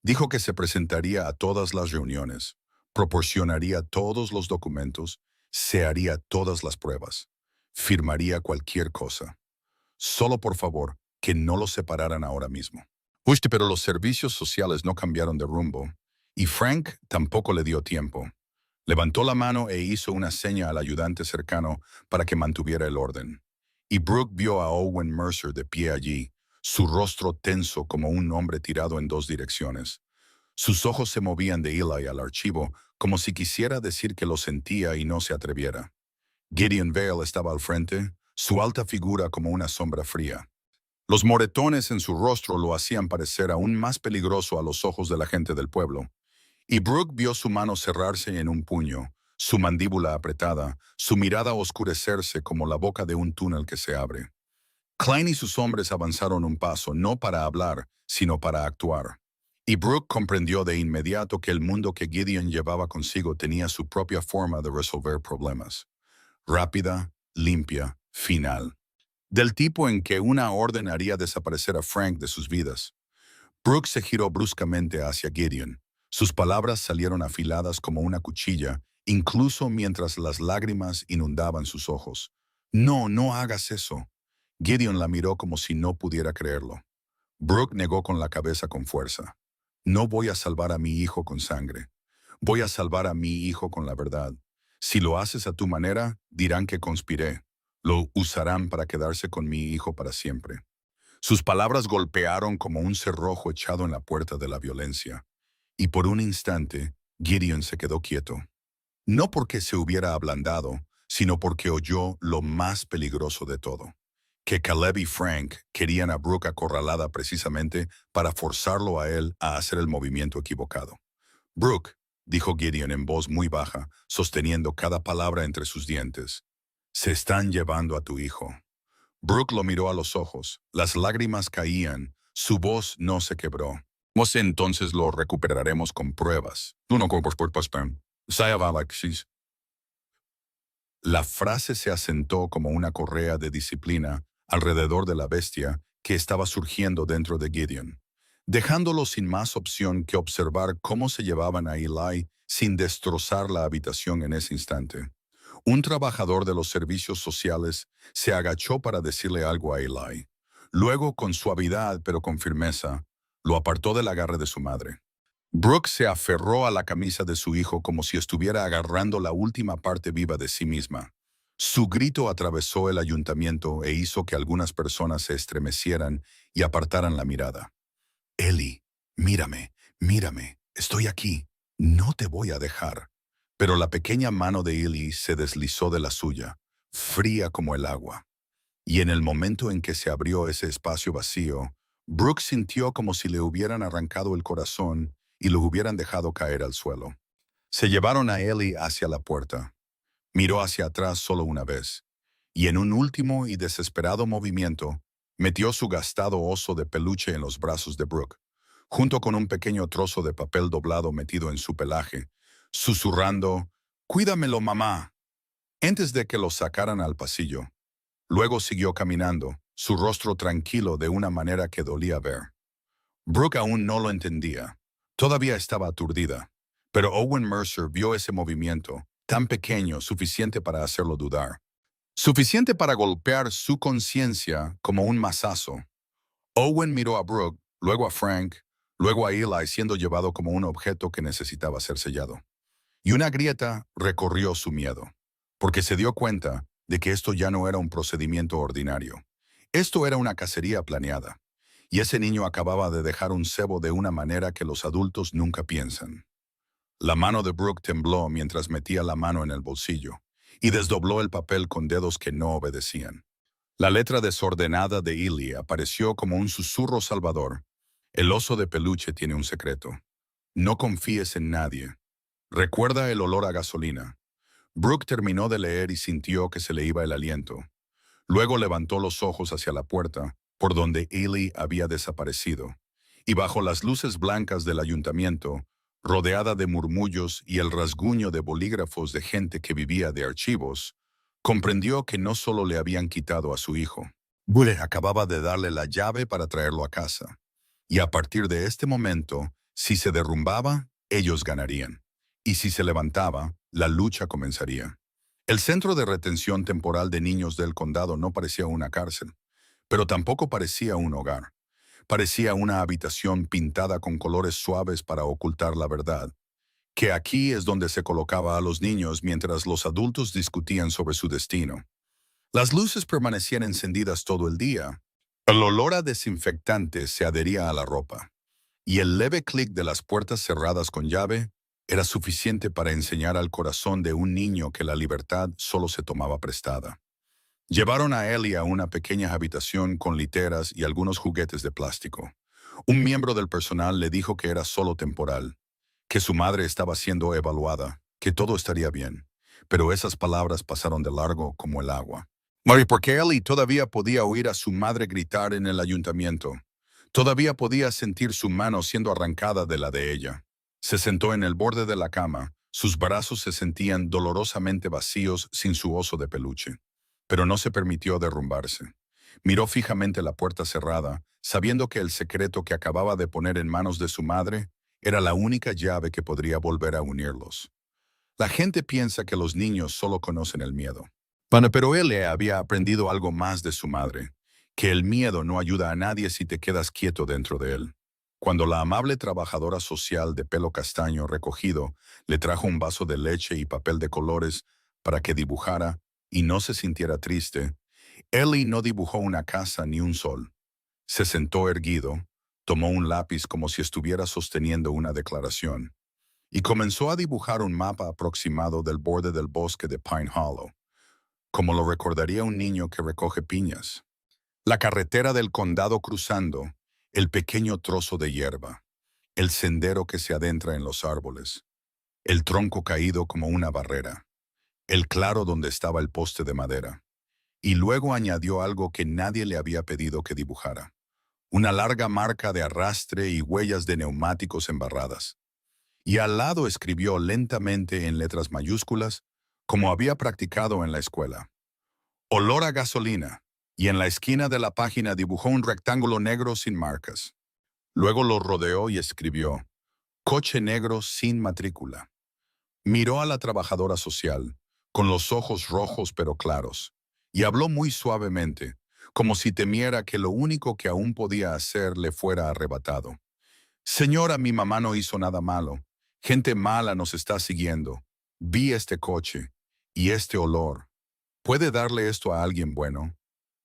Dijo que se presentaría a todas las reuniones, proporcionaría todos los documentos, se haría todas las pruebas, firmaría cualquier cosa. Solo por favor, que no los separaran ahora mismo. Pero los servicios sociales no cambiaron de rumbo, y Frank tampoco le dio tiempo. Levantó la mano e hizo una seña al ayudante cercano para que mantuviera el orden. Y Brooke vio a Owen Mercer de pie allí, su rostro tenso como un hombre tirado en dos direcciones. Sus ojos se movían de Eli al archivo como si quisiera decir que lo sentía y no se atreviera. Gideon Vale estaba al frente, su alta figura como una sombra fría. Los moretones en su rostro lo hacían parecer aún más peligroso a los ojos de la gente del pueblo. Y Brooke vio su mano cerrarse en un puño, su mandíbula apretada, su mirada oscurecerse como la boca de un túnel que se abre. Klein y sus hombres avanzaron un paso, no para hablar, sino para actuar. Y Brooke comprendió de inmediato que el mundo que Gideon llevaba consigo tenía su propia forma de resolver problemas. Rápida, limpia, final. Del tipo en que una orden haría desaparecer a Frank de sus vidas. Brooke se giró bruscamente hacia Gideon. Sus palabras salieron afiladas como una cuchilla, incluso mientras las lágrimas inundaban sus ojos. No, no hagas eso. Gideon la miró como si no pudiera creerlo. Brooke negó con la cabeza con fuerza. No voy a salvar a mi hijo con sangre. Voy a salvar a mi hijo con la verdad. Si lo haces a tu manera, dirán que conspiré. Lo usarán para quedarse con mi hijo para siempre. Sus palabras golpearon como un cerrojo echado en la puerta de la violencia. Y por un instante, Gideon se quedó quieto. No porque se hubiera ablandado, sino porque oyó lo más peligroso de todo. Que Caleb y Frank querían a Brooke acorralada precisamente para forzarlo a él a hacer el movimiento equivocado. Brooke, dijo Gideon en voz muy baja, sosteniendo cada palabra entre sus dientes, se están llevando a tu hijo. Brooke lo miró a los ojos, las lágrimas caían, su voz no se quebró. Entonces lo recuperaremos con pruebas. La frase se asentó como una correa de disciplina alrededor de la bestia que estaba surgiendo dentro de Gideon, dejándolo sin más opción que observar cómo se llevaban a Eli sin destrozar la habitación en ese instante. Un trabajador de los servicios sociales se agachó para decirle algo a Eli. Luego, con suavidad pero con firmeza, lo apartó del agarre de su madre. Brooke se aferró a la camisa de su hijo como si estuviera agarrando la última parte viva de sí misma. Su grito atravesó el ayuntamiento e hizo que algunas personas se estremecieran y apartaran la mirada. Eli, mírame, mírame, estoy aquí. No te voy a dejar. Pero la pequeña mano de Eli se deslizó de la suya, fría como el agua. Y en el momento en que se abrió ese espacio vacío, Brooke sintió como si le hubieran arrancado el corazón y lo hubieran dejado caer al suelo. Se llevaron a Eli hacia la puerta. Miró hacia atrás solo una vez, y en un último y desesperado movimiento, metió su gastado oso de peluche en los brazos de Brooke, junto con un pequeño trozo de papel doblado metido en su pelaje, susurrando, «Cuídamelo, mamá», antes de que lo sacaran al pasillo. Luego siguió caminando, su rostro tranquilo de una manera que dolía ver. Brooke aún no lo entendía. Todavía estaba aturdida. Pero Owen Mercer vio ese movimiento, tan pequeño, suficiente para hacerlo dudar. Suficiente para golpear su conciencia como un mazazo. Owen miró a Brooke, luego a Frank, luego a Eli siendo llevado como un objeto que necesitaba ser sellado. Y una grieta recorrió su miedo, porque se dio cuenta de que esto ya no era un procedimiento ordinario. Esto era una cacería planeada, y ese niño acababa de dejar un cebo de una manera que los adultos nunca piensan. La mano de Brooke tembló mientras metía la mano en el bolsillo, y desdobló el papel con dedos que no obedecían. La letra desordenada de Eli apareció como un susurro salvador. El oso de peluche tiene un secreto. No confíes en nadie. Recuerda el olor a gasolina. Brooke terminó de leer y sintió que se le iba el aliento. Luego levantó los ojos hacia la puerta, por donde Eli había desaparecido, y bajo las luces blancas del ayuntamiento, rodeada de murmullos y el rasguño de bolígrafos de gente que vivía de archivos, comprendió que no solo le habían quitado a su hijo. Bulle acababa de darle la llave para traerlo a casa. Y a partir de este momento, si se derrumbaba, ellos ganarían. Y si se levantaba, la lucha comenzaría. El centro de retención temporal de niños del condado no parecía una cárcel, pero tampoco parecía un hogar. Parecía una habitación pintada con colores suaves para ocultar la verdad, que aquí es donde se colocaba a los niños mientras los adultos discutían sobre su destino. Las luces permanecían encendidas todo el día. El olor a desinfectante se adhería a la ropa, y el leve clic de las puertas cerradas con llave era suficiente para enseñar al corazón de un niño que la libertad solo se tomaba prestada. Llevaron a Ellie a una pequeña habitación con literas y algunos juguetes de plástico. Un miembro del personal le dijo que era solo temporal, que su madre estaba siendo evaluada, que todo estaría bien. Pero esas palabras pasaron de largo como el agua. Porque Ellie todavía podía oír a su madre gritar en el ayuntamiento. Todavía podía sentir su mano siendo arrancada de la de ella. Se sentó en el borde de la cama. Sus brazos se sentían dolorosamente vacíos sin su oso de peluche. Pero no se permitió derrumbarse. Miró fijamente la puerta cerrada, sabiendo que el secreto que acababa de poner en manos de su madre era la única llave que podría volver a unirlos. La gente piensa que los niños solo conocen el miedo. Pero él había aprendido algo más de su madre, que el miedo no ayuda a nadie si te quedas quieto dentro de él. Cuando la amable trabajadora social de pelo castaño recogido le trajo un vaso de leche y papel de colores para que dibujara y no se sintiera triste, Ellie no dibujó una casa ni un sol. Se sentó erguido, tomó un lápiz como si estuviera sosteniendo una declaración, y comenzó a dibujar un mapa aproximado del borde del bosque de Pine Hollow, como lo recordaría un niño que recoge piñas. La carretera del condado cruzando, el pequeño trozo de hierba, el sendero que se adentra en los árboles, el tronco caído como una barrera, el claro donde estaba el poste de madera. Y luego añadió algo que nadie le había pedido que dibujara: una larga marca de arrastre y huellas de neumáticos embarradas. Y al lado escribió lentamente en letras mayúsculas, como había practicado en la escuela: olor a gasolina. Y en la esquina de la página dibujó un rectángulo negro sin marcas. Luego lo rodeó y escribió: coche negro sin matrícula. Miró a la trabajadora social, con los ojos rojos pero claros, y habló muy suavemente, como si temiera que lo único que aún podía hacer le fuera arrebatado. Señora, mi mamá no hizo nada malo. Gente mala nos está siguiendo. Vi este coche y este olor. ¿Puede darle esto a alguien bueno?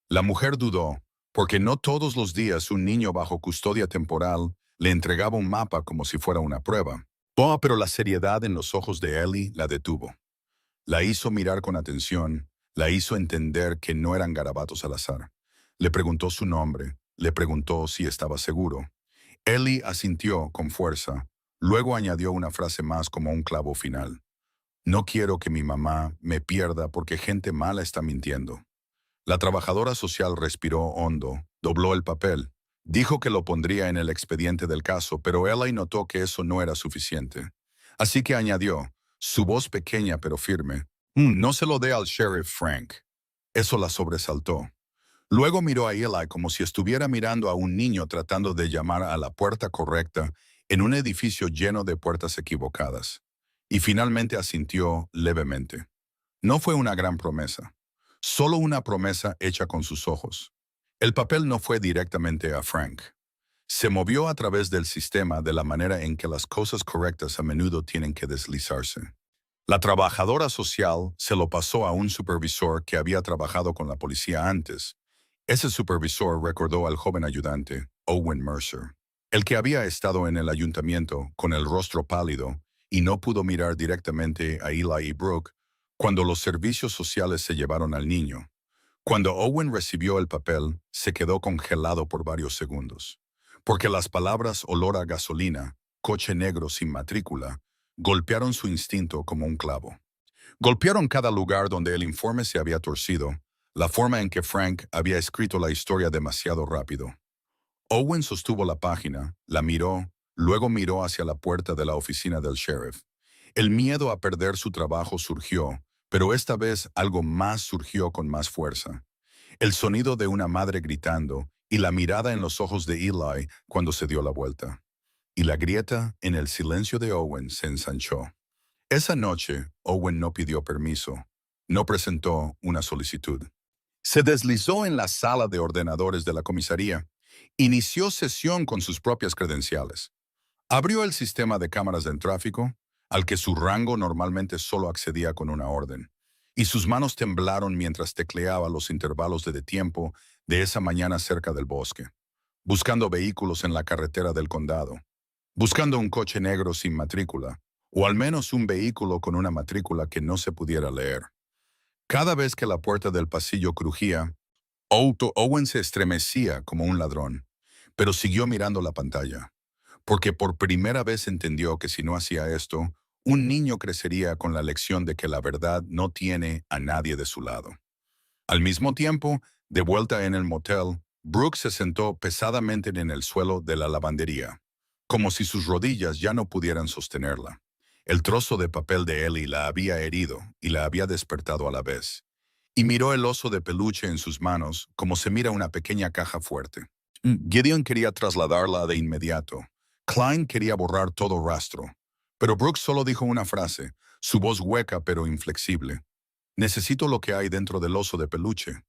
La mujer dudó, porque no todos los días un niño bajo custodia temporal le entregaba un mapa como si fuera una prueba. Pero la seriedad en los ojos de Ellie la detuvo. La hizo mirar con atención, la hizo entender que no eran garabatos al azar. Le preguntó su nombre, le preguntó si estaba seguro. Ellie asintió con fuerza, luego añadió una frase más como un clavo final: no quiero que mi mamá me pierda porque gente mala está mintiendo. La trabajadora social respiró hondo, dobló el papel. Dijo que lo pondría en el expediente del caso, pero Ellie notó que eso no era suficiente. Así que añadió, su voz pequeña pero firme: no se lo dé al sheriff Frank. Eso la sobresaltó. Luego miró a Eli como si estuviera mirando a un niño tratando de llamar a la puerta correcta en un edificio lleno de puertas equivocadas. Y finalmente asintió levemente. No fue una gran promesa, solo una promesa hecha con sus ojos. El papel no fue directamente a Frank. Se movió a través del sistema de la manera en que las cosas correctas a menudo tienen que deslizarse. La trabajadora social se lo pasó a un supervisor que había trabajado con la policía antes. Ese supervisor recordó al joven ayudante, Owen Mercer, el que había estado en el ayuntamiento con el rostro pálido y no pudo mirar directamente a Eli y Brooke cuando los servicios sociales se llevaron al niño. Cuando Owen recibió el papel, se quedó congelado por varios segundos, porque las palabras olor a gasolina, coche negro sin matrícula, golpearon su instinto como un clavo. Golpearon cada lugar donde el informe se había torcido, la forma en que Frank había escrito la historia demasiado rápido. Owen sostuvo la página, la miró, luego miró hacia la puerta de la oficina del sheriff. El miedo a perder su trabajo surgió, pero esta vez algo más surgió con más fuerza. El sonido de una madre gritando y la mirada en los ojos de Eli cuando se dio la vuelta. Y la grieta en el silencio de Owen se ensanchó. Esa noche, Owen no pidió permiso, no presentó una solicitud. Se deslizó en la sala de ordenadores de la comisaría Inició sesión con sus propias credenciales. Abrió el sistema de cámaras del tráfico, al que su rango normalmente solo accedía con una orden, y sus manos temblaron mientras tecleaba los intervalos de tiempo de esa mañana cerca del bosque, buscando vehículos en la carretera del condado, buscando un coche negro sin matrícula, o al menos un vehículo con una matrícula que no se pudiera leer. Cada vez que la puerta del pasillo crujía, Owen se estremecía como un ladrón, pero siguió mirando la pantalla, porque por primera vez entendió que si no hacía esto, un niño crecería con la lección de que la verdad no tiene a nadie de su lado. Al mismo tiempo, de vuelta en el motel, Brooke se sentó pesadamente en el suelo de la lavandería, como si sus rodillas ya no pudieran sostenerla. El trozo de papel de Ellie la había herido y la había despertado a la vez, y miró el oso de peluche en sus manos como se mira una pequeña caja fuerte. Gideon quería trasladarla de inmediato. Klein quería borrar todo rastro. Pero Brooke solo dijo una frase, su voz hueca pero inflexible. Necesito lo que hay dentro del oso de peluche.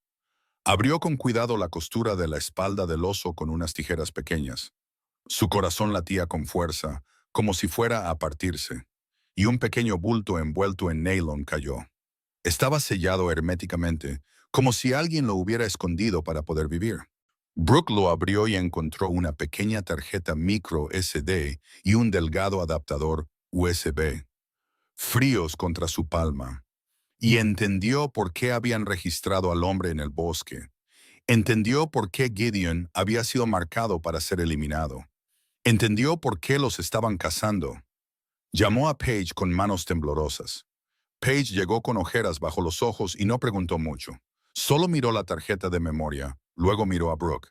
Abrió con cuidado la costura de la espalda del oso con unas tijeras pequeñas. Su corazón latía con fuerza, como si fuera a partirse, y un pequeño bulto envuelto en nylon cayó. Estaba sellado herméticamente, como si alguien lo hubiera escondido para poder vivir. Brooke lo abrió y encontró una pequeña tarjeta micro SD y un delgado adaptador USB, fríos contra su palma. Y entendió por qué habían registrado al hombre en el bosque. Entendió por qué Gideon había sido marcado para ser eliminado. Entendió por qué los estaban cazando. Llamó a Paige con manos temblorosas. Paige llegó con ojeras bajo los ojos y no preguntó mucho. Solo miró la tarjeta de memoria, luego miró a Brooke.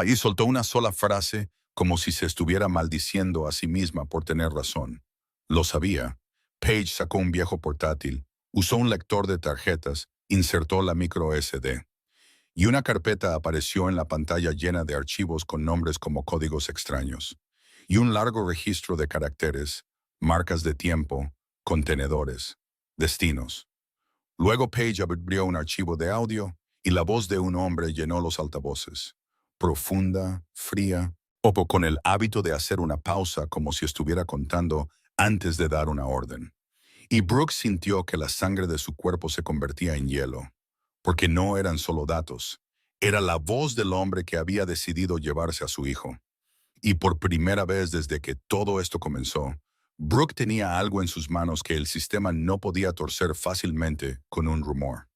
Y soltó una sola frase, como si se estuviera maldiciendo a sí misma por tener razón. Lo sabía. Paige sacó un viejo portátil, usó un lector de tarjetas, insertó la micro SD. Y una carpeta apareció en la pantalla llena de archivos con nombres como códigos extraños. Y un largo registro de caracteres, marcas de tiempo, contenedores, destinos. Luego Paige abrió un archivo de audio y la voz de un hombre llenó los altavoces. Profunda, fría, o con el hábito de hacer una pausa como si estuviera contando antes de dar una orden. Y Brooke sintió que la sangre de su cuerpo se convertía en hielo, porque no eran solo datos, era la voz del hombre que había decidido llevarse a su hijo. Y por primera vez desde que todo esto comenzó, Brooke tenía algo en sus manos que el sistema no podía torcer fácilmente con un rumor.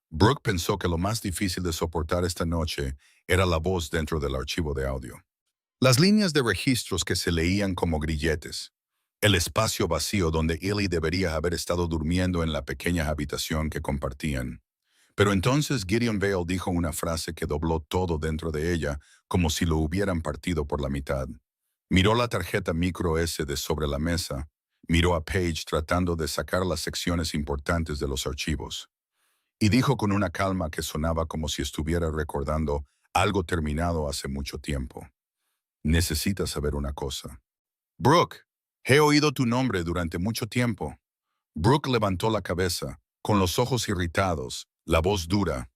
Brooke pensó que lo más difícil de soportar esta noche era la voz dentro del archivo de audio. Las líneas de registros que se leían como grilletes. El espacio vacío donde Ellie debería haber estado durmiendo en la pequeña habitación que compartían. Pero entonces Gideon Vale dijo una frase que dobló todo dentro de ella, como si lo hubieran partido por la mitad. Miró la tarjeta micro SD sobre la mesa, miró a Paige tratando de sacar las secciones importantes de los archivos. Y dijo con una calma que sonaba como si estuviera recordando algo terminado hace mucho tiempo. Necesitas saber una cosa. Brooke, he oído tu nombre durante mucho tiempo. Brooke levantó la cabeza, con los ojos irritados, la voz dura.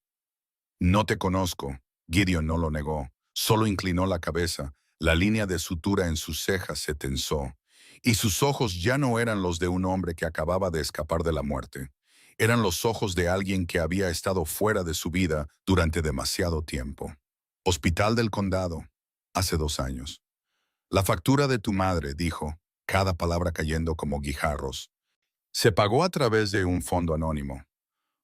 No te conozco. Gideon no lo negó. Solo inclinó la cabeza. La línea de sutura en sus cejas se tensó. Y sus ojos ya no eran los de un hombre que acababa de escapar de la muerte. Eran los ojos de alguien que había estado fuera de su vida durante demasiado tiempo. Hospital del Condado. Hace 2 años. La factura de tu madre, dijo, cada palabra cayendo como guijarros. Se pagó a través de un fondo anónimo.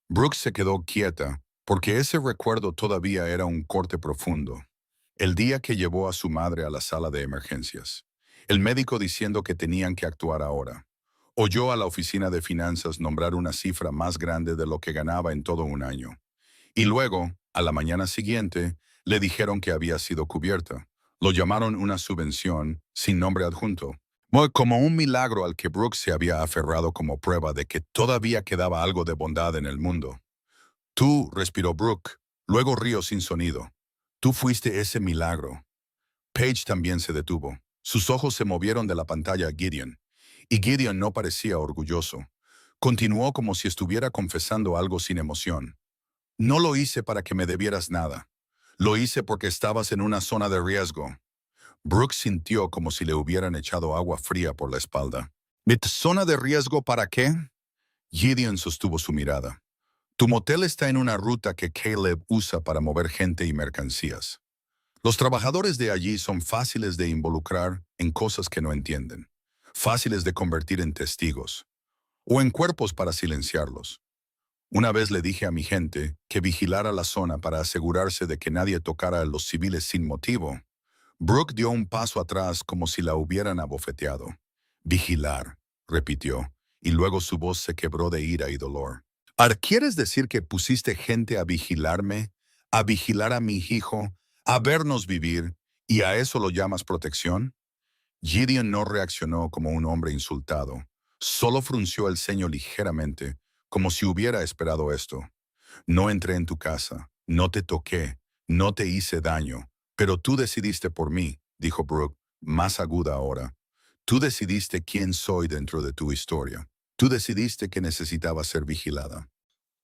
Brooke se quedó quieta, porque ese recuerdo todavía era un corte profundo. El día que llevó a su madre a la sala de emergencias. El médico diciendo que tenían que actuar ahora. Oyó a la oficina de finanzas nombrar una cifra más grande de lo que ganaba en todo un año. Y luego, a la mañana siguiente, le dijeron que había sido cubierta. Lo llamaron una subvención, sin nombre adjunto. Como un milagro al que Brooke se había aferrado como prueba de que todavía quedaba algo de bondad en el mundo. Tú, respiró Brooke, luego rió sin sonido. Tú fuiste ese milagro. Paige también se detuvo. Sus ojos se movieron de la pantalla a Gideon. Y Gideon no parecía orgulloso. Continuó como si estuviera confesando algo sin emoción. No lo hice para que me debieras nada. Lo hice porque estabas en una zona de riesgo. Brooke sintió como si le hubieran echado agua fría por la espalda. ¿Mi zona de riesgo para qué? Gideon sostuvo su mirada. Tu motel está en una ruta que Caleb usa para mover gente y mercancías. Los trabajadores de allí son fáciles de involucrar en cosas que no entienden, fáciles de convertir en testigos, o en cuerpos para silenciarlos. Una vez le dije a mi gente que vigilara la zona para asegurarse de que nadie tocara a los civiles sin motivo. Brooke dio un paso atrás como si la hubieran abofeteado. Vigilar, repitió, y luego su voz se quebró de ira y dolor. ¿Quieres decir que pusiste gente a vigilarme, a vigilar a mi hijo, a vernos vivir, y a eso lo llamas protección? Gideon no reaccionó como un hombre insultado. Solo frunció el ceño ligeramente, como si hubiera esperado esto. No entré en tu casa, no te toqué, no te hice daño, pero tú decidiste por mí, dijo Brooke, más aguda ahora. Tú decidiste quién soy dentro de tu historia. Tú decidiste que necesitaba ser vigilada.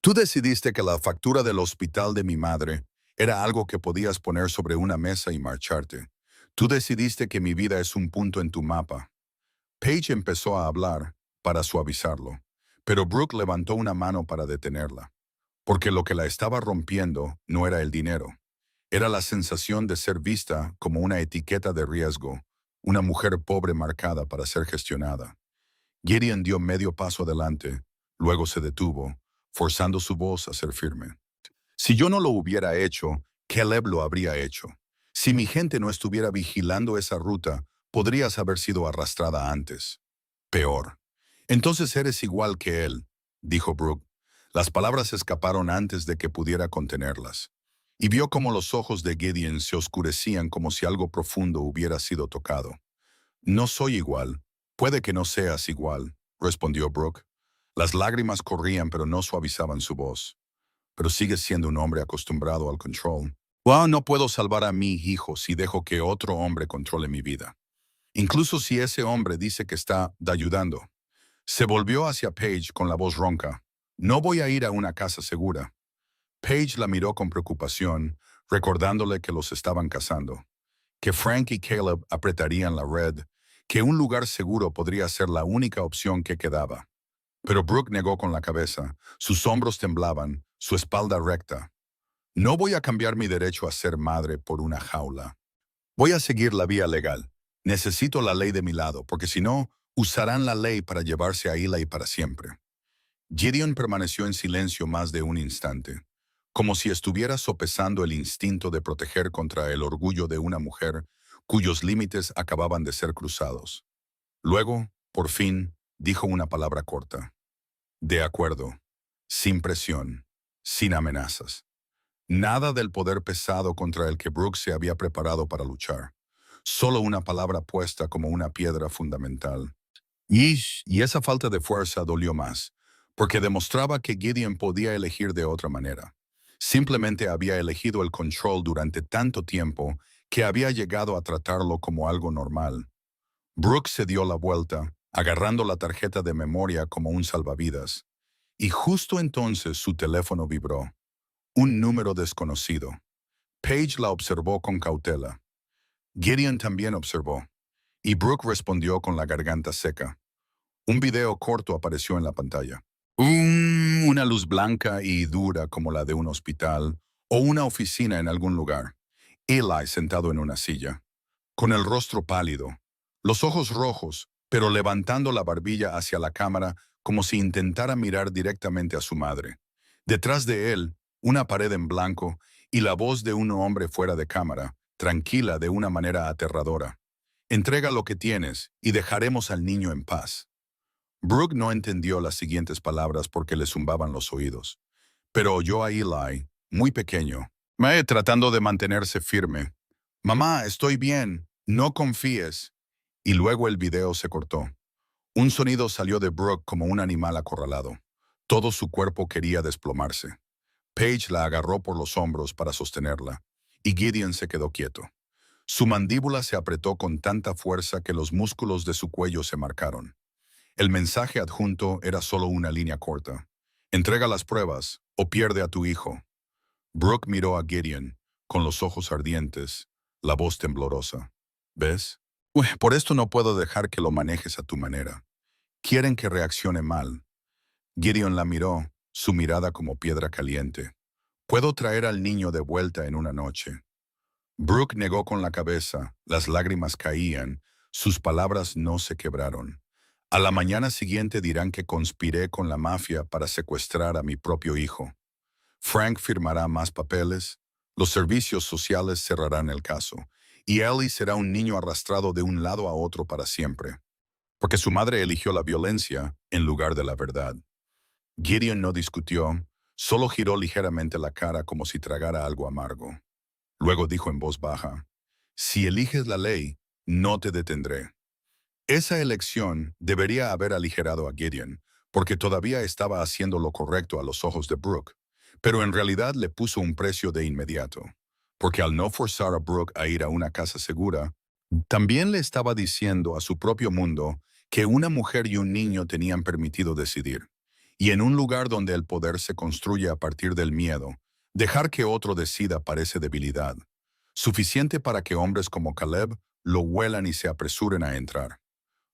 Tú decidiste que la factura del hospital de mi madre era algo que podías poner sobre una mesa y marcharte. Tú decidiste que mi vida es un punto en tu mapa. Paige empezó a hablar para suavizarlo, pero Brooke levantó una mano para detenerla, porque lo que la estaba rompiendo no era el dinero, era la sensación de ser vista como una etiqueta de riesgo, una mujer pobre marcada para ser gestionada. Gideon dio medio paso adelante, luego se detuvo, forzando su voz a ser firme. Si yo no lo hubiera hecho, Caleb lo habría hecho. Si mi gente no estuviera vigilando esa ruta, podrías haber sido arrastrada antes. Peor. Entonces eres igual que él, dijo Brooke. Las palabras escaparon antes de que pudiera contenerlas. Y vio cómo los ojos de Gideon se oscurecían como si algo profundo hubiera sido tocado. No soy igual. Puede que no seas igual, respondió Brooke. Las lágrimas corrían pero no suavizaban su voz. Pero sigues siendo un hombre acostumbrado al control. Wow, no puedo salvar a mi hijo si dejo que otro hombre controle mi vida. Incluso si ese hombre dice que está ayudando. Se volvió hacia Paige con la voz ronca. No voy a ir a una casa segura. Paige la miró con preocupación, recordándole que los estaban cazando, que Frank y Caleb apretarían la red, que un lugar seguro podría ser la única opción que quedaba. Pero Brooke negó con la cabeza. Sus hombros temblaban, su espalda recta. No voy a cambiar mi derecho a ser madre por una jaula. Voy a seguir la vía legal. Necesito la ley de mi lado, porque si no, usarán la ley para llevarse a Eli para siempre. Gideon permaneció en silencio más de un instante, como si estuviera sopesando el instinto de proteger contra el orgullo de una mujer cuyos límites acababan de ser cruzados. Luego, por fin, dijo una palabra corta. De acuerdo, sin presión, sin amenazas. Nada del poder pesado contra el que Brooke se había preparado para luchar. Solo una palabra puesta como una piedra fundamental. Y esa falta de fuerza dolió más, porque demostraba que Gideon podía elegir de otra manera. Simplemente había elegido el control durante tanto tiempo que había llegado a tratarlo como algo normal. Brooke se dio la vuelta, agarrando la tarjeta de memoria como un salvavidas. Y justo entonces su teléfono vibró. Un número desconocido. Paige la observó con cautela. Gideon también observó. Y Brooke respondió con la garganta seca. Un video corto apareció en la pantalla. Una luz blanca y dura como la de un hospital o una oficina en algún lugar. Eli sentado en una silla, con el rostro pálido, los ojos rojos, pero levantando la barbilla hacia la cámara como si intentara mirar directamente a su madre. Detrás de él, una pared en blanco y la voz de un hombre fuera de cámara, tranquila de una manera aterradora. Entrega lo que tienes y dejaremos al niño en paz. Brooke no entendió las siguientes palabras porque le zumbaban los oídos, pero oyó a Eli, muy pequeño, tratando de mantenerse firme. Mamá, estoy bien, no confíes. Y luego el video se cortó. Un sonido salió de Brooke como un animal acorralado. Todo su cuerpo quería desplomarse. Paige la agarró por los hombros para sostenerla, y Gideon se quedó quieto. Su mandíbula se apretó con tanta fuerza que los músculos de su cuello se marcaron. El mensaje adjunto era solo una línea corta. Entrega las pruebas o pierde a tu hijo. Brooke miró a Gideon, con los ojos ardientes, la voz temblorosa. ¿Ves? Uy, por esto no puedo dejar que lo manejes a tu manera. Quieren que reaccione mal. Gideon la miró, su mirada como piedra caliente. Puedo traer al niño de vuelta en una noche. Brooke negó con la cabeza, las lágrimas caían, sus palabras no se quebraron. A la mañana siguiente dirán que conspiré con la mafia para secuestrar a mi propio hijo. Frank firmará más papeles, los servicios sociales cerrarán el caso, y Ellie será un niño arrastrado de un lado a otro para siempre, porque su madre eligió la violencia en lugar de la verdad. Gideon no discutió, solo giró ligeramente la cara como si tragara algo amargo. Luego dijo en voz baja, si eliges la ley, no te detendré. Esa elección debería haber aligerado a Gideon, porque todavía estaba haciendo lo correcto a los ojos de Brooke, pero en realidad le puso un precio de inmediato, porque al no forzar a Brooke a ir a una casa segura, también le estaba diciendo a su propio mundo que una mujer y un niño tenían permitido decidir. Y en un lugar donde el poder se construye a partir del miedo, dejar que otro decida parece debilidad, suficiente para que hombres como Caleb lo huelan y se apresuren a entrar.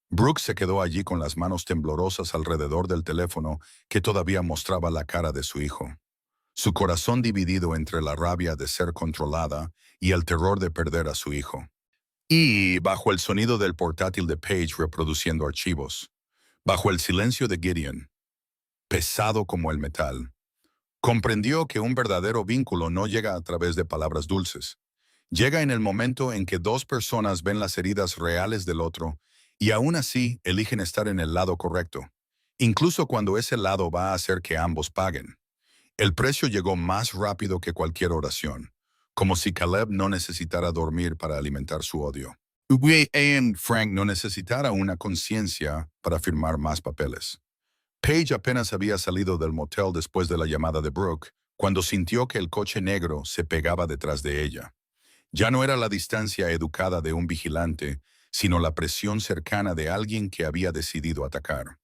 Brooke se quedó allí con las manos temblorosas alrededor del teléfono que todavía mostraba la cara de su hijo. Su corazón dividido entre la rabia de ser controlada y el terror de perder a su hijo. Y bajo el sonido del portátil de Paige reproduciendo archivos, bajo el silencio de Gideon, pesado como el metal, comprendió que un verdadero vínculo no llega a través de palabras dulces. Llega en el momento en que dos personas ven las heridas reales del otro y aún así eligen estar en el lado correcto, incluso cuando ese lado va a hacer que ambos paguen. El precio llegó más rápido que cualquier oración, como si Caleb no necesitara dormir para alimentar su odio. Frank no necesitara una conciencia para firmar más papeles. Paige apenas había salido del motel después de la llamada de Brooke, cuando sintió que el coche negro se pegaba detrás de ella. Ya no era la distancia educada de un vigilante, sino la presión cercana de alguien que había decidido atacar.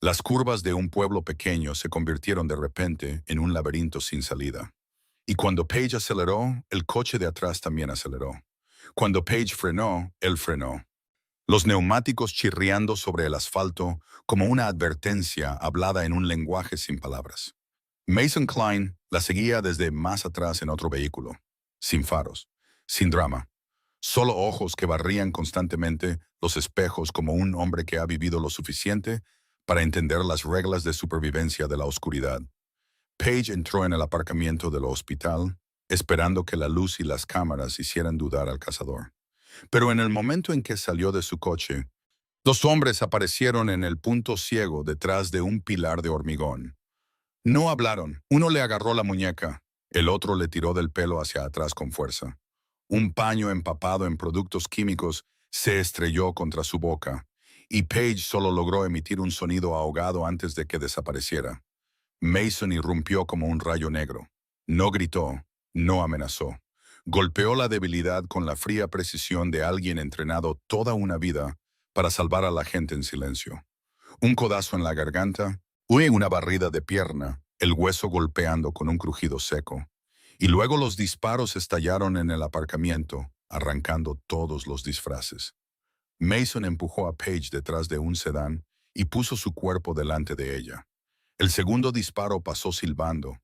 Las curvas de un pueblo pequeño se convirtieron de repente en un laberinto sin salida. Y cuando Paige aceleró, el coche de atrás también aceleró. Cuando Paige frenó, él frenó. Los neumáticos chirriando sobre el asfalto como una advertencia hablada en un lenguaje sin palabras. Mason Klein la seguía desde más atrás en otro vehículo, sin faros, sin drama. Solo ojos que barrían constantemente los espejos como un hombre que ha vivido lo suficiente para entender las reglas de supervivencia de la oscuridad. Paige entró en el aparcamiento del hospital, esperando que la luz y las cámaras hicieran dudar al cazador. Pero en el momento en que salió de su coche, dos hombres aparecieron en el punto ciego detrás de un pilar de hormigón. No hablaron. Uno le agarró la muñeca, el otro le tiró del pelo hacia atrás con fuerza. Un paño empapado en productos químicos se estrelló contra su boca, y Paige solo logró emitir un sonido ahogado antes de que desapareciera. Mason irrumpió como un rayo negro. No gritó, no amenazó. Golpeó la debilidad con la fría precisión de alguien entrenado toda una vida para salvar a la gente en silencio. Un codazo en la garganta, una barrida de pierna, el hueso golpeando con un crujido seco. Y luego los disparos estallaron en el aparcamiento, arrancando todos los disfraces. Mason empujó a Paige detrás de un sedán y puso su cuerpo delante de ella. El segundo disparo pasó silbando,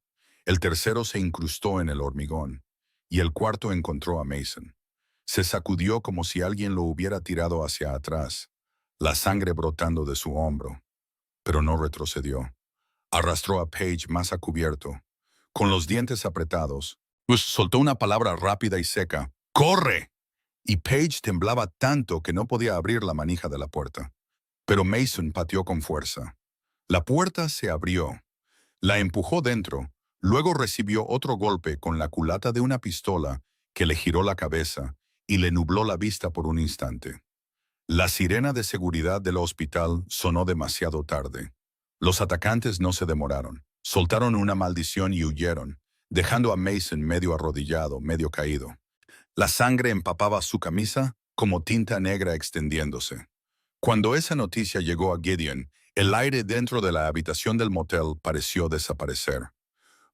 el tercero se incrustó en el hormigón, y el cuarto encontró a Mason. Se sacudió como si alguien lo hubiera tirado hacia atrás, la sangre brotando de su hombro, pero no retrocedió. Arrastró a Paige más a cubierto. Con los dientes apretados, soltó una palabra rápida y seca. ¡Corre! Y Paige temblaba tanto que no podía abrir la manija de la puerta. Pero Mason pateó con fuerza. La puerta se abrió. La empujó dentro. Luego recibió otro golpe con la culata de una pistola que le giró la cabeza y le nubló la vista por un instante. La sirena de seguridad del hospital sonó demasiado tarde. Los atacantes no se demoraron. Soltaron una maldición y huyeron, dejando a Mason medio arrodillado, medio caído. La sangre empapaba su camisa como tinta negra extendiéndose. Cuando esa noticia llegó a Gideon, el aire dentro de la habitación del motel pareció desaparecer.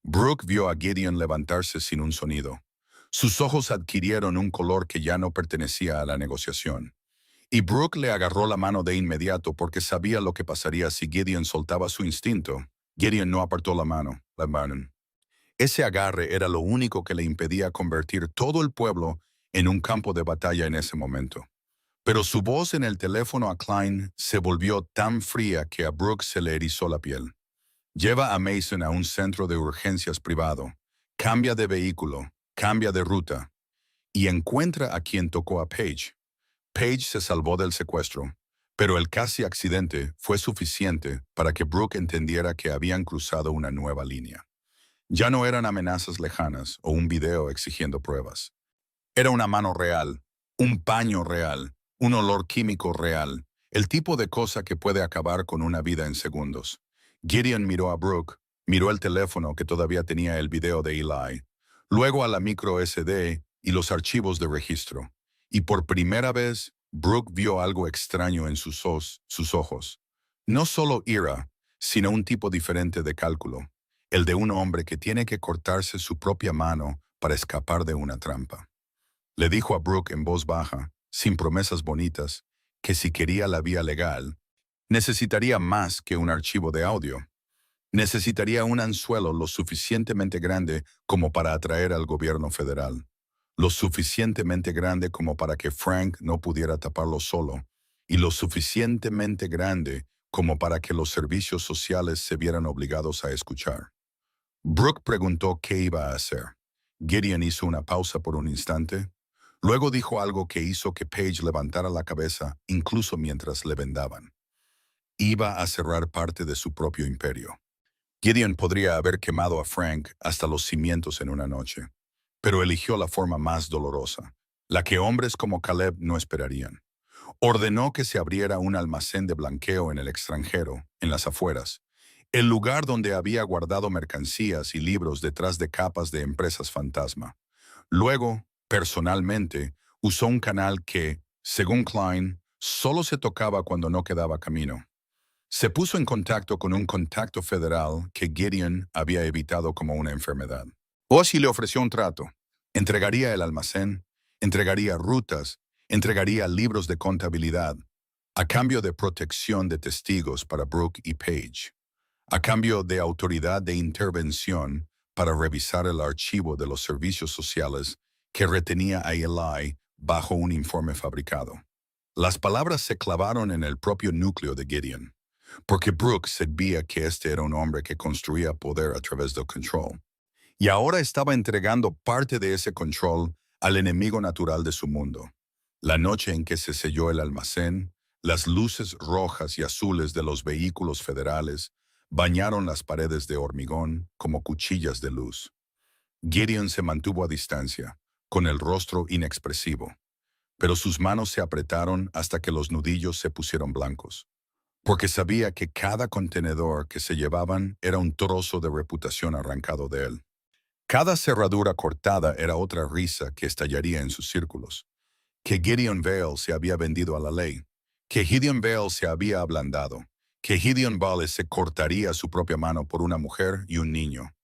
Brooke vio a Gideon levantarse sin un sonido. Sus ojos adquirieron un color que ya no pertenecía a la negociación. Y Brooke le agarró la mano de inmediato porque sabía lo que pasaría si Gideon soltaba su instinto. Gideon no apartó la mano. Ese agarre era lo único que le impedía convertir todo el pueblo en un campo de batalla en ese momento. Pero su voz en el teléfono a Klein se volvió tan fría que a Brooke se le erizó la piel. Lleva a Mason a un centro de urgencias privado. Cambia de vehículo, cambia de ruta y encuentra a quien tocó a Paige. Paige se salvó del secuestro, pero el casi accidente fue suficiente para que Brooke entendiera que habían cruzado una nueva línea. Ya no eran amenazas lejanas o un video exigiendo pruebas. Era una mano real, un paño real, un olor químico real, el tipo de cosa que puede acabar con una vida en segundos. Gideon miró a Brooke, miró el teléfono que todavía tenía el video de Eli, luego a la micro SD y los archivos de registro. Y por primera vez, Brooke vio algo extraño en sus ojos. No solo ira, sino un tipo diferente de cálculo, el de un hombre que tiene que cortarse su propia mano para escapar de una trampa. Le dijo a Brooke en voz baja, sin promesas bonitas, que si quería la vía legal, necesitaría más que un archivo de audio. Necesitaría un anzuelo lo suficientemente grande como para atraer al gobierno federal, lo suficientemente grande como para que Frank no pudiera taparlo solo, y lo suficientemente grande como para que los servicios sociales se vieran obligados a escuchar. Brooke preguntó qué iba a hacer. Gideon hizo una pausa por un instante. Luego dijo algo que hizo que Paige levantara la cabeza, incluso mientras le vendaban. Iba a cerrar parte de su propio imperio. Gideon podría haber quemado a Frank hasta los cimientos en una noche, pero eligió la forma más dolorosa, la que hombres como Caleb no esperarían. Ordenó que se abriera un almacén de blanqueo en el extranjero, en las afueras, el lugar donde había guardado mercancías y libros detrás de capas de empresas fantasma. Luego, personalmente, usó un canal que, según Klein, solo se tocaba cuando no quedaba camino. Se puso en contacto con un contacto federal que Gideon había evitado como una enfermedad. Ozzy le ofreció un trato. Entregaría el almacén, entregaría rutas, entregaría libros de contabilidad, a cambio de protección de testigos para Brooke y Paige, a cambio de autoridad de intervención para revisar el archivo de los servicios sociales que retenía a Eli bajo un informe fabricado. Las palabras se clavaron en el propio núcleo de Gideon, porque Brooke sabía que este era un hombre que construía poder a través del control. Y ahora estaba entregando parte de ese control al enemigo natural de su mundo. La noche en que se selló el almacén, las luces rojas y azules de los vehículos federales bañaron las paredes de hormigón como cuchillas de luz. Gideon se mantuvo a distancia, con el rostro inexpresivo, pero sus manos se apretaron hasta que los nudillos se pusieron blancos, porque sabía que cada contenedor que se llevaban era un trozo de reputación arrancado de él. Cada cerradura cortada era otra risa que estallaría en sus círculos, que Gideon Vale se había vendido a la ley, que Gideon Vale se había ablandado, que Gideon Vale se cortaría su propia mano por una mujer y un niño.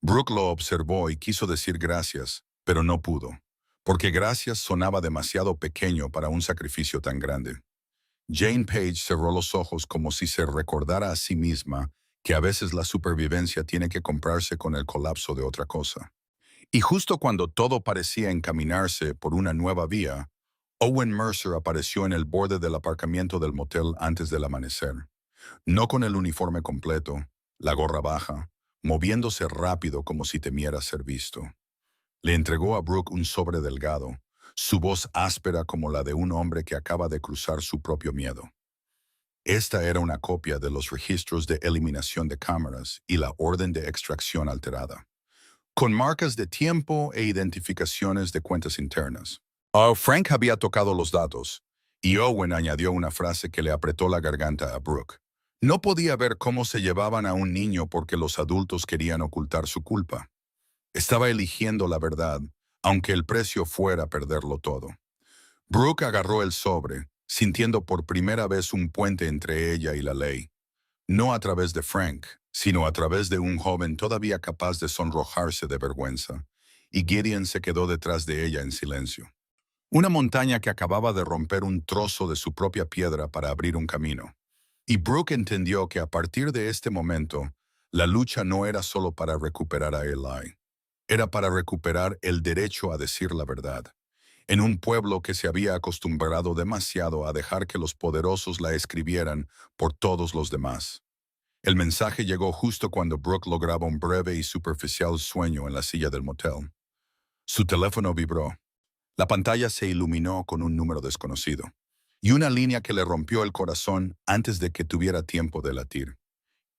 Brooke lo observó y quiso decir gracias, pero no pudo, porque gracias sonaba demasiado pequeño para un sacrificio tan grande. Jane Page cerró los ojos como si se recordara a sí misma que a veces la supervivencia tiene que comprarse con el colapso de otra cosa. Y justo cuando todo parecía encaminarse por una nueva vía, Owen Mercer apareció en el borde del aparcamiento del motel antes del amanecer. No con el uniforme completo, la gorra baja, moviéndose rápido como si temiera ser visto. Le entregó a Brooke un sobre delgado, su voz áspera como la de un hombre que acaba de cruzar su propio miedo. Esta era una copia de los registros de eliminación de cámaras y la orden de extracción alterada, con marcas de tiempo e identificaciones de cuentas internas. Frank había tocado los datos, y Owen añadió una frase que le apretó la garganta a Brooke. No podía ver cómo se llevaban a un niño porque los adultos querían ocultar su culpa. Estaba eligiendo la verdad, aunque el precio fuera perderlo todo. Brooke agarró el sobre, sintiendo por primera vez un puente entre ella y la ley. No a través de Frank, sino a través de un joven todavía capaz de sonrojarse de vergüenza, y Gideon se quedó detrás de ella en silencio. Una montaña que acababa de romper un trozo de su propia piedra para abrir un camino. Y Brooke entendió que a partir de este momento, la lucha no era solo para recuperar a Eli, era para recuperar el derecho a decir la verdad. En un pueblo que se había acostumbrado demasiado a dejar que los poderosos la escribieran por todos los demás. El mensaje llegó justo cuando Brooke lograba un breve y superficial sueño en la silla del motel. Su teléfono vibró. La pantalla se iluminó con un número desconocido y una línea que le rompió el corazón antes de que tuviera tiempo de latir.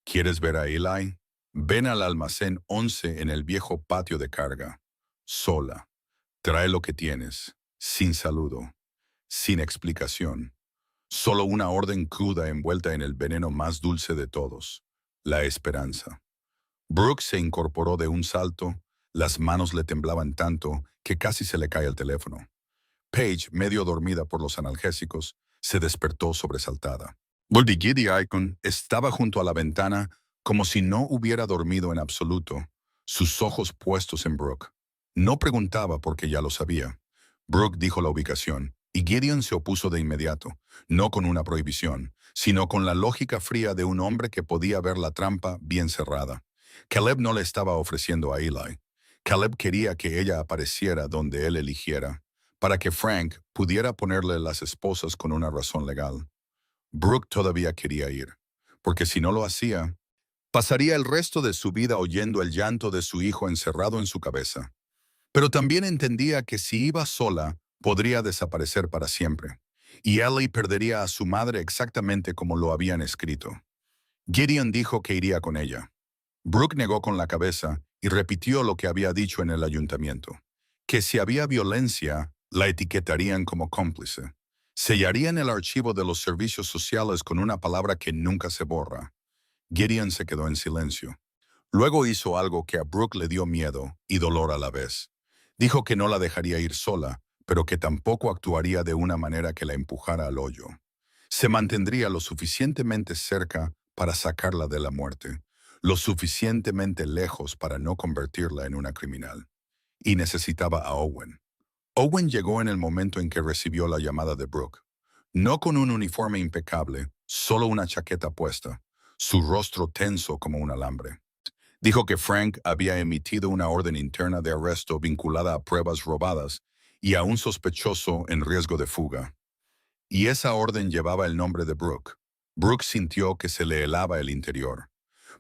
¿Quieres ver a Eli? Ven al almacén 11 en el viejo patio de carga. Sola. Trae lo que tienes. Sin saludo. Sin explicación. Solo una orden cruda envuelta en el veneno más dulce de todos. La esperanza. Brooke se incorporó de un salto. Las manos le temblaban tanto que casi se le cae el teléfono. Paige, medio dormida por los analgésicos, se despertó sobresaltada. Goldie Giddy Icon estaba junto a la ventana como si no hubiera dormido en absoluto, sus ojos puestos en Brooke. No preguntaba porque ya lo sabía. Brooke dijo la ubicación, y Gideon se opuso de inmediato, no con una prohibición, sino con la lógica fría de un hombre que podía ver la trampa bien cerrada. Caleb no le estaba ofreciendo a Eli. Caleb quería que ella apareciera donde él eligiera, para que Frank pudiera ponerle las esposas con una razón legal. Brooke todavía quería ir, porque si no lo hacía, pasaría el resto de su vida oyendo el llanto de su hijo encerrado en su cabeza. Pero también entendía que si iba sola, podría desaparecer para siempre, y Ellie perdería a su madre exactamente como lo habían escrito. Gideon dijo que iría con ella. Brooke negó con la cabeza y repitió lo que había dicho en el ayuntamiento, que si había violencia, la etiquetarían como cómplice. Sellarían el archivo de los servicios sociales con una palabra que nunca se borra. Gideon se quedó en silencio. Luego hizo algo que a Brooke le dio miedo y dolor a la vez. Dijo que no la dejaría ir sola, pero que tampoco actuaría de una manera que la empujara al hoyo. Se mantendría lo suficientemente cerca para sacarla de la muerte, lo suficientemente lejos para no convertirla en una criminal. Y necesitaba a Owen. Owen llegó en el momento en que recibió la llamada de Brooke. No con un uniforme impecable, solo una chaqueta puesta, su rostro tenso como un alambre. Dijo que Frank había emitido una orden interna de arresto vinculada a pruebas robadas y a un sospechoso en riesgo de fuga. Y esa orden llevaba el nombre de Brooke. Brooke sintió que se le helaba el interior.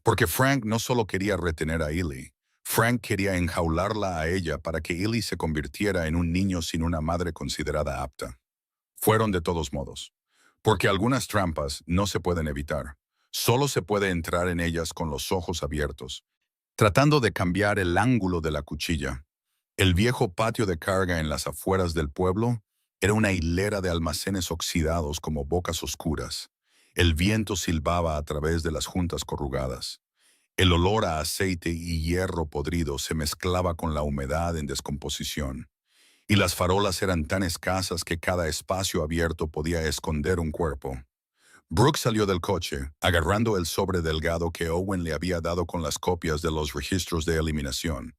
Porque Frank no solo quería retener a Ellie, Frank quería enjaularla a ella para que Ellie se convirtiera en un niño sin una madre considerada apta. Fueron de todos modos. Porque algunas trampas no se pueden evitar. Solo se puede entrar en ellas con los ojos abiertos, tratando de cambiar el ángulo de la cuchilla. El viejo patio de carga en las afueras del pueblo era una hilera de almacenes oxidados como bocas oscuras. El viento silbaba a través de las juntas corrugadas. El olor a aceite y hierro podrido se mezclaba con la humedad en descomposición. Y las farolas eran tan escasas que cada espacio abierto podía esconder un cuerpo. Brooke salió del coche, agarrando el sobre delgado que Owen le había dado con las copias de los registros de eliminación,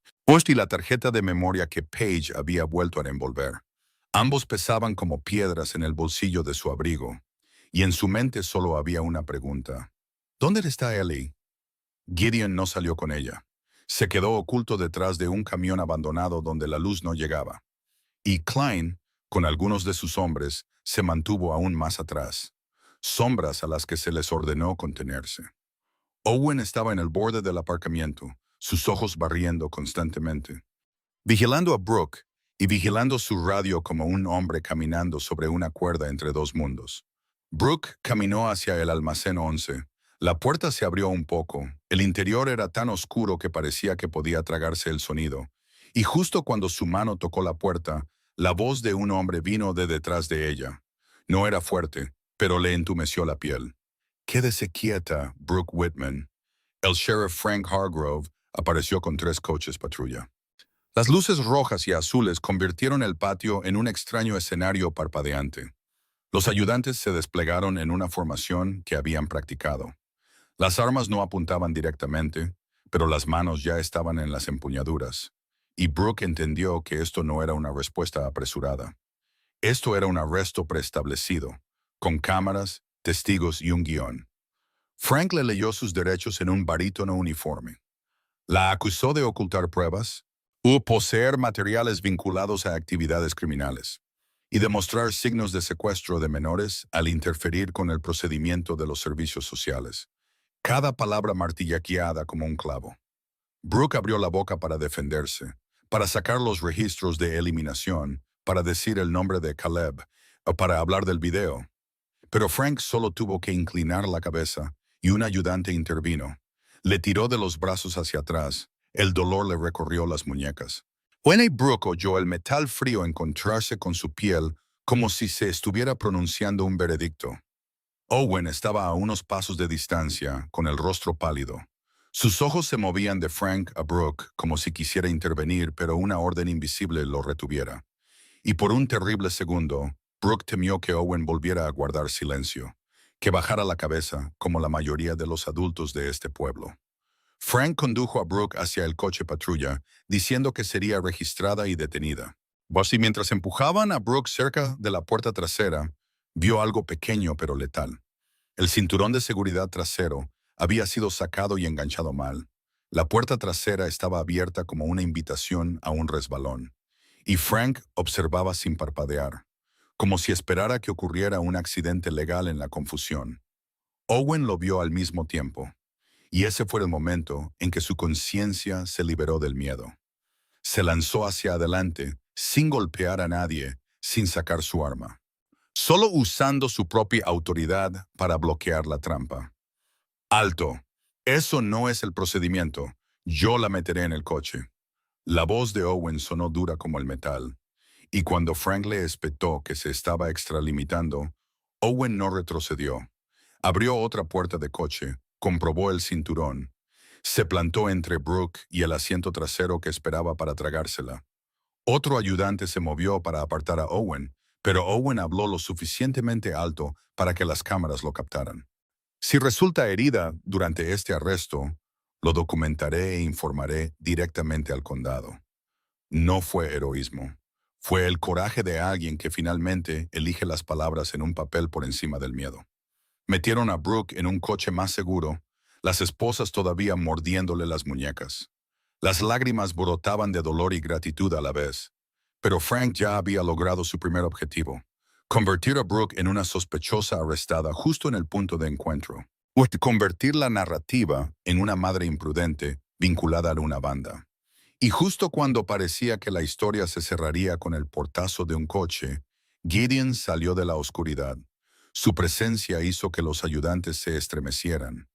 y la tarjeta de memoria que Paige había vuelto a envolver. Ambos pesaban como piedras en el bolsillo de su abrigo, y en su mente solo había una pregunta. ¿Dónde está Ellie? Gideon no salió con ella. Se quedó oculto detrás de un camión abandonado donde la luz no llegaba. Y Klein, con algunos de sus hombres, se mantuvo aún más atrás. Sombras a las que se les ordenó contenerse. Owen estaba en el borde del aparcamiento, sus ojos barriendo constantemente, vigilando a Brooke y vigilando su radio como un hombre caminando sobre una cuerda entre dos mundos. Brooke caminó hacia el almacén 11. La puerta se abrió un poco. El interior era tan oscuro que parecía que podía tragarse el sonido. Y justo cuando su mano tocó la puerta, la voz de un hombre vino de detrás de ella. No era fuerte, pero le entumeció la piel. «Quédese quieta, Brooke Whitman». El sheriff Frank Hargrove apareció con 3 coches patrulla. Las luces rojas y azules convirtieron el patio en un extraño escenario parpadeante. Los ayudantes se desplegaron en una formación que habían practicado. Las armas no apuntaban directamente, pero las manos ya estaban en las empuñaduras. y Brooke entendió que esto no era una respuesta apresurada. Esto era un arresto preestablecido, con cámaras, testigos y un guión. Frank le leyó sus derechos en un barítono uniforme. La acusó de ocultar pruebas, o poseer materiales vinculados a actividades criminales, y demostrar signos de secuestro de menores al interferir con el procedimiento de los servicios sociales. Cada palabra martillaqueada como un clavo. Brooke abrió la boca para defenderse, para sacar los registros de eliminación, para decir el nombre de Caleb, o para hablar del video. Pero Frank solo tuvo que inclinar la cabeza, y un ayudante intervino. Le tiró de los brazos hacia atrás. El dolor le recorrió las muñecas. Wayne Brooke oyó el metal frío encontrarse con su piel como si se estuviera pronunciando un veredicto. Owen estaba a unos pasos de distancia, con el rostro pálido. Sus ojos se movían de Frank a Brooke como si quisiera intervenir, pero una orden invisible lo retuviera. Y por un terrible segundo, Brooke temió que Owen volviera a guardar silencio, que bajara la cabeza, como la mayoría de los adultos de este pueblo. Frank condujo a Brooke hacia el coche patrulla, diciendo que sería registrada y detenida. Y mientras empujaban a Brooke cerca de la puerta trasera, vio algo pequeño pero letal. El cinturón de seguridad trasero había sido sacado y enganchado mal. La puerta trasera estaba abierta como una invitación a un resbalón. Y Frank observaba sin parpadear, como si esperara que ocurriera un accidente legal en la confusión. Owen lo vio al mismo tiempo, y ese fue el momento en que su conciencia se liberó del miedo. Se lanzó hacia adelante, sin golpear a nadie, sin sacar su arma, solo usando su propia autoridad para bloquear la trampa. «Alto. Eso no es el procedimiento. Yo la meteré en el coche». La voz de Owen sonó dura como el metal, y cuando Frank le espetó que se estaba extralimitando, Owen no retrocedió. Abrió otra puerta de coche, comprobó el cinturón, se plantó entre Brooke y el asiento trasero que esperaba para tragársela. Otro ayudante se movió para apartar a Owen, pero Owen habló lo suficientemente alto para que las cámaras lo captaran. «Si resulta herida durante este arresto, lo documentaré e informaré directamente al condado». No fue heroísmo. Fue el coraje de alguien que finalmente elige las palabras en un papel por encima del miedo. Metieron a Brooke en un coche más seguro, las esposas todavía mordiéndole las muñecas. Las lágrimas brotaban de dolor y gratitud a la vez. Pero Frank ya había logrado su primer objetivo: convertir a Brooke en una sospechosa arrestada justo en el punto de encuentro. O convertir la narrativa en una madre imprudente vinculada a una banda. Y justo cuando parecía que la historia se cerraría con el portazo de un coche, Gideon salió de la oscuridad. Su presencia hizo que los ayudantes se estremecieran.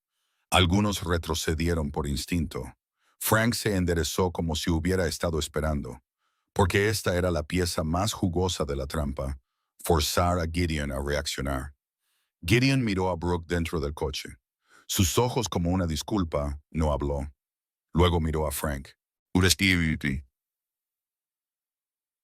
Algunos retrocedieron por instinto. Frank se enderezó como si hubiera estado esperando, porque esta era la pieza más jugosa de la trampa: forzar a Gideon a reaccionar. Gideon miró a Brooke dentro del coche. Sus ojos, como una disculpa, no habló. Luego miró a Frank.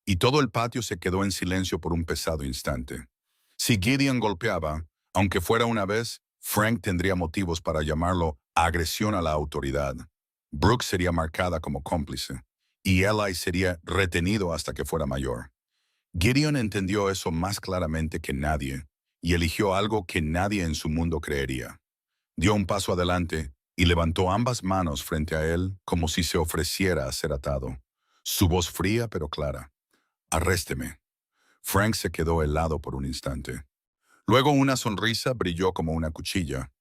Y todo el patio se quedó en silencio por un pesado instante. Si Gideon golpeaba, aunque fuera una vez, Frank tendría motivos para llamarlo agresión a la autoridad. Brooke sería marcada como cómplice, y Eli sería retenido hasta que fuera mayor. Gideon entendió eso más claramente que nadie, y eligió algo que nadie en su mundo creería. Dio un paso adelante y levantó ambas manos frente a él como si se ofreciera a ser atado. Su voz fría pero clara: «Arrésteme». Frank se quedó helado por un instante. Luego una sonrisa brilló como una cuchilla.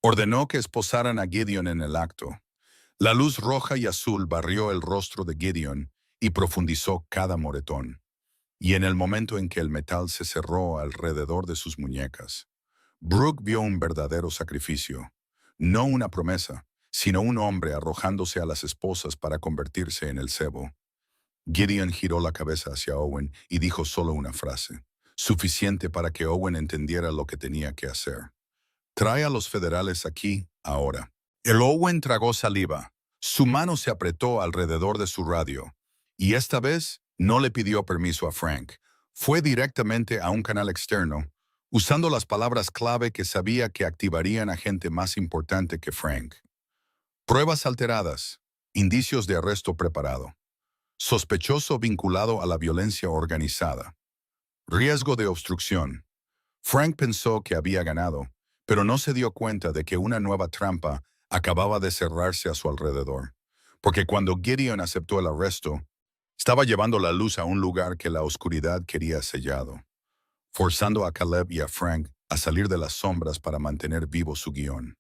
Ordenó que esposaran a Gideon en el acto. La luz roja y azul barrió el rostro de Gideon y profundizó cada moretón. Y en el momento en que el metal se cerró alrededor de sus muñecas, Brooke vio un verdadero sacrificio. No una promesa, sino un hombre arrojándose a las esposas para convertirse en el cebo. Gideon giró la cabeza hacia Owen y dijo solo una frase, suficiente para que Owen entendiera lo que tenía que hacer. «Trae a los federales aquí, ahora». El Owen tragó saliva. Su mano se apretó alrededor de su radio. Y esta vez no le pidió permiso a Frank. Fue directamente a un canal externo, usando las palabras clave que sabía que activarían a gente más importante que Frank. «Pruebas alteradas. Indicios de arresto preparado». Sospechoso vinculado a la violencia organizada. Riesgo de obstrucción. Frank pensó que había ganado, pero no se dio cuenta de que una nueva trampa acababa de cerrarse a su alrededor. Porque cuando Gideon aceptó el arresto, estaba llevando la luz a un lugar que la oscuridad quería sellado, forzando a Caleb y a Frank a salir de las sombras para mantener vivo su guión.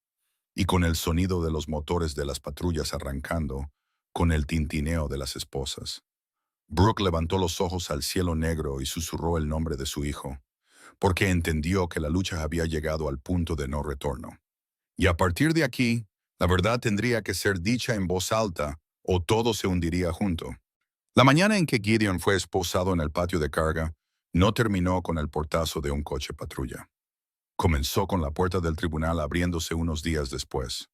Y con el sonido de los motores de las patrullas arrancando, con el tintineo de las esposas. Brooke levantó los ojos al cielo negro y susurró el nombre de su hijo, porque entendió que la lucha había llegado al punto de no retorno. Y a partir de aquí, la verdad tendría que ser dicha en voz alta o todo se hundiría junto. La mañana en que Gideon fue esposado en el patio de carga, no terminó con el portazo de un coche patrulla. Comenzó con la puerta del tribunal abriéndose unos días después,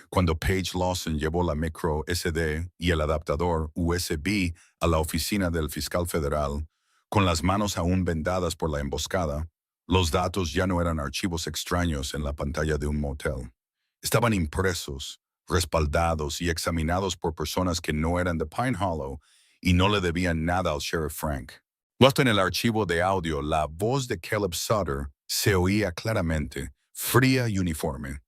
cuando Paige Lawson llevó la micro SD y el adaptador USB a la oficina del fiscal federal, con las manos aún vendadas por la emboscada. Los datos ya no eran archivos extraños en la pantalla de un motel. Estaban impresos, respaldados y examinados por personas que no eran de Pine Hollow y no le debían nada al Sheriff Frank. Puesto en el archivo de audio, la voz de Caleb Sutter se oía claramente, fría y uniforme,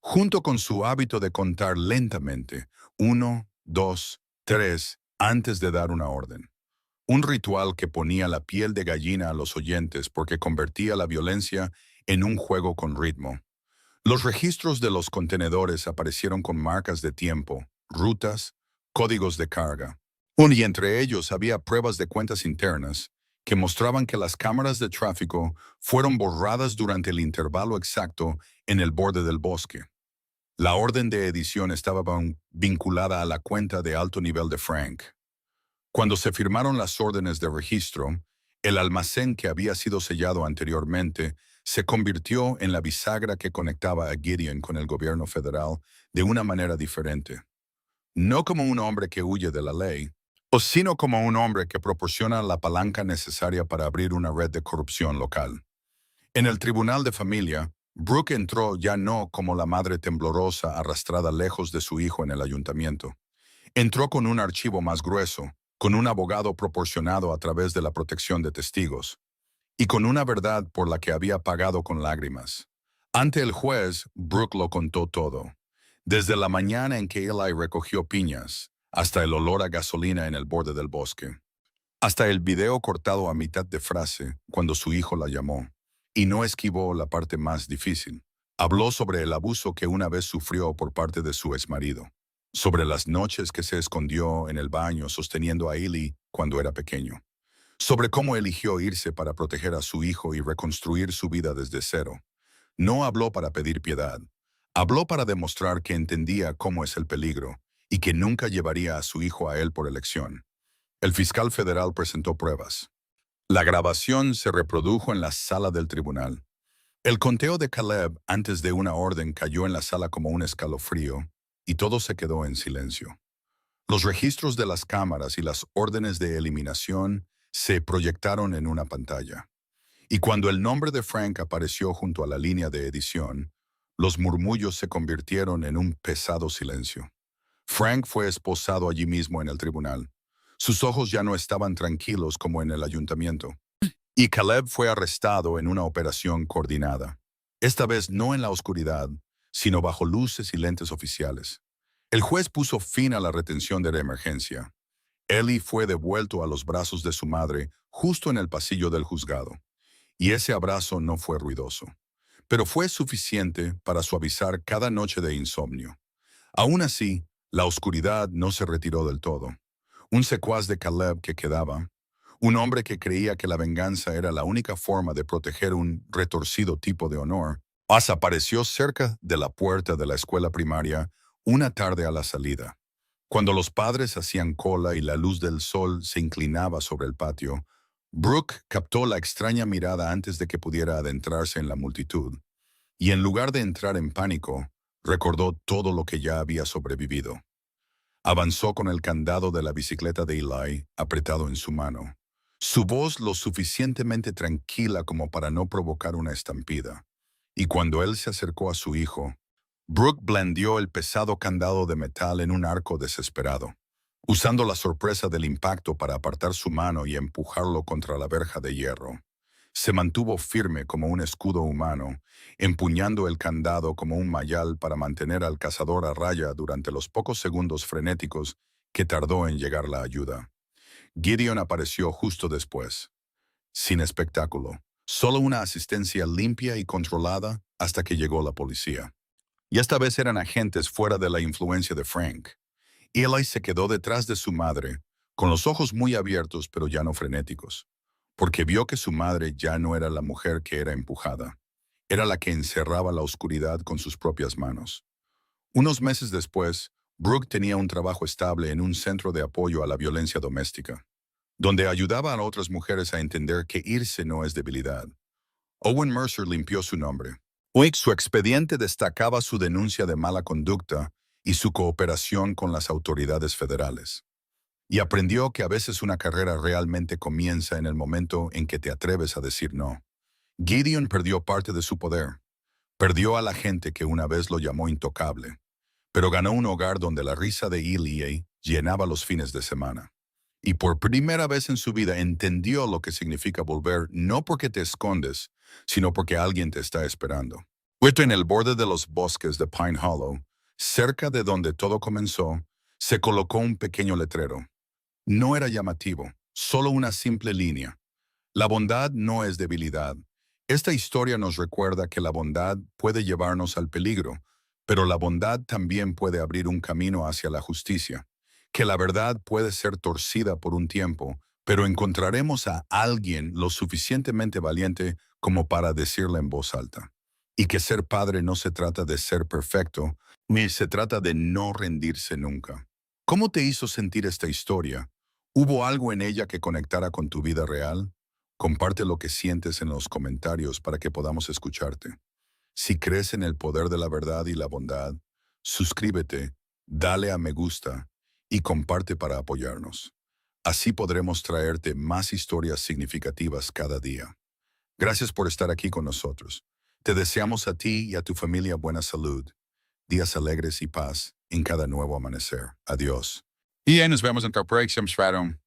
junto con su hábito de contar lentamente, 1, 2, 3, antes de dar una orden. Un ritual que ponía la piel de gallina a los oyentes porque convertía la violencia en un juego con ritmo. Los registros de los contenedores aparecieron con marcas de tiempo, rutas, códigos de carga. Y entre ellos había pruebas de cuentas internas que mostraban que las cámaras de tráfico fueron borradas durante el intervalo exacto en el borde del bosque. La orden de edición estaba vinculada a la cuenta de alto nivel de Frank. Cuando se firmaron las órdenes de registro, el almacén que había sido sellado anteriormente se convirtió en la bisagra que conectaba a Gideon con el gobierno federal de una manera diferente. No como un hombre que huye de la ley, sino como un hombre que proporciona la palanca necesaria para abrir una red de corrupción local. En el tribunal de familia, Brooke entró ya no como la madre temblorosa arrastrada lejos de su hijo en el ayuntamiento. Entró con un archivo más grueso, con un abogado proporcionado a través de la protección de testigos, y con una verdad por la que había pagado con lágrimas. Ante el juez, Brooke lo contó todo. Desde la mañana en que Eli recogió piñas, hasta el olor a gasolina en el borde del bosque. Hasta el video cortado a mitad de frase cuando su hijo la llamó. Y no esquivó la parte más difícil. Habló sobre el abuso que una vez sufrió por parte de su exmarido. Sobre las noches que se escondió en el baño sosteniendo a Eli cuando era pequeño. Sobre cómo eligió irse para proteger a su hijo y reconstruir su vida desde cero. No habló para pedir piedad. Habló para demostrar que entendía cómo es el peligro y que nunca llevaría a su hijo a él por elección. El fiscal federal presentó pruebas. La grabación se reprodujo en la sala del tribunal. El conteo de Caleb antes de una orden cayó en la sala como un escalofrío y todo se quedó en silencio. Los registros de las cámaras y las órdenes de eliminación se proyectaron en una pantalla. Y cuando el nombre de Frank apareció junto a la línea de edición, los murmullos se convirtieron en un pesado silencio. Frank fue esposado allí mismo en el tribunal. Sus ojos ya no estaban tranquilos como en el ayuntamiento. Y Caleb fue arrestado en una operación coordinada. Esta vez no en la oscuridad, sino bajo luces y lentes oficiales. El juez puso fin a la retención de la emergencia. Eli fue devuelto a los brazos de su madre justo en el pasillo del juzgado. Y ese abrazo no fue ruidoso, pero fue suficiente para suavizar cada noche de insomnio. Aún así, la oscuridad no se retiró del todo. Un secuaz de Caleb que quedaba, un hombre que creía que la venganza era la única forma de proteger un retorcido tipo de honor, desapareció cerca de la puerta de la escuela primaria una tarde a la salida. Cuando los padres hacían cola y la luz del sol se inclinaba sobre el patio, Brooke captó la extraña mirada antes de que pudiera adentrarse en la multitud, y en lugar de entrar en pánico, recordó todo lo que ya había sobrevivido. Avanzó con el candado de la bicicleta de Eli apretado en su mano, su voz lo suficientemente tranquila como para no provocar una estampida. Y cuando él se acercó a su hijo, Brooke blandió el pesado candado de metal en un arco desesperado. usando la sorpresa del impacto para apartar su mano y empujarlo contra la verja de hierro. Se mantuvo firme como un escudo humano, empuñando el candado como un mayal para mantener al cazador a raya durante los pocos segundos frenéticos que tardó en llegar la ayuda. Gideon apareció justo después, sin espectáculo, solo una asistencia limpia y controlada hasta que llegó la policía. Y esta vez eran agentes fuera de la influencia de Frank. Eli se quedó detrás de su madre, con los ojos muy abiertos pero ya no frenéticos, porque vio que su madre ya no era la mujer que era empujada. Era la que encerraba la oscuridad con sus propias manos. Unos meses después, Brooke tenía un trabajo estable en un centro de apoyo a la violencia doméstica, donde ayudaba a otras mujeres a entender que irse no es debilidad. Owen Mercer limpió su nombre. Hoy su expediente destacaba su denuncia de mala conducta y su cooperación con las autoridades federales. Y aprendió que a veces una carrera realmente comienza en el momento en que te atreves a decir no. Gideon perdió parte de su poder. Perdió a la gente que una vez lo llamó intocable, pero ganó un hogar donde la risa de Eli llenaba los fines de semana. Y por primera vez en su vida entendió lo que significa volver no porque te escondes, sino porque alguien te está esperando. Puesto en el borde de los bosques de Pine Hollow, cerca de donde todo comenzó, se colocó un pequeño letrero. No era llamativo, solo una simple línea. La bondad no es debilidad. Esta historia nos recuerda que la bondad puede llevarnos al peligro, pero la bondad también puede abrir un camino hacia la justicia. Que la verdad puede ser torcida por un tiempo, pero encontraremos a alguien lo suficientemente valiente como para decirla en voz alta. Y que ser padre no se trata de ser perfecto, ni se trata de no rendirse nunca. ¿Cómo te hizo sentir esta historia? ¿Hubo algo en ella que conectara con tu vida real? Comparte lo que sientes en los comentarios para que podamos escucharte. Si crees en el poder de la verdad y la bondad, suscríbete, dale a me gusta y comparte para apoyarnos. Así podremos traerte más historias significativas cada día. Gracias por estar aquí con nosotros. Te deseamos a ti y a tu familia buena salud, días alegres y paz en cada nuevo amanecer. Adiós. Y nos vemos en el próximo Stratum.